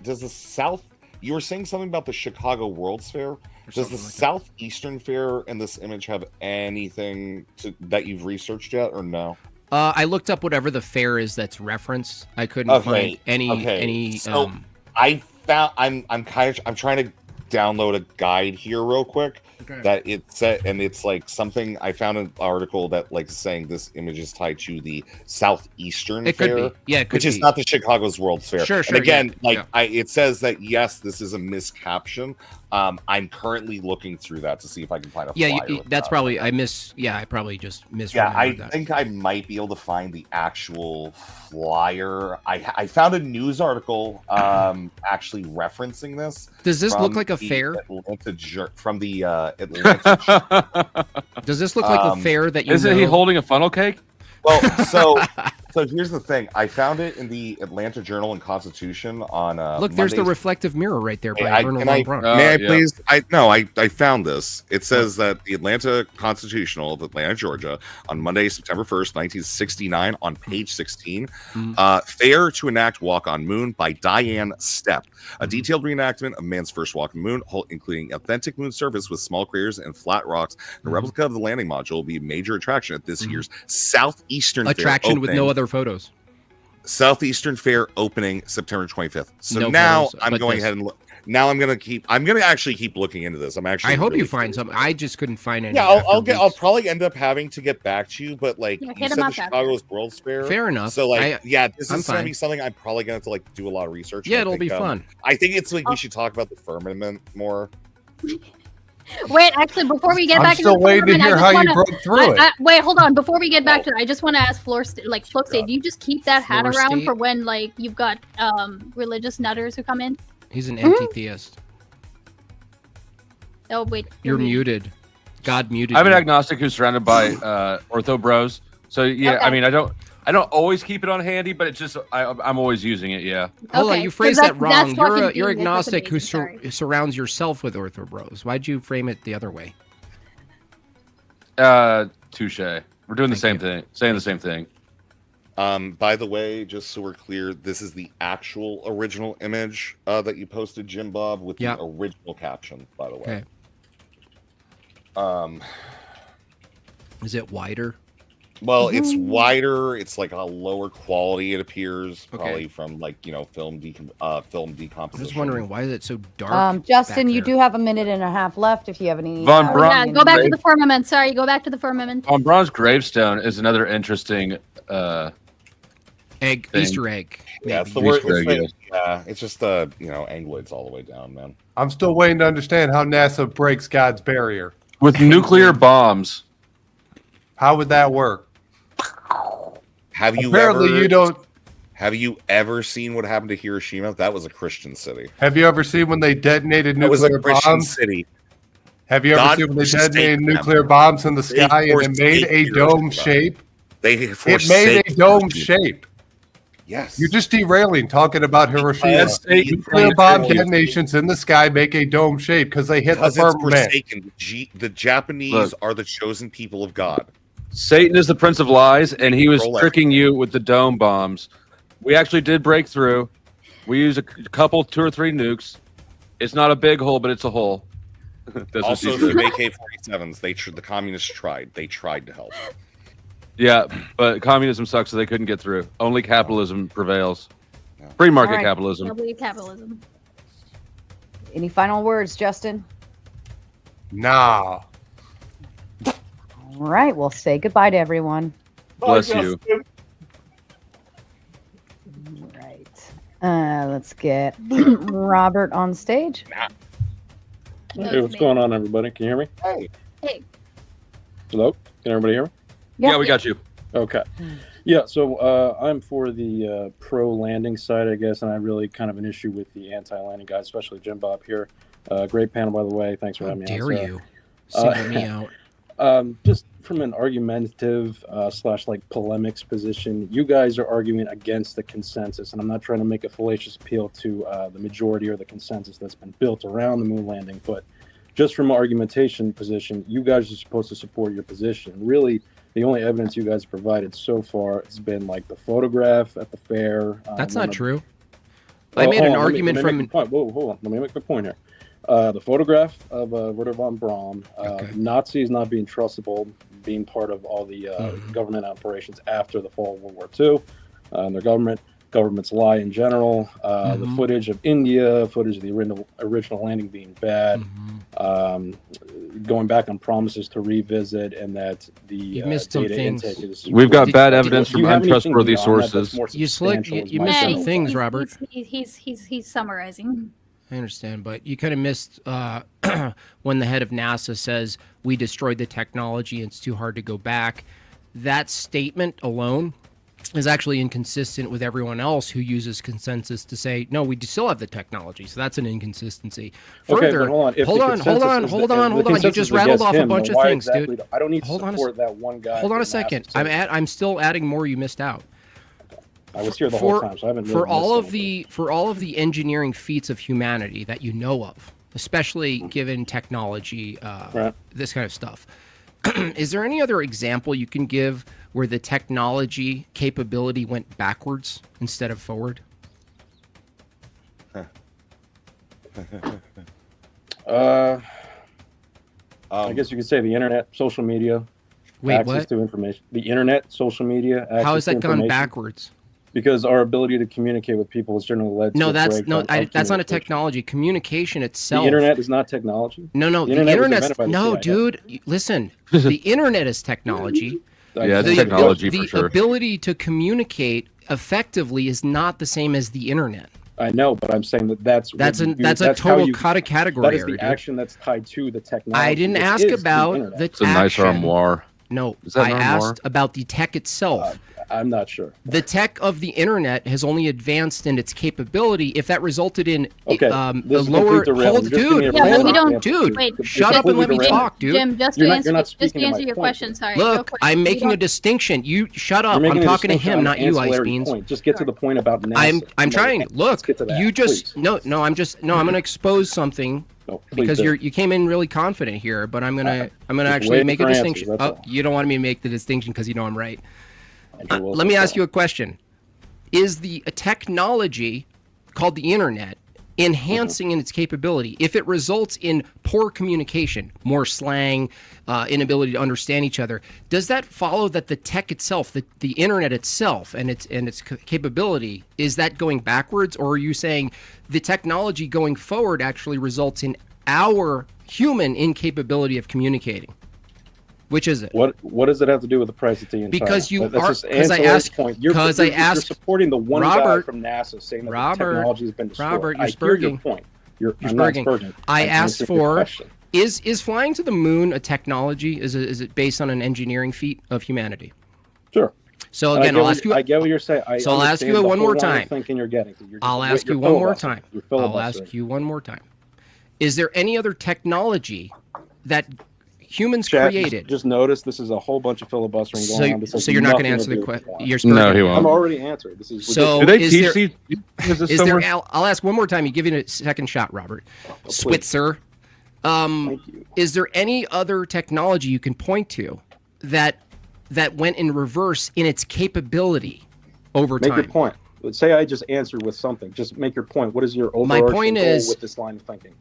Does the South, you were saying something about the Chicago World's Fair. Does the Southeastern Fair in this image have anything that you've researched yet, or no? I looked up whatever the fair is that's referenced. I couldn't find any. So I found I'm trying to download a guide here real quick. Okay. That it said, and it's like something I found an article that like saying this image is tied to the Southeastern It Fair, could be, yeah, it could which is be. not the Chicago's World's Fair. Sure, And again, yeah. it says that yes, this is a miscaption. I'm currently looking through that to see if I can find a flyer. That's probably I probably just misremembered Yeah, I that. think I might be able to find the actual flyer. I found a news article actually referencing this. Does this from look like a the fair? From the Atlanta. Does this look like a fair that you Isn't he holding a funnel cake? Well, so here's the thing. I found it in the Atlanta Journal and Constitution on Look, there's the Monday's- reflective mirror right there by Hey, Vernon can I- Von Braun. May I yeah. please? I found this. It says that the Atlanta Constitutional of Atlanta, Georgia, on Monday, September 1st, 1969, on page 16, fair to enact Walk on Moon by Diane Stepp. A detailed reenactment of man's first walk on the moon, including authentic moon surface with small craters and flat rocks. And a replica of the landing module will be a major attraction at this year's Southeastern Attraction Fair with no other photos. Southeastern Fair opening September 25th. So No now photos, I'm but going this- ahead and look. Now I'm gonna actually keep looking into this. I'm actually. I hope really you find curious. something. I just couldn't find any. Yeah, after I'll weeks. probably end up having to get back to you, but like Yeah, you hit said, 'em the up after. Chicago's World's Fair. Fair enough. So like, this I'm is gonna fine. be something I'm probably gonna have to like do a lot of research. Yeah, I it'll think, be fun. I think it's like we should talk about the firmament more. Wait, actually, before we get I'm back still into the waiting to firmament, hear I how just you wanna, broke through it. wait, hold on. Before we get back to it, I just want to ask Floor State, do you just keep that hat Floor around State? for when like you've got religious nutters who come in? He's an anti-theist. Oh wait, You're muted. God muted. I'm an you. agnostic who's surrounded by ortho bros. So yeah, Okay. I mean, I don't always keep it on handy, but it's just I'm always using it. Yeah. Hold on, Okay, you 'cause phrased that that's wrong. fucking You're genius. That's agnostic who amazing, sorry. surrounds yourself with ortho bros. Why'd you frame it the other way? Touche. We're doing the same thing, saying the same thing. By the way, just so we're clear, this is the actual original image that you posted, Jim Bob, with Yeah. the original caption. By the way. Okay. Is it wider? Well, it's wider. It's like a lower quality. It appears Okay. probably from like film decomposition. I'm just wondering why is it so dark? Justin, back you there? do have a minute and a half left if you have any. Von Braun- Yeah, go back to the firmament. Sorry, go back to the firmament. On Braun's gravestone is another interesting. Egg, thing. Easter egg. Yeah, it's the maybe. word. Easter egg, It's it's just angloids all the way down, man. I'm still waiting to understand how NASA breaks God's barrier. With nuclear bombs. How would that work? Have you Apparently, ever? you don't. Have you ever seen what happened to Hiroshima? That was a Christian city. Have you ever seen when they detonated That was a nuclear Christian bombs? city. Have you ever God seen when they forsaken detonated them. nuclear bombs in the They sky and it made a forsaken dome Hiroshima. shape? They It made a forsaken dome Hiroshima. shape. Yes. You're just derailing talking about Hiroshima. Yes, Nuclear bomb detonations in the sky make a dome shape because they hit the because it's firmament. forsaken. The Japanese Look. are the chosen people of God. Satan is the prince of lies, and he was Rolex. tricking you with the dome bombs. We actually did break through. We used a couple, 2 or 3 nukes. It's not a big hole, but it's a hole. That's what Also, she through said. AK-47s, the communists tried. They tried to help. Yeah, but communism sucks, so they couldn't get through. Only capitalism prevails. Yeah. Free market All right. capitalism. Nobody capitalism. Any final words, Justin? Nah. All right, we'll say goodbye to everyone. Bless you. All right. Let's get Robert on stage. Hey, what's going on, everybody? Can you hear me? Hey. Hey. Hello? Can everybody hear me? Yeah, we got you. Okay. Yeah, so I'm for the pro-landing side, I guess, and I really kind of an issue with the anti-landing guys, especially Jim Bob here. Great panel, by the way. Thanks for How having me dare on. you single me out? Just from an argumentative / like polemics position, you guys are arguing against the consensus, and I'm not trying to make a fallacious appeal to the majority or the consensus that's been built around the moon landing, but just from an argumentation position, you guys are supposed to support your position. Really, the only evidence you guys provided so far has been like the photograph at the fair. That's not true. I made an argument from. Whoa, hold on. Let me make my point here. The photograph of Wernher von Braun, Nazis not being trustable, being part of all the government operations after the fall of World War II, and their government's lie in general, the footage of India, footage of the original landing being bad, going back on promises to revisit, and that the data intake is. We've got bad evidence from untrustworthy sources. You missed some things, Robert. He's summarizing. I understand, but you kind of missed when the head of NASA says we destroyed the technology and it's too hard to go back. That statement alone is actually inconsistent with everyone else who uses consensus to say, no, we still have the technology. So that's an inconsistency. Further, hold on. You just rattled off a bunch of things, dude. I don't need to support that one guy. Hold on a second. I'm still adding more you missed out. I was here the whole time, so I haven't. For all of the engineering feats of humanity that you know of, especially given technology, this kind of stuff, is there any other example you can give where the technology capability went backwards instead of forward? I guess you could say the internet, social media, access to information. The internet, social media. How has that gone backwards? Because our ability to communicate with people has generally led to that's not a technology. Communication itself. The internet is not technology. No. The internet's dude. Listen, the internet is technology. Yeah, it's technology for sure. The ability to communicate effectively is not the same as the internet. I know, but I'm saying that's a total category. That is the action that's tied to the technology. I didn't ask about the It's a nice armoire. No, I asked about the tech itself. I'm not sure. The tech of the internet has only advanced in its capability. If that resulted in the lower, shut up and let me talk, dude. Jim, just to answer your question. Sorry. Look, I'm making a distinction. You shut up. I'm talking to him, not you, Ice Beans. Just get to the point about NASA. I'm trying. Look, you just I'm going to expose something. No, because you came in really confident here, but I'm gonna actually make a distinction. You don't want me to make the distinction because you know I'm right. Let me ask you a question: is the technology called the internet enhancing in its capability? If it results in poor communication, more slang, inability to understand each other, does that follow that the tech itself, the internet itself, and its capability, is that going backwards, or are you saying the technology going forward actually results in our human incapability of communicating? Which is it? What does it have to do with the price of tea and because China? I asked you're supporting the one guy from NASA saying that the technology has been destroyed. Robert, you're spurging. Your point. You're spurging. I asked for is flying to the moon a technology? Is it based on an engineering feat of humanity? Sure. So again, I'll ask you. I get what you're saying. So I'll ask you one more time. I'll ask you one more time. I'll ask you one more time. Is there any other technology that humans created? Just notice this is a whole bunch of filibustering going on. So you're not going to answer the question. No, he won't. I'm already answering. This is so. Do they teach these? Is there? I'll ask one more time. You give you a second shot, Robert. Switzer. Thank you. Is there any other technology you can point to that went in reverse in its capability over time? Make your point. Let's say I just answered with something. Just make your point. What is your overarching goal with this line of thinking?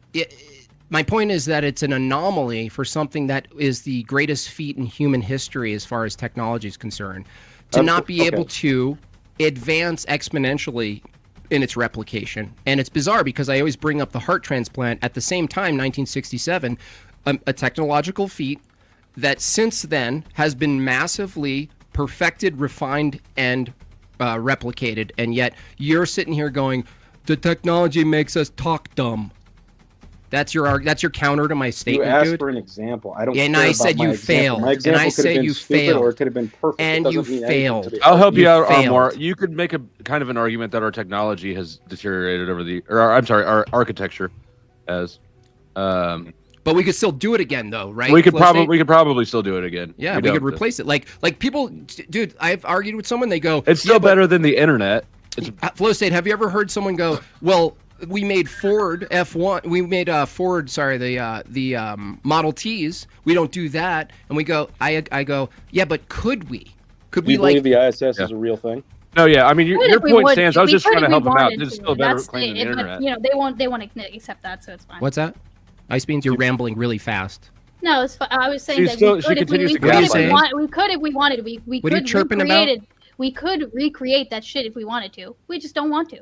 My point is that it's an anomaly for something that is the greatest feat in human history as far as technology is concerned, to not be able to advance exponentially in its replication. And it's bizarre because I always bring up the heart transplant at the same time, 1967, a technological feat that since then has been massively perfected, refined, and replicated. And yet you're sitting here going, the technology makes us talk dumb. That's your counter to my statement, dude. You asked dude. for an example. I don't. And I said you failed. And I said you failed. Or it could have been perfect. And you failed. I'll help you out, Armour. You could make a kind of an argument that our technology has deteriorated our architecture has. But we could still do it again, though, right? We could probably still do it again. Yeah, we could replace it. Like people, dude. I've argued with someone. They go, it's still better than the internet. Flow State. Have you ever heard someone go, well, we made Ford F1. We made Ford. Sorry, the Model Ts. We don't do that, and we go. I go. Yeah, but could we? Could Do you we like? believe the ISS is a real thing? No, yeah. I mean, your If we point would- stands. I was we just could trying to if we help them out. wanted This is to. still a better That's claim than the it, but, internet. you know, they won't accept that, so it's fine. What's that? Ice Beans, you're rambling really fast. No, it's fine. I was saying She's that still- we she could if we, continues we to could if gaslight we us. want. We could if we wanted. We What are you could chirping recreate about? it. We could recreate that shit if we wanted to. We just don't want to.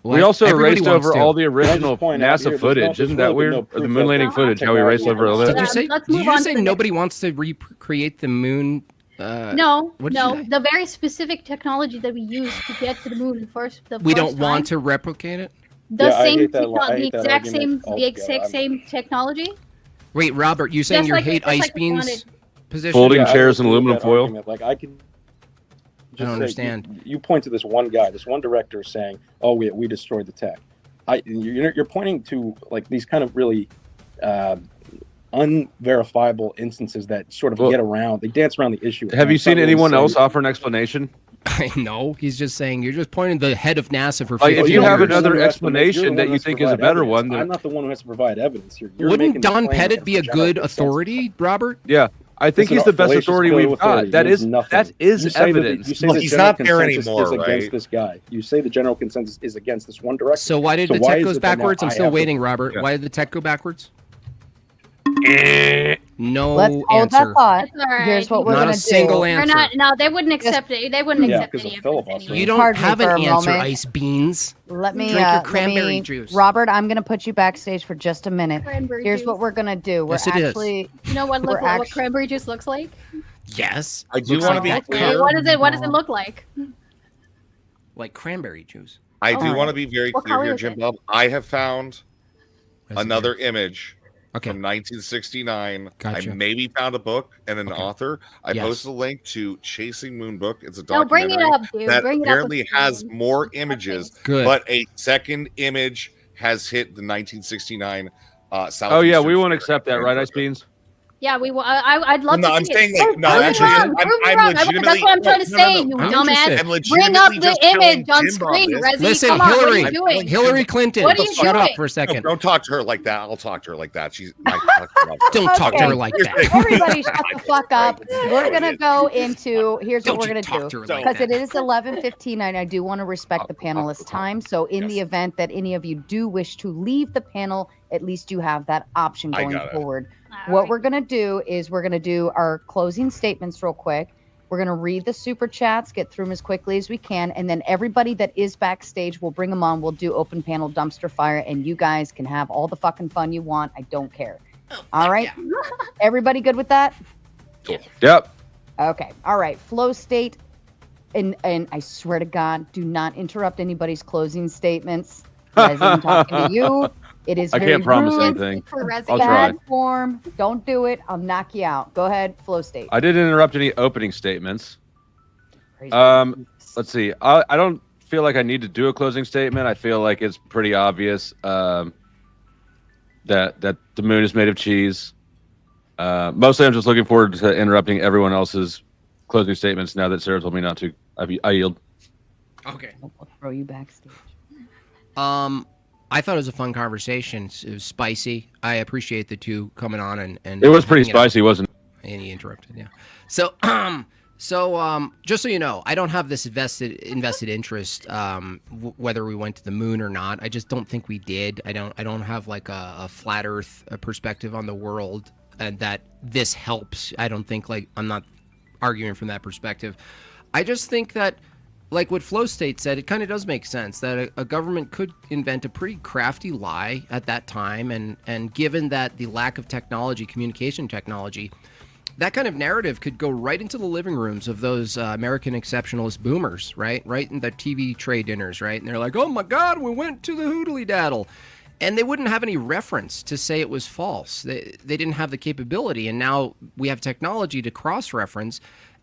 We also Everybody erased wants over to. all the original point out NASA here, there's footage. no- Isn't there's that really weird? no Or the proof moon that landing the footage, how we erased over all Did that. you say? Let's Did move you on just say to the nobody wants to recreate the moon? No, what did you no. say? The very specific technology that we use to get to the moon first. We don't want to replicate it. The Yeah, I same, hate that- techno- I the hate that exact same, argument the altogether. exact same technology. Wait, Robert, you saying Just you like- hate just Ice like we Beans wanted- position? Folding Yeah, I chairs and agree with aluminum that foil. argument. Like I could. I don't say, understand. You point to this one guy, this one director, saying, "Oh, we destroyed the tech." You're pointing to like these kind of really unverifiable instances that sort of Well, get around. They dance around the issue. Have you It's not seen really anyone saying- else offer an explanation? I know. He's just saying you're just pointing the head of NASA for. Like, if 50 you have years. another You're the one explanation who that you has to think is a provide better evidence. one, then I'm not the one who has to provide evidence here. You're Wouldn't making the Don claim Pettit that be a the general good consensus- authority, Robert? yeah, I think Listen, he's the best fallacious authority claim we've got. authority That means is nothing. that is You say that evidence. you say Well, the he's general not there consensus anymore, is against right? this guy. You say the general consensus is against this one director. So why did So the why tech is goes it that now backwards? I'm I still have to- waiting, Robert. Yeah. Why did the tech go backwards? No Let's hold that answer. thought. That's all right. Here's what we're Not gonna a do. single They're answer. not. No, they wouldn't accept it. They wouldn't Yeah, accept because any of of this filibuster. anyway. You don't Pardon me have for an a answer, moment. Ice Beans. Let me, Drink your let cranberry me, juice. Robert, I'm going to put you backstage for just a minute. Cranberry Here's juice. what we're going to do. We're Yes, it is. actually, You know what, we're what actu- cranberry juice looks like? Yes. I do Looks want to like be that clear. What is it? What does it look like? Like cranberry juice. I do Alright. want to be very What clear color here, is Jim it? Bob. I have found Residue. another image Okay. from 1969. Gotcha. I maybe found a book and an Okay. author. I Yes. posted a link to Chasing Moon book. It's a No, bring documentary it up, dude. that Bring it up. apparently has more images, Good. but a second image has hit the 1969 Southeastern. Oh yeah, we won't Florida accept that, right, Ice Beans? Yeah, we. I'd love No, to I'm see saying it. like no, Prove me actually, wrong, I'm prove me I'm wrong. legitimately. That's what I'm trying to no, say, no, you no, I'm dumbass. interested. I'm Bring up legitimately the just telling image on Jim Bob screen, this. Resi. Listen, Come on, what are Hillary. you doing? Hillary Clinton. What are you Shut doing? up for a No, second. don't talk to her like that. I'll talk to her like that. She's. Don't talk to Okay. her like Here's that. the- everybody shut the fuck up. We're going to go into, here's Don't what we're you going to talk do. to her like Because that. it is 11:15 and I do want to respect the panelists' time. So in the Yes. event that any of you do wish to leave the panel, at least you have that option I going got it. forward. All What right. we're going to do is we're going to do our closing statements real quick. We're going to read the super chats, get through them as quickly as we can. And then everybody that is backstage, we'll bring them on. We'll do open panel dumpster fire and you guys can have all the fucking fun you want. I don't care. All right. Everybody good with that? Yep. Okay. All right. Flow state. And I swear to God, do not interrupt anybody's closing statements. Resi, I'm talking to you. It is I very can't promise rude. anything. For Resi. I'll Bad try. form. Don't do it. I'll knock you out. Go ahead. Flow state. I didn't interrupt any opening statements. Praise Let's see. I don't feel like I need to do a closing statement. I feel like it's pretty obvious that the moon is made of cheese. Mostly, I'm just looking forward to interrupting everyone else's closing statements now that Sarah told me not to. I yield. Okay. We'll throw you backstage. I thought it was a fun conversation. It was spicy. I appreciate the two coming on and It was pretty hanging out. spicy, wasn't it? And he interrupted. Yeah. So, just so you know, I don't have this invested interest, whether we went to the moon or not. I just don't think we did. I don't have like a flat Earth perspective on the world, and that this helps. I don't think I'm not arguing from that perspective. I just think that, like what Flow State said, it kind of does make sense that a government could invent a pretty crafty lie at that time, and given that the lack of technology, communication technology, that kind of narrative could go right into the living rooms of those American exceptionalist boomers, right in the TV tray dinners, right? And they're like, oh my God, we went to the hoodly daddle. And they wouldn't have any reference to say it was false. They didn't have the capability, and now we have technology to cross-reference,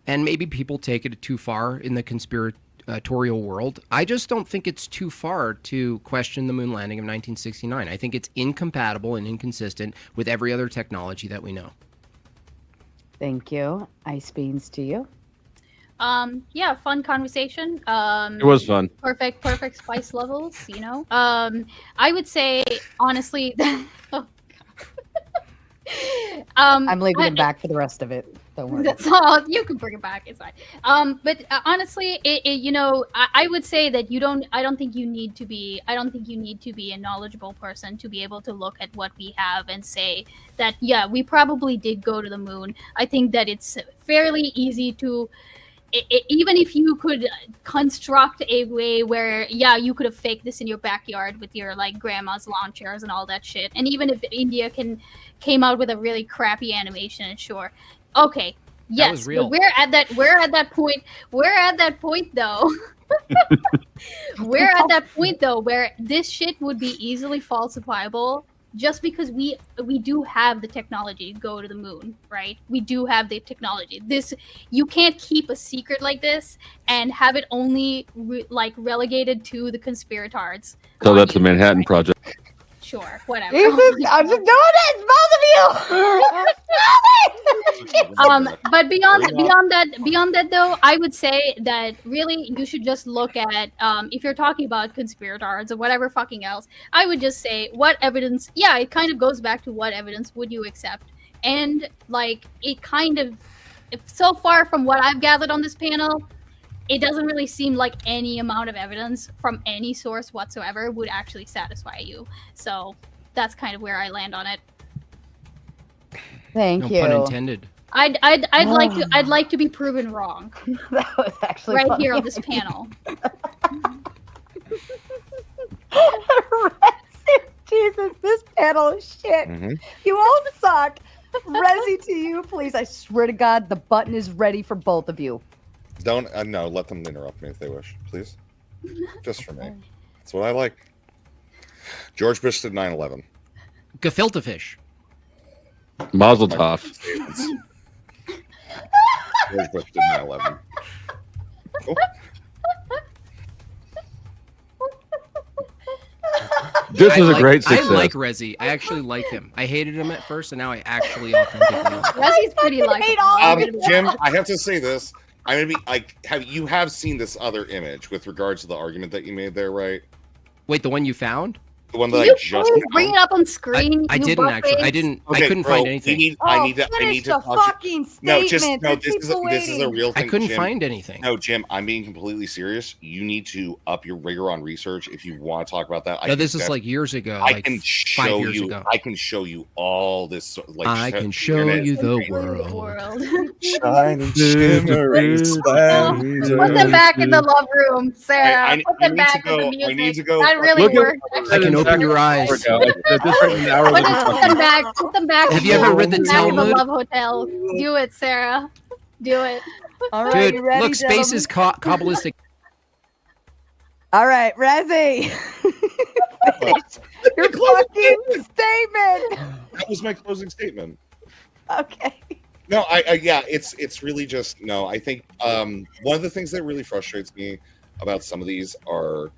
and maybe people take it too far in the conspiratorial world. I just don't think it's too far to question the moon landing of 1969. I think it's incompatible and inconsistent with every other technology that we know. Thank you. Ice beans to you. Yeah, fun conversation. It was fun. Perfect spice levels, you know. I would say honestly that I'm leaving him back for the rest of it. Don't worry. That's all. You can bring it back. It's fine. But honestly, you know, I would say that I don't think you need to be a knowledgeable person to be able to look at what we have and say that, yeah, we probably did go to the moon. I think that it's fairly easy to, even if you could construct a way where, yeah, you could have faked this in your backyard with your like grandma's lawn chairs and all that shit. And even if India came out with a really crappy animation, sure. Okay. Yes, but we're at that point. We're at that point though. We're at that point though where this shit would be easily falsifiable just because we do have the technology to go to the moon, right? We do have the technology. You can't keep a secret like this and have it only relegated to the conspiratards. So that's the Manhattan Project. Sure, whatever. I'm just doing it, both of you. But beyond that though, I would say that really you should just look at if you're talking about conspirators or whatever fucking else, I would just say what evidence. Yeah, it kind of goes back to what evidence would you accept, and like it kind of, so far from what I've gathered on this panel, it doesn't really seem like any amount of evidence from any source whatsoever would actually satisfy you. So that's kind of where I land on it. Thank you. No pun intended. I'd like to be proven wrong. That was actually right funny. here on this panel. Jesus, this panel is shit. Mhm. You all suck. Resi to you, please. I swear to God, the button is ready for both of you. Don't no. Let them interrupt me if they wish, please. Just for me. That's what I like. George Bush did 9/11. Gefilte fish. Mazel tov. George Bush did 9/11. Cool. This is a great I success. like Rezi. I actually like him. I hated him at first, and now I actually authentically like him. Resi's pretty likable. Jim, I have to say this. I'm gonna be like, you have seen this other image with regards to the argument that you made there, right? Wait, the one you found? The one that Can I you just please bring it up on screen? I you didn't actually. I butt-face? didn't. Okay, I couldn't bro, find anything. I need to finish the talk to fucking No, statement. no. They're This is a waiting. real thing. I couldn't Jim. find anything. No, Jim, I'm being completely serious. You need to up your rigor on research if you want to talk about that. No, this is like years ago. I like can 5 show years you. ago. I can show you all this. Like I can show you the world. Shining, shimmering Put them back in the love room, Sarah. Put them back in the I music. need to go. That really Look at- worked. I can open your eyes. Put them back. Put them back. Have you ever read the Put them back in the Talmud? Love Hotel. Do it, Sarah. Do it. All right, Dude, you ready, look, space is Kabbalistic. All right, Resi. Finish your fucking statement. That was my closing statement. Okay. No, yeah, it's really just no. I think one of the things that really frustrates me about some of these are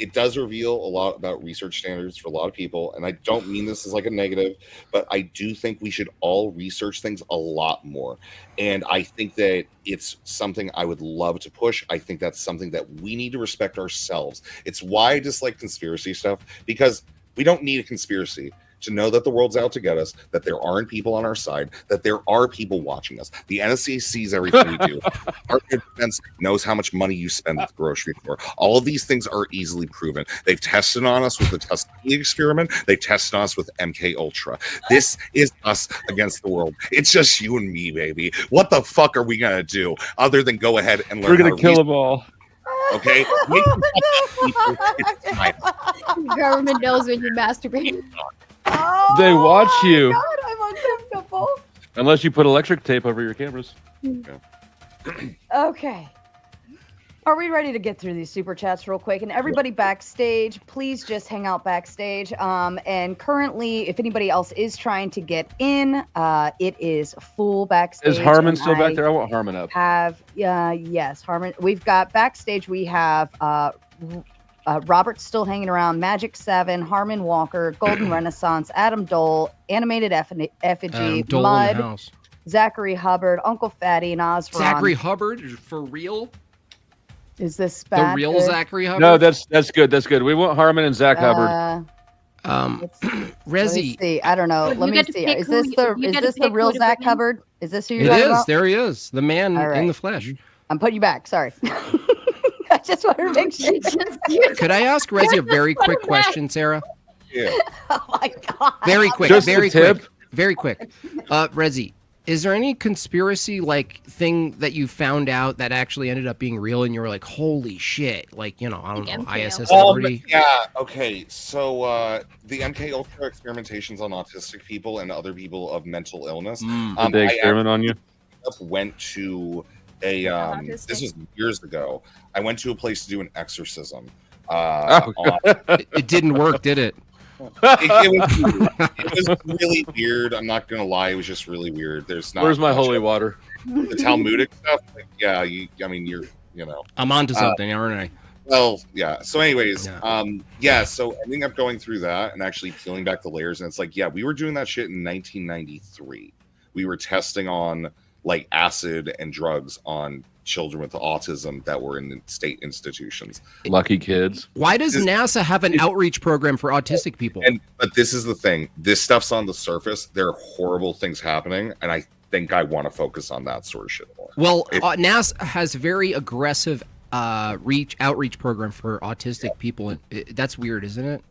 it does reveal a lot about research standards for a lot of people, and I don't mean this as like a negative, but I do think we should all research things a lot more, and I think that it's something I would love to push. I think that's something that we need to respect ourselves. It's why I dislike conspiracy stuff, because we don't need a conspiracy to know that the world's out to get us, that there aren't people on our side, that there are people watching us. The NSA sees everything we do. Our defense knows how much money you spend at the grocery store. All of these things are easily proven. They've tested on us with the Tuskegee experiment. They've tested on us with MK Ultra. This is us against the world. It's just you and me, baby. What the fuck are we gonna do other than go ahead and learn? We're gonna kill them all. Okay. The government knows when you masturbate. Oh, They watch you. God, I'm uncomfortable. Unless you put electric tape over your cameras. Okay. Are we ready to get through these super chats real quick? And everybody backstage, please just hang out backstage. And currently, if anybody else is trying to get in, it is full backstage. Is Harmon and still back there? I want Harmon up. Yes, Harmon. We've got backstage. We have Robert's still hanging around. Magic 7, Harmon Walker, Golden Renaissance, Adam Dole, Animated Effigy, Dole in the Mud, house. Zachary Hubbard, Uncle Fatty, and Osron. Zachary Hubbard, for real? Is this The bad? real good? Zachary Hubbard? No, that's good. That's good. We want Harmon and Zach Hubbard. Let's Resi. see. I don't know. But Let you me get to see. pick Is who this you get to the pick real who to Zach bring in. Hubbard? Is this who you're It talking is. about? There he is. The man All in right. the flesh. I'm putting you back. Sorry. I just want to make sure. Could I ask Resi a very quick question, Sarah? Yeah. Oh my god. Very quick. Just a very tip. quick. Very quick. Resi, is there any conspiracy like thing that you found out that actually ended up being real and you were like, holy shit? Like, you know, I don't know, MK ISS Ultra. Liberty? Yeah. Okay. So the MK Ultra experimentations on autistic people and other people of mental illness. Did they experiment on you? Went to a Autistic. this was years ago. I went to a place to do an exorcism. Oh, It didn't work, did it? It was really weird. I'm not gonna lie, it was just really weird. There's not. Where's my much holy of water? the Talmudic stuff? Like, yeah, you're I'm onto something, aren't I? Well, yeah. So, anyways, Yeah. So ending up going through that and actually peeling back the layers, and it's like, yeah, we were doing that shit in 1993. We were testing on like acid and drugs on children with autism that were in the state institutions. Lucky kids. Why does NASA have an outreach program for autistic people? But this is the thing. This stuff's on the surface. There are horrible things happening, and I think I want to focus on that sort of shit more. Well, NASA has a very aggressive outreach program for autistic people. And that's weird, isn't it?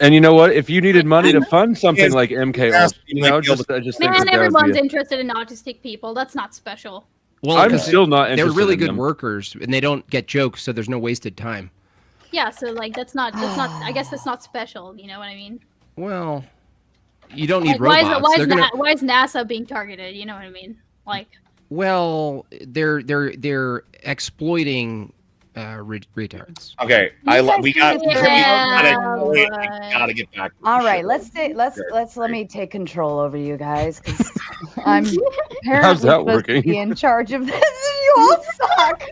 And you know what? If you needed money to fund something like MK, Yes, you know, like, I just think Man, that would everyone's be interested in autistic people. That's not special. Well, I'm 'cause still not they're interested really in good them. workers, and they don't get jokes, so there's no wasted time. Yeah, so like that's not I guess that's not special, you know what I mean? Well, you don't need Like, robots. They're gonna. why is NASA being targeted? You know what I mean? Like Well, they're exploiting retards. Okay, we gotta get back. To All the right, shit. let me take control over you guys. 'Cause I'm How's apparently that supposed working? to be in charge of this, and you all suck.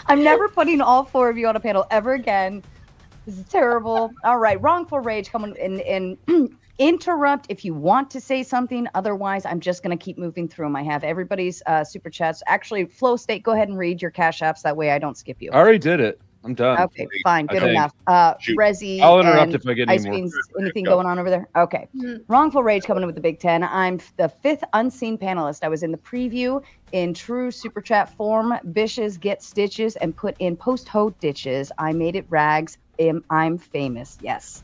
I'm never putting all four of you on a panel ever again. This is terrible. All right, wrongful rage, come on and interrupt if you want to say something. Otherwise, I'm just going to keep moving through them. I have everybody's super chats. Actually, Flow State, go ahead and read your cash apps. That way I don't skip you. I already did it. I'm done. Okay, fine. Good think. enough. Shoot. Resi. I'll interrupt and if I get Ice any more. Beans, anything Go. going on over there? Okay. Wrongful Rage coming in with the Big Ten. I'm the fifth unseen panelist. I was in the preview in true super chat form. Bishes get stitches and put in post-ho ditches. I made it rags. I'm famous. Yes.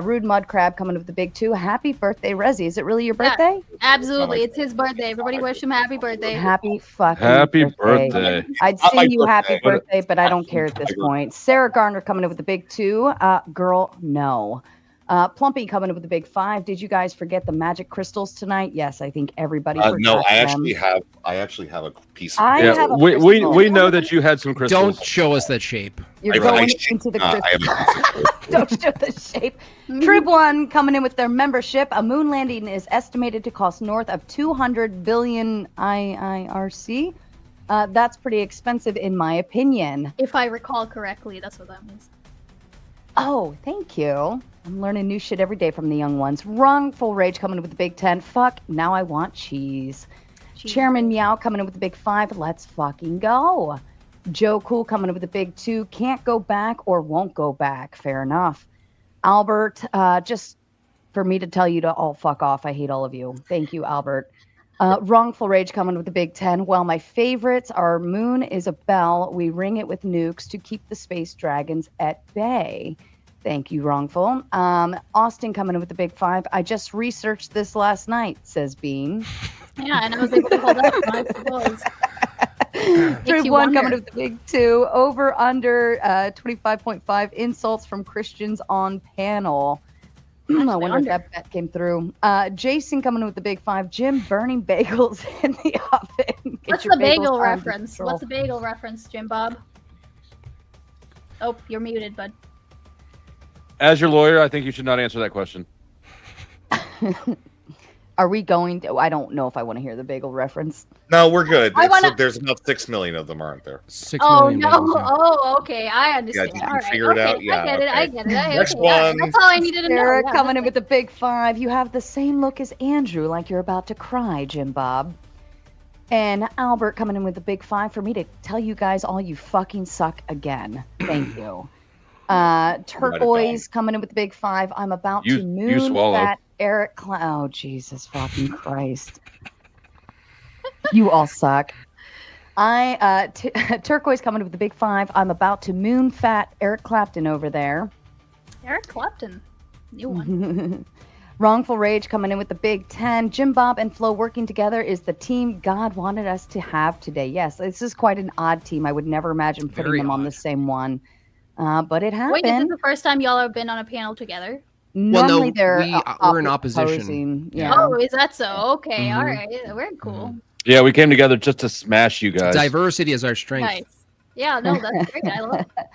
Rude Mud Crab coming with the big two. Happy birthday, Resi. Is it really your Yeah. birthday? absolutely, it's his birthday. Everybody wish him happy birthday. Happy fucking Happy birthday. birthday. I'd Not my sing you happy birthday. birthday, but I don't care at this point. Sarah Garner coming in with the big two. Girl, no. Plumpy coming in with the big five. Did you guys forget the magic crystals tonight? Yes, I think everybody forgot No, I them. actually have a piece. Of I Yeah, have a we crystal. know that you had some crystals. Don't show us that shape. You're I going sh- into the I crystal. have a piece of Don't show the shape. Trib One coming in with their membership. A moon landing is estimated to cost north of 200 billion IIRC. That's pretty expensive in my opinion. If I recall correctly, that's what that means. Oh, thank you. I'm learning new shit every day from the young ones. Wrongful Rage coming in with the big 10. Fuck, now I want cheese. Chairman Meow coming in with the big 5. Let's fucking go. Joe Cool coming in with the big 2. Can't go back or won't go back. Fair enough. Albert, just for me to tell you to all fuck off. I hate all of you. Thank you, Albert. Wrongful Rage coming with the big 10. Well, my favorites are Moon is a bell. We ring it with nukes to keep the space dragons at bay. Thank you, Wrongful. Austin coming in with the big 5. I just researched this last night, says Bean. Yeah, and I was able to hold up my voice. Trib One coming in with the big 2. Over under 25.5 insults from Christians on panel. I wonder if that bet came through. Jason coming in with the big 5. Jim burning bagels in the oven. Get What's your the bagel bagels under reference? control. What's the bagel reference, Jim Bob? Oh, you're muted, bud. As your lawyer, I think you should not answer that question. Are we going to? I don't know if I want to hear the bagel reference. No, we're good. I wanna- There's about 6 million of them, aren't there? 6 Oh million no! bagels, yeah. Oh, okay. I understand. did you All right. figure it out? Okay, Yeah, I get it. I okay. get it. Next Okay, yeah, one. that's all I needed to know. Sarah Yeah, coming in that's with the big 5. You have the same look as Andrew, like you're about to cry, Jim Bob. And Albert coming in with the big 5 for me to tell you guys all you fucking suck again. Thank you. Turquoise coming in with the big 5. I'm about You- to you moon swallow. that Eric Oh, Jesus fucking Christ. You all suck. Turquoise coming in with the big 5. I'm about to moon fat Eric Clapton over there. Eric Clapton. New one. Wrongful Rage coming in with the big 10. Jim Bob and Flo working together is the team God wanted us to have today. Yes, this is quite an odd team. I would never imagine putting Very them on the odd. same one. But it happened. Wait, is this the first time y'all have been on a panel together? Well, no, Normally they're we're in opposition. opposing. Yeah. Oh, is that so? Okay, Mhm. all right. Very cool. Yeah, we came together just to smash you guys. Diversity is our strength. Nice. Yeah, no, that's great. I love it.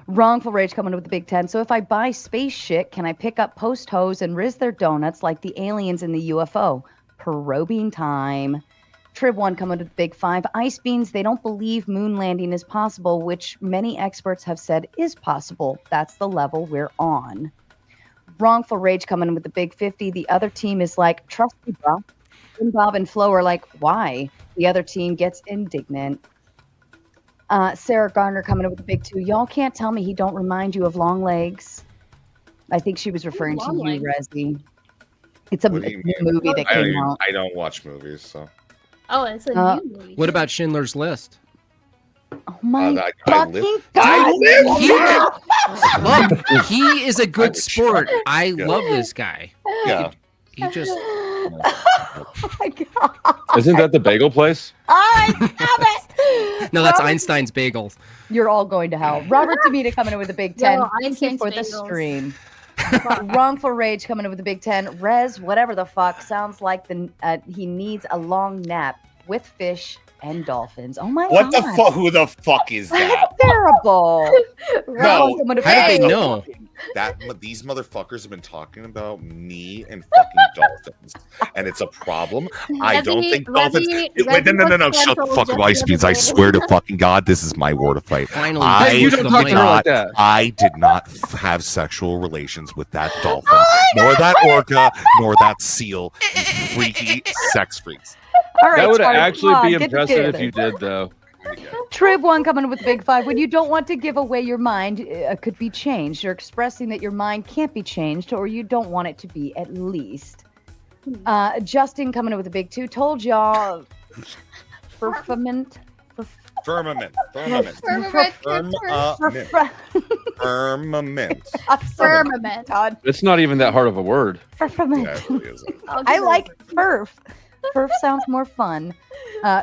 Wrongful Rage coming in with the big 10. So if I buy space shit, can I pick up post hoes and rizz their donuts like the aliens in the UFO? Probing time. Trib1 coming with the big 5. Ice Beans, they don't believe moon landing is possible, which many experts have said is possible. That's the level we're on. Wrongful Rage coming in with the big 50. The other team is like, trust me, bro. Jim Bob and Flo are like, why? The other team gets indignant. Sarah Garner coming in with the big 2. Y'all can't tell me he don't remind you of Long Legs. I think she was referring to Long you, Legs? Resi. It's a What do you new mean? movie that came out. I don't watch movies, so Oh, it's a new movie. What about Schindler's List? Oh my I fucking live- God! Look, he is a good was sport. shocked. I Yeah. love this guy. yeah. He just Oh my God. Isn't that the bagel place? I stop it. no, that's Robert- Einstein's bagels. You're all going to hell. Robert Demita coming in with a big 10. Yo, Thank you Einstein's for the bagels. stream. Wrongful Rage coming in with a big 10. Rez, whatever the fuck, sounds like he needs a long nap with fish and dolphins. Oh my What God. the fuck? Who the fuck is that? That's terrible. No, Coming with a How did big they eight. know? These motherfuckers have been talking about me and fucking dolphins, and it's a problem. I don't think dolphins. Wait, no! Shut the fuck up, Ice Beans! I swear to fucking God, this is my word of fight. Finally, I Hey, you push don't the talk to mic. her like that. I did not have sexual relations with that dolphin, nor that orca, nor that seal. You freaky sex freaks. All right, That would Sparky, actually come be on, get impressive if together. you did, though. Trib1 coming in with the big 5. When you don't want to give away your mind, could be changed. You're expressing that your mind can't be changed, or you don't want it to be at least. Justin coming in with a big 2. Told y'all. Firmament. Firmament. Firmament. Firmament. Firmament. God, It's not even that hard of a word. firmament. Yeah, it really isn't. I like Furf. Furf sounds more fun.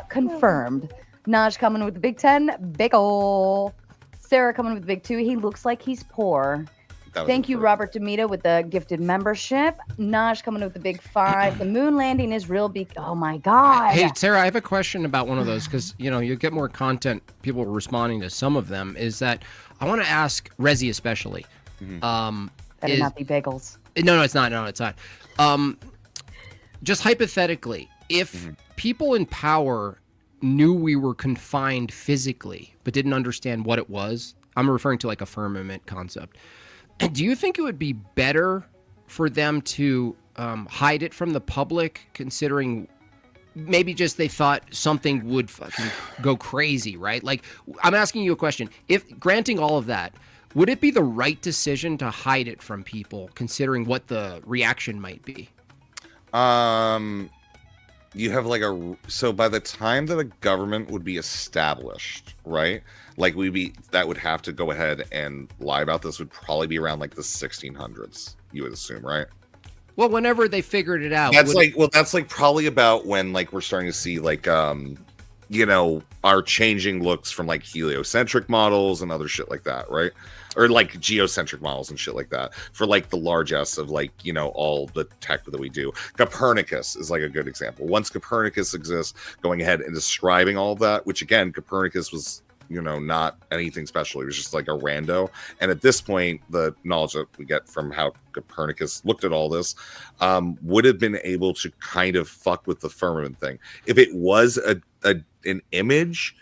Confirmed. Naj coming with the big 10. Big ol'. Sarah coming with the big 2. He looks like he's poor. That was Thank you, first. Robert Demita, with the gifted membership. Naj coming with the big 5. The moon landing is real. Oh my God. Hey, Sarah, I have a question about one of those because, you get more content, people responding to some of them, is that I want to ask Rezi especially. Better is- not be bagels. No, it's not. No, it's not. Just hypothetically, if people in power knew we were confined physically but didn't understand what it was, I'm referring to like a firmament concept. Do you think it would be better for them to hide it from the public, considering maybe just they thought something would fucking go crazy, right? Like, I'm asking you a question. If granting all of that, would it be the right decision to hide it from people, considering what the reaction might be? You have like so by the time that a government would be established, right? Like that would have to go ahead and lie about this would probably be around like the 1600s, you would assume, right? Well, whenever they figured it out. That's like probably about when like we're starting to see like our changing looks from like heliocentric models and other shit like that, right? Or like geocentric models and shit like that for like the largesse of like, all the tech that we do. Copernicus is like a good example. Once Copernicus exists, going ahead and describing all of that, which again, Copernicus was not anything special. He was just like a rando. And at this point, the knowledge that we get from how Copernicus looked at all this would have been able to kind of fuck with the firmament thing. If it was an image,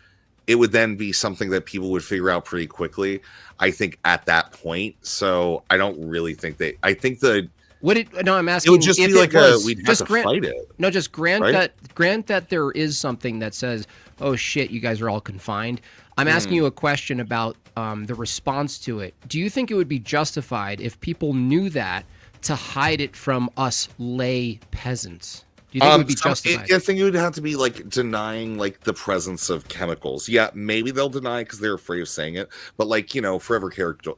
it would then be something that people would figure out pretty quickly, I think, at that point. So I don't really think I think I'm asking. It would just be like we'd have to fight it. No, just grant right? that there is something that says, "Oh shit, you guys are all confined." I'm asking you a question about the response to it. Do you think it would be justified if people knew that to hide it from us lay peasants? Do you think it would be justified? I think it would have to be like denying like the presence of chemicals. Yeah, maybe they'll deny because they're afraid of saying it. But like forever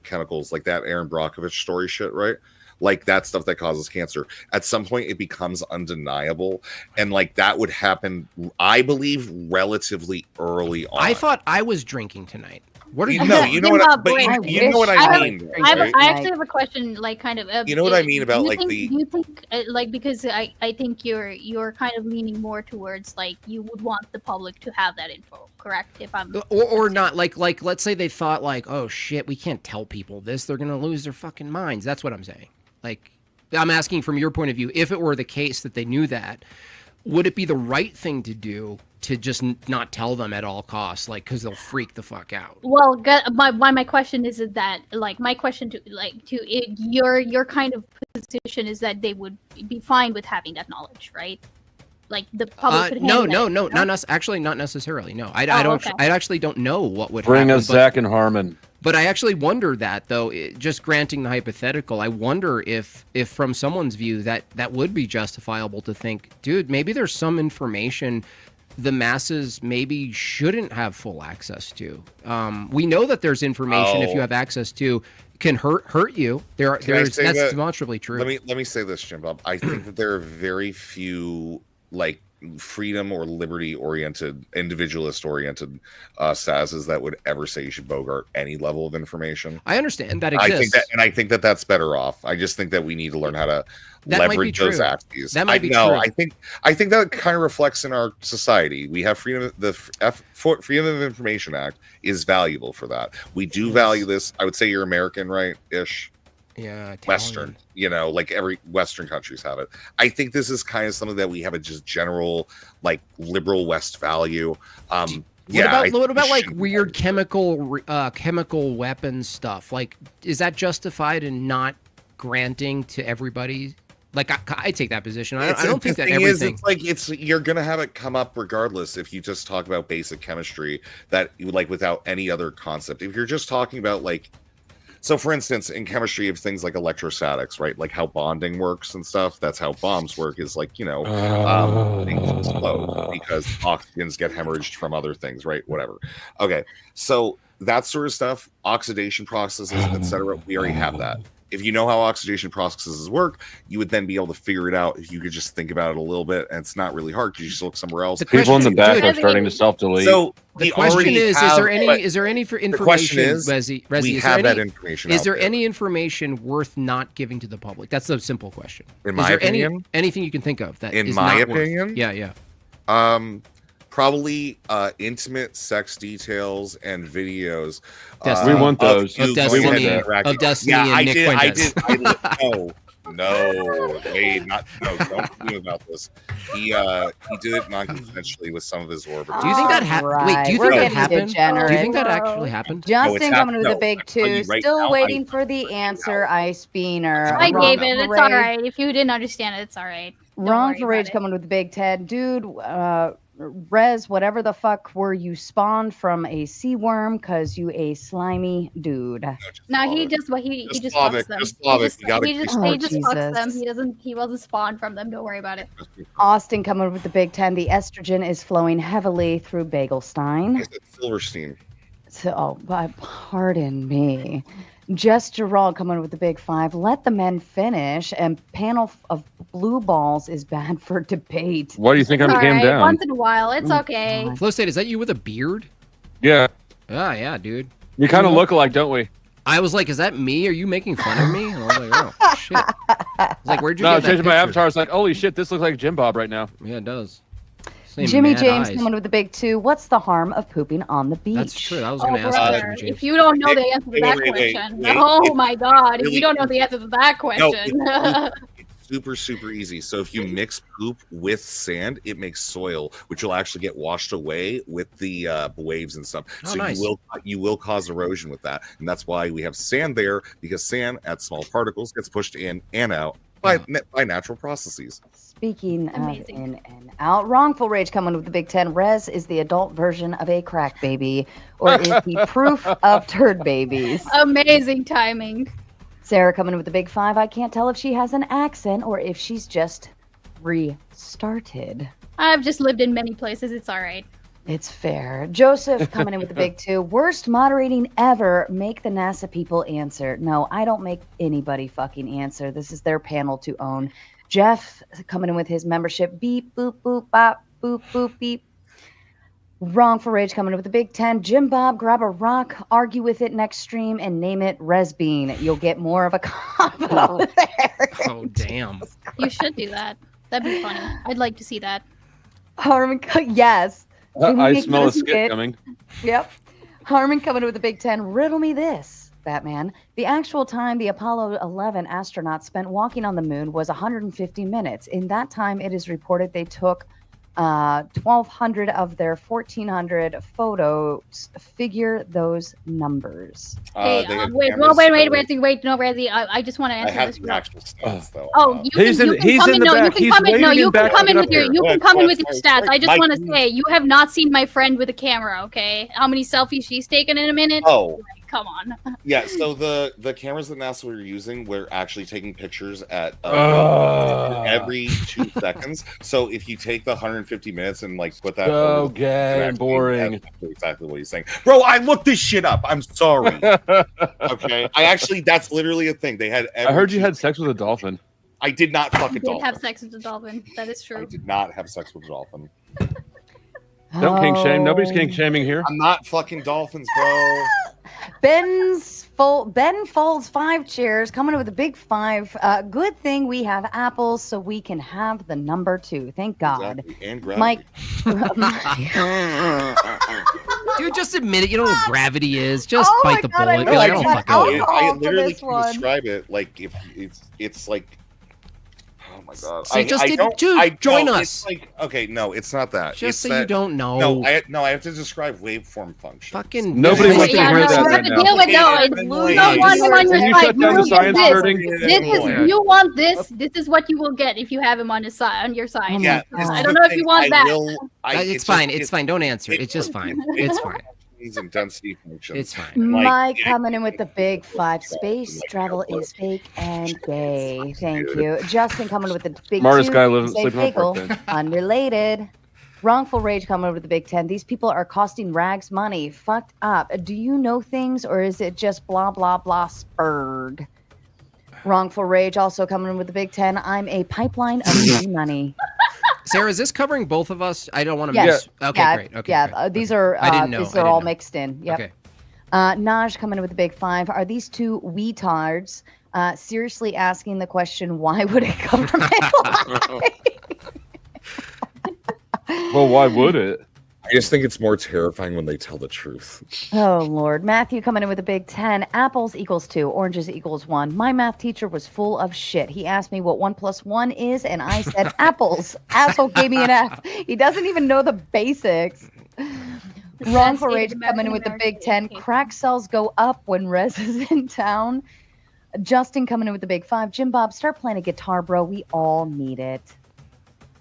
chemicals, like that Aaron Brockovich story shit, right? Like that stuff that causes cancer. At some point, it becomes undeniable, and like that would happen, I believe, relatively early on. I thought I was drinking tonight. What are you? No, you know what? You know what I mean. I actually have a question, like kind of. You know what I mean about like do you think like because I think you're kind of leaning more towards like you would want the public to have that info, correct? If I'm or not, like let's say they thought like, oh shit, we can't tell people this; they're gonna lose their fucking minds. That's what I'm saying. Like, I'm asking from your point of view, if it were the case that they knew that, would it be the right thing to do to just not tell them at all costs, like, because they'll freak the fuck out? Well, my question is that, like, my question to your kind of position is that they would be fine with having that knowledge, right? Like the public could handle actually not necessarily. No, I actually don't know what would bring happen. us Zach and Harmon. But I actually wonder that, though, just granting the hypothetical, I wonder if from someone's view that would be justifiable to think, dude, maybe there's some information the masses maybe shouldn't have full access to. We know that there's information if you have access to can hurt you. That's demonstrably true. Let me say this, Jim Bob. I think that there are very few like freedom or liberty oriented, individualist oriented SASs that would ever say you should bogart any level of information. I understand that exists. I think that that's better off. I just think that we need to learn how to leverage those axes. That might be true. I think that kind of reflects in our society. We have freedom. The Freedom of Information Act is valuable for that. We do value this. I would say you're American, right? Ish. Yeah, Italian. Western, like every Western countries have it. I think this is kind of something that we have a just general, like liberal West value. What about like weird chemical weapons stuff? Like, is that justified in not granting to everybody? Like, I take that position. I don't think that everything. You're gonna have it come up regardless if you just talk about basic chemistry that like without any other concept. If you're just talking about like. So, for instance, in chemistry, you have things like electrostatics, right? Like how bonding works and stuff. That's how bombs work. Is like things explode because oxygens get hemorrhaged from other things, right? Whatever. Okay, so that sort of stuff, oxidation processes, etc. We already have that. If you know how oxidation processes work, you would then be able to figure it out if you could just think about it a little bit. And it's not really hard because you just look somewhere else. People in the back are starting to self-delete. So the question is there any information? The question is, Resi, we have that information. Is there any information worth not giving to the public? That's the simple question. In my opinion, anything you can think of that in is my not opinion, yeah. Probably intimate sex details and videos. We want those. Of Destiny and Nick Fuentes. No, don't do about this. He did it non-consensually with some of his orbiters. Do you think that happened? Wait, do you think that happened? Do you think that actually happened? Justin coming with a big two. Still waiting for the answer, Ice Beaner. I gave it. It's all right. If you didn't understand it, it's all right. Wrong for Rage coming with the big Ted. Dude, Rez, whatever the fuck were you spawned from a sea worm because you a slimy dude. No, he just fucks them. He just fucks them. He wasn't spawned from them. Don't worry about it. Austin coming with the big 10. The estrogen is flowing heavily through Bagelstein. Silverstein. So, pardon me. Just Gerald coming with the big 5. Let the men finish. And panel of blue balls is bad for debate. Why do you think I came down? Once in a while, it's okay. Flow State, is that you with a beard? Yeah. Ah, yeah, dude. We kind of look alike, don't we? I was like, is that me? Are you making fun of me? And I was like, oh, shit. I was like, where'd you get that changing my picture? avatar. I was like, holy shit, this looks like Jim Bob right now. Yeah, it does. Jimmy mad James eyes. coming with the big 2. What's the harm of pooping on the beach? That's true. I was Oh, going to ask that, brother, Jimmy James. if you don't know the answer to that question, oh my God, if you don't know the answer to that question. It's super, super easy. So if you mix poop with sand, it makes soil, which will actually get washed away with the waves and stuff. Oh, So nice. you will cause erosion with that, and that's why we have sand there, because sand at small particles gets pushed in and out by natural processes. Speaking of Amazing. in and out, wrongful rage coming with the big 10. Rez is the adult version of a crack baby, or is he proof of turd babies? Amazing timing. Sarah coming with the big 5. I can't tell if she has an accent or if she's just restarted. I've just lived in many places. It's all right. It's fair. Joseph coming in with the big 2. Worst moderating ever. Make the NASA people answer. No, I don't make anybody fucking answer. This is their panel to own. Jeff coming in with his membership. Beep, boop, boop, bop, boop, boop, beep. Wrong for rage coming in with the big 10. Jim Bob, grab a rock, argue with it next stream, and name it Resbean. You'll get more of a combo there. Oh, damn. You should do that. That'd be funny. I'd like to see that. Harmon, yes. I smell a skit coming. Yep. Harmon coming in with the big 10. Riddle me this, Batman. The actual time the Apollo 11 astronauts spent walking on the moon was 150 minutes. In that time, it is reported they took 1,200 of their 1,400 photos. Figure those numbers. Hey, wait, no, Razzie. I just want to I answer have this. the actual stats, though. Oh, you can, He's you in- can he's come in in. the No, you back. can He's come in. No, waving you can back come to in get with your. up You here. can come in with What? your stats. I just Mike, want to say you have not seen my friend with a camera. Okay, how many selfies she's taken in a minute? Oh, Come on. yeah. So the cameras that NASA were using were actually taking pictures at every 2 seconds. So if you take the 150 minutes and like put that, So over the- gay and actually- boring. that's exactly what he's saying, bro. I looked this shit up. I'm sorry. Okay, that's literally a thing. They had. I heard you had sex with a dolphin. I did not fuck a Did dolphin. have sex with a dolphin. That is I true. did not have sex with a dolphin. Don't kink shame. Nobody's kink shaming here. I'm not fucking dolphins, bro. Ben folds 5 chairs, coming in with a big 5. Good thing we have apples so we can have the number 2. Thank God. Exactly. And gravity. Mike. Dude, just admit it. You know what gravity is. Just Oh my bite the God, I bullet. know Be like, I I don't got fucking alcohol. know. I for literally this can one. describe it like if it's like. Oh my God! See, just don't- dude, join no, us. It's like, okay, no, it's not that. Just it's so that, you don't know. No, I have to describe waveform function. Fucking Nobody Yeah, wants to yeah, hear no, that you right have to now. deal with no. Yeah, It's yeah, no yeah. one on your Can you side. shut down the You science get nerding? this is you want this. This is what you will get if you have him on his side. On your side. Oh my Yeah, God. this is I the don't know if thing, you want I that. will- It's fine. It's fine. Don't answer. It's just fine. It's fine. And density functions. It's fine. Like, Mike yeah, coming in with the big 5. Space travel is fake and gay. Thank you. Justin coming in with the big Smartest 2. guy living Say sleeping on bagel. park bench. Unrelated. Wrongful rage coming over with the big 10. These people are costing rags money. Fucked up. Do you know things or is it just blah blah blah spurred? Wrongful rage also coming in with the big 10. I'm a pipeline of free money. Sarah, is this covering both of us? I don't want to Yes. miss. Okay, Yeah, great. Okay, yeah. great. These are I didn't know. these I are didn't all know. mixed in. Yep. Okay. Naj coming in with the big 5. Are these 2 wetards seriously asking the question, why would a government lie? Well, why would it? I just think it's more terrifying when they tell the truth. Oh, Lord. Matthew coming in with a big 10. Apples equals 2. Oranges equals 1. My math teacher was full of shit. He asked me what 1 + 1 is, and I said apples. Asshole gave me an F. He doesn't even know the basics. Wrongful rage coming in with the big 10. Crack cells go up when Rez is in town. Justin coming in with the big 5. Jim Bob, start playing a guitar, bro. We all need it.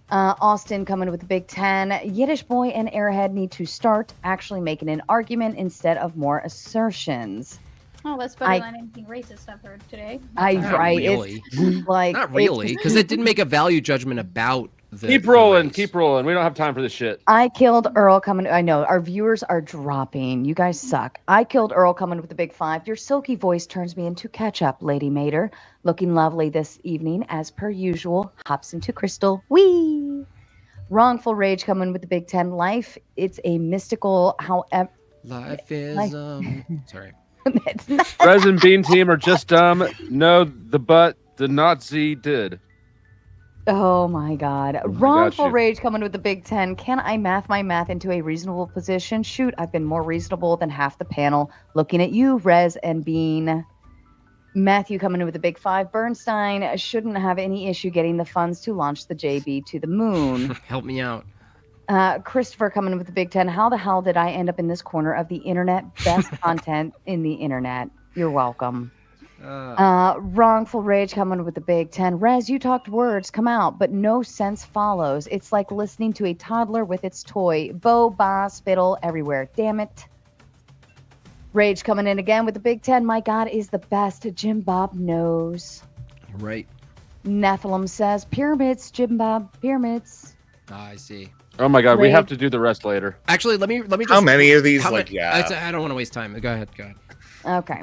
Austin coming with the big 10. Yiddish boy and airhead need to start actually making an argument instead of more assertions. Oh, that's better I- than anything racist I've heard today. Not Right. really. It's like Not really, because it didn't make a value judgment about the. Keep the rolling. race. Keep rolling. We don't have time for this shit. I killed Earl coming. I know our viewers are dropping. You guys suck. I killed Earl coming with the big 5. Your silky voice turns me into ketchup, Lady Mater. Looking lovely this evening as per usual. Hops into crystal. Wee. Wrongful rage coming with the big 10. Life. It's a mystical. However, Life is Like- sorry. it's not. Rez and Bean team are just dumb. No, the Nazi did. Oh my God. I got Wrongful you. rage coming with the Big Ten. Can I math my math into a reasonable position? Shoot, I've been more reasonable than half the panel. Looking at you, Rez and Bean. Matthew coming in with the Big Five. Bernstein shouldn't have any issue getting the funds to launch the JB to the moon. Help me out. Christopher coming in with the Big Ten. How the hell did I end up in this corner of the internet? Best content in the internet. You're welcome. Wrongful rage coming with the Big Ten. Rez, you talked words come out, but no sense follows. It's like listening to a toddler with its toy. Bo, ba, spittle everywhere. Damn it. Rage coming in again with the Big Ten. My God is the best. Jim Bob knows. Right. Nephilim says pyramids. Jim Bob, pyramids. I see. Oh my God, we Rage. have to do the rest later. Actually, let me just. How many of these? how Like, many- yeah. I don't want to waste time. Go ahead. Okay.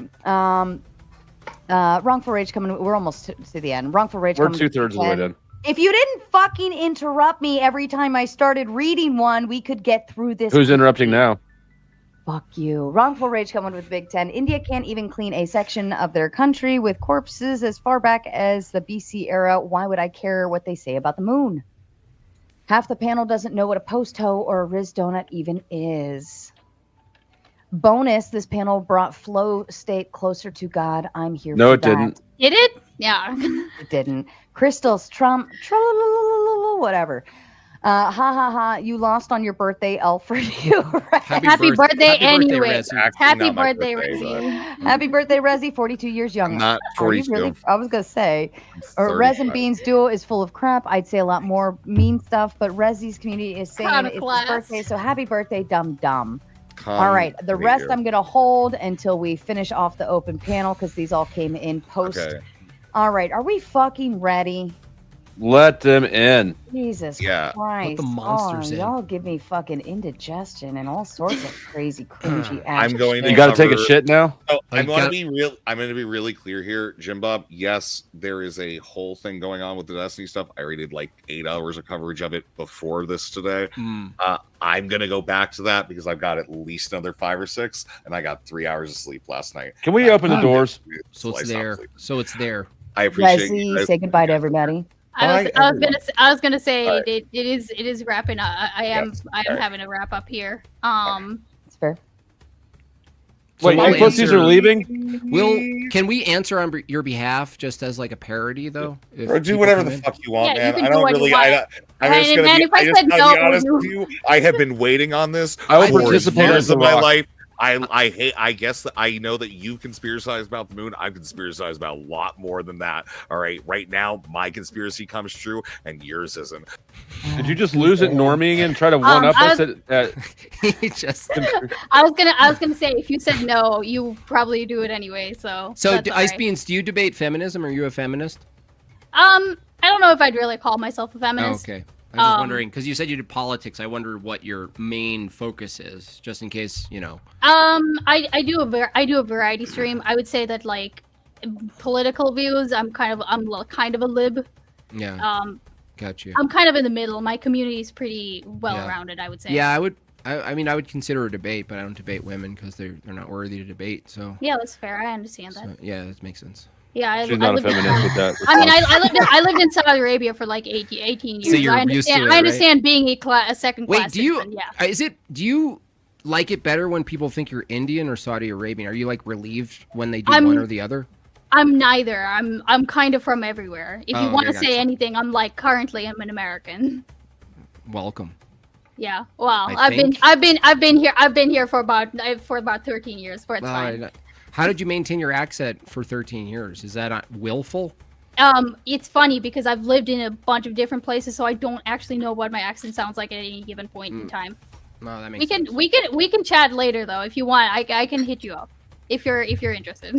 Wrongful rage coming. We're almost to the end. Wrongful rage. We're coming with 2/3 of the way 10. done. If you didn't fucking interrupt me every time I started reading one, we could get through this. Who's interrupting now? Fuck you. Wrongful rage coming with Big Ten. India can't even clean a section of their country with corpses as far back as the BC era. Why would I care what they say about the moon? Half the panel doesn't know what a post-ho or a Riz donut even is. Bonus, this panel brought flow state closer to God. I'm here No, for it that. didn't. Did it? Yeah. It didn't. Crystals, Trump, whatever. Ha ha ha! You lost on your birthday, Alfred. You right. Happy birthday anyway. Rez. Actually, Happy not my birthday, birthday, Rizzy. Happy birthday, Rezzy. 42 years young. I'm not Are you 42. really? I was gonna say, or 35. Rez and Beans duo is full of crap. I'd say a lot more mean stuff, but Rezzy's community is saying Proud of it's class. his birthday, so happy birthday, dumb dumb. Come All right, the meet rest you. I'm gonna hold until we finish off the open panel because these all came in post. Okay. All right, are we fucking ready? Let them in. Jesus Yeah. Christ. the monsters in. Y'all give me fucking indigestion and all sorts of crazy, cringy I'm going to You got to take a cover- shit now. Oh, Oh, I'm you going to got- be real. I'm going to be really clear here, Jim Bob. Yes, there is a whole thing going on with the Destiny stuff. I already did like 8 hours of coverage of it before this today. I'm going to go back to that because I've got at least another 5 or 6, and I got 3 hours of sleep last night. Can we open the doors? So it's Slice there. off sleep. So it's there. I appreciate Rezzy, you guys. say goodbye to everybody. Bye, I was gonna say Bye. it is wrapping up. I am Yes. I am having a wrap up here. It's fair. So Wait, we'll you pussies answer- are leaving? Can we answer on your behalf just as like a parody though? If Or do people whatever come the in? fuck you want, Yeah, you man. can I do don't what you really. want. I'm And just gonna then be, if I I just said gotta no, be honest you- with you. I have been waiting on this. I will for participate years as the of my Rock. life. I hate. I guess that I know that you conspiracize about the moon. I conspiracize about a lot more than that. All right, right now my conspiracy comes true and yours isn't. Did you just lose it norming and try to one up I us at He just I was gonna say if you said no, you probably do it anyway. So that's all Ice right. Beans, do you debate feminism? Are you a feminist? I don't know if I'd really call myself a Oh, feminist. okay. I was just wondering because you said you did politics. I wonder what your main focus is, just in case you know. I do a variety stream. I would say that like political views, I'm kind of a lib. Yeah. Got you. I'm kind of in the middle. My community is pretty well rounded, I would say. Yeah, I would. I mean, I would consider a debate, but I don't debate women because they're not worthy to debate. So. Yeah, that's fair. I understand that. So, yeah, that makes sense. Yeah, She's not a lived in- feminist with that. I mean, I lived in Saudi Arabia for like 18 years. So you're I used to understand. it, I right? understand being a second class. Wait, do you? citizen, Yeah. Do you like it better when people think you're Indian or Saudi Arabian? Are you like relieved when they do I'm- one or the other? I'm neither. I'm kind of from everywhere. If Oh, you want okay, to say gotcha. anything, I'm like currently I'm an American. Welcome. Yeah. Well, I think- I've been here for about 13 years. But it's fine. How did you maintain your accent for 13 years? Is that willful? It's funny because I've lived in a bunch of different places, so I don't actually know what my accent sounds like at any given point in time. No, that makes We sense. can chat chat later though if you want. I can hit you up if you're interested.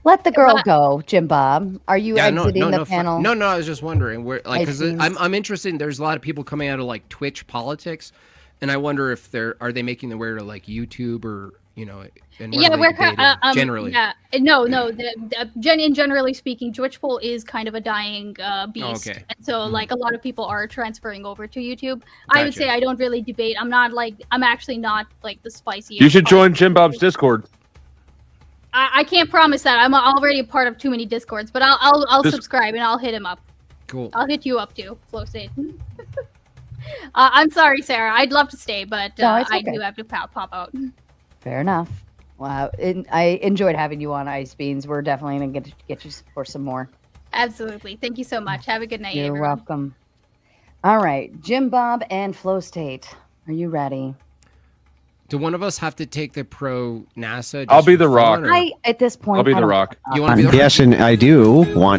Let the girl But- go, Jim Bob. Are you exiting the panel? No, I was just wondering where, like, because Ice Beans. I'm interested. There's a lot of people coming out of like Twitch politics, and I wonder if are they making their way to like YouTube or and what Yeah, are they we're debating generally. Yeah, no. Generally speaking, Twitch poll is kind of a dying beast, okay. and so like a lot of people are transferring over to YouTube. I would Gotcha. say I don't really debate. I'm actually not like the spicy. You should join Jim Bob's Discord. I can't promise that. I'm already a part of too many Discords, but I'll Just- subscribe and I'll hit him up. Cool. I'll hit you up too, Flow State. I'm sorry, Sarah. I'd love to stay, but No, it's I okay. do have to pop out. Fair enough. Wow. I enjoyed having you on, Ice Beans. We're definitely going to get you for some more. Absolutely. Thank you so much. Have a good night, You're everyone. welcome. All right. Jim Bob and Flow State. Are you ready? Do one of us have to take the pro NASA? I'll be the Rock. At this point, I'll be I the don't- Rock. You want to be the Yes, and I do want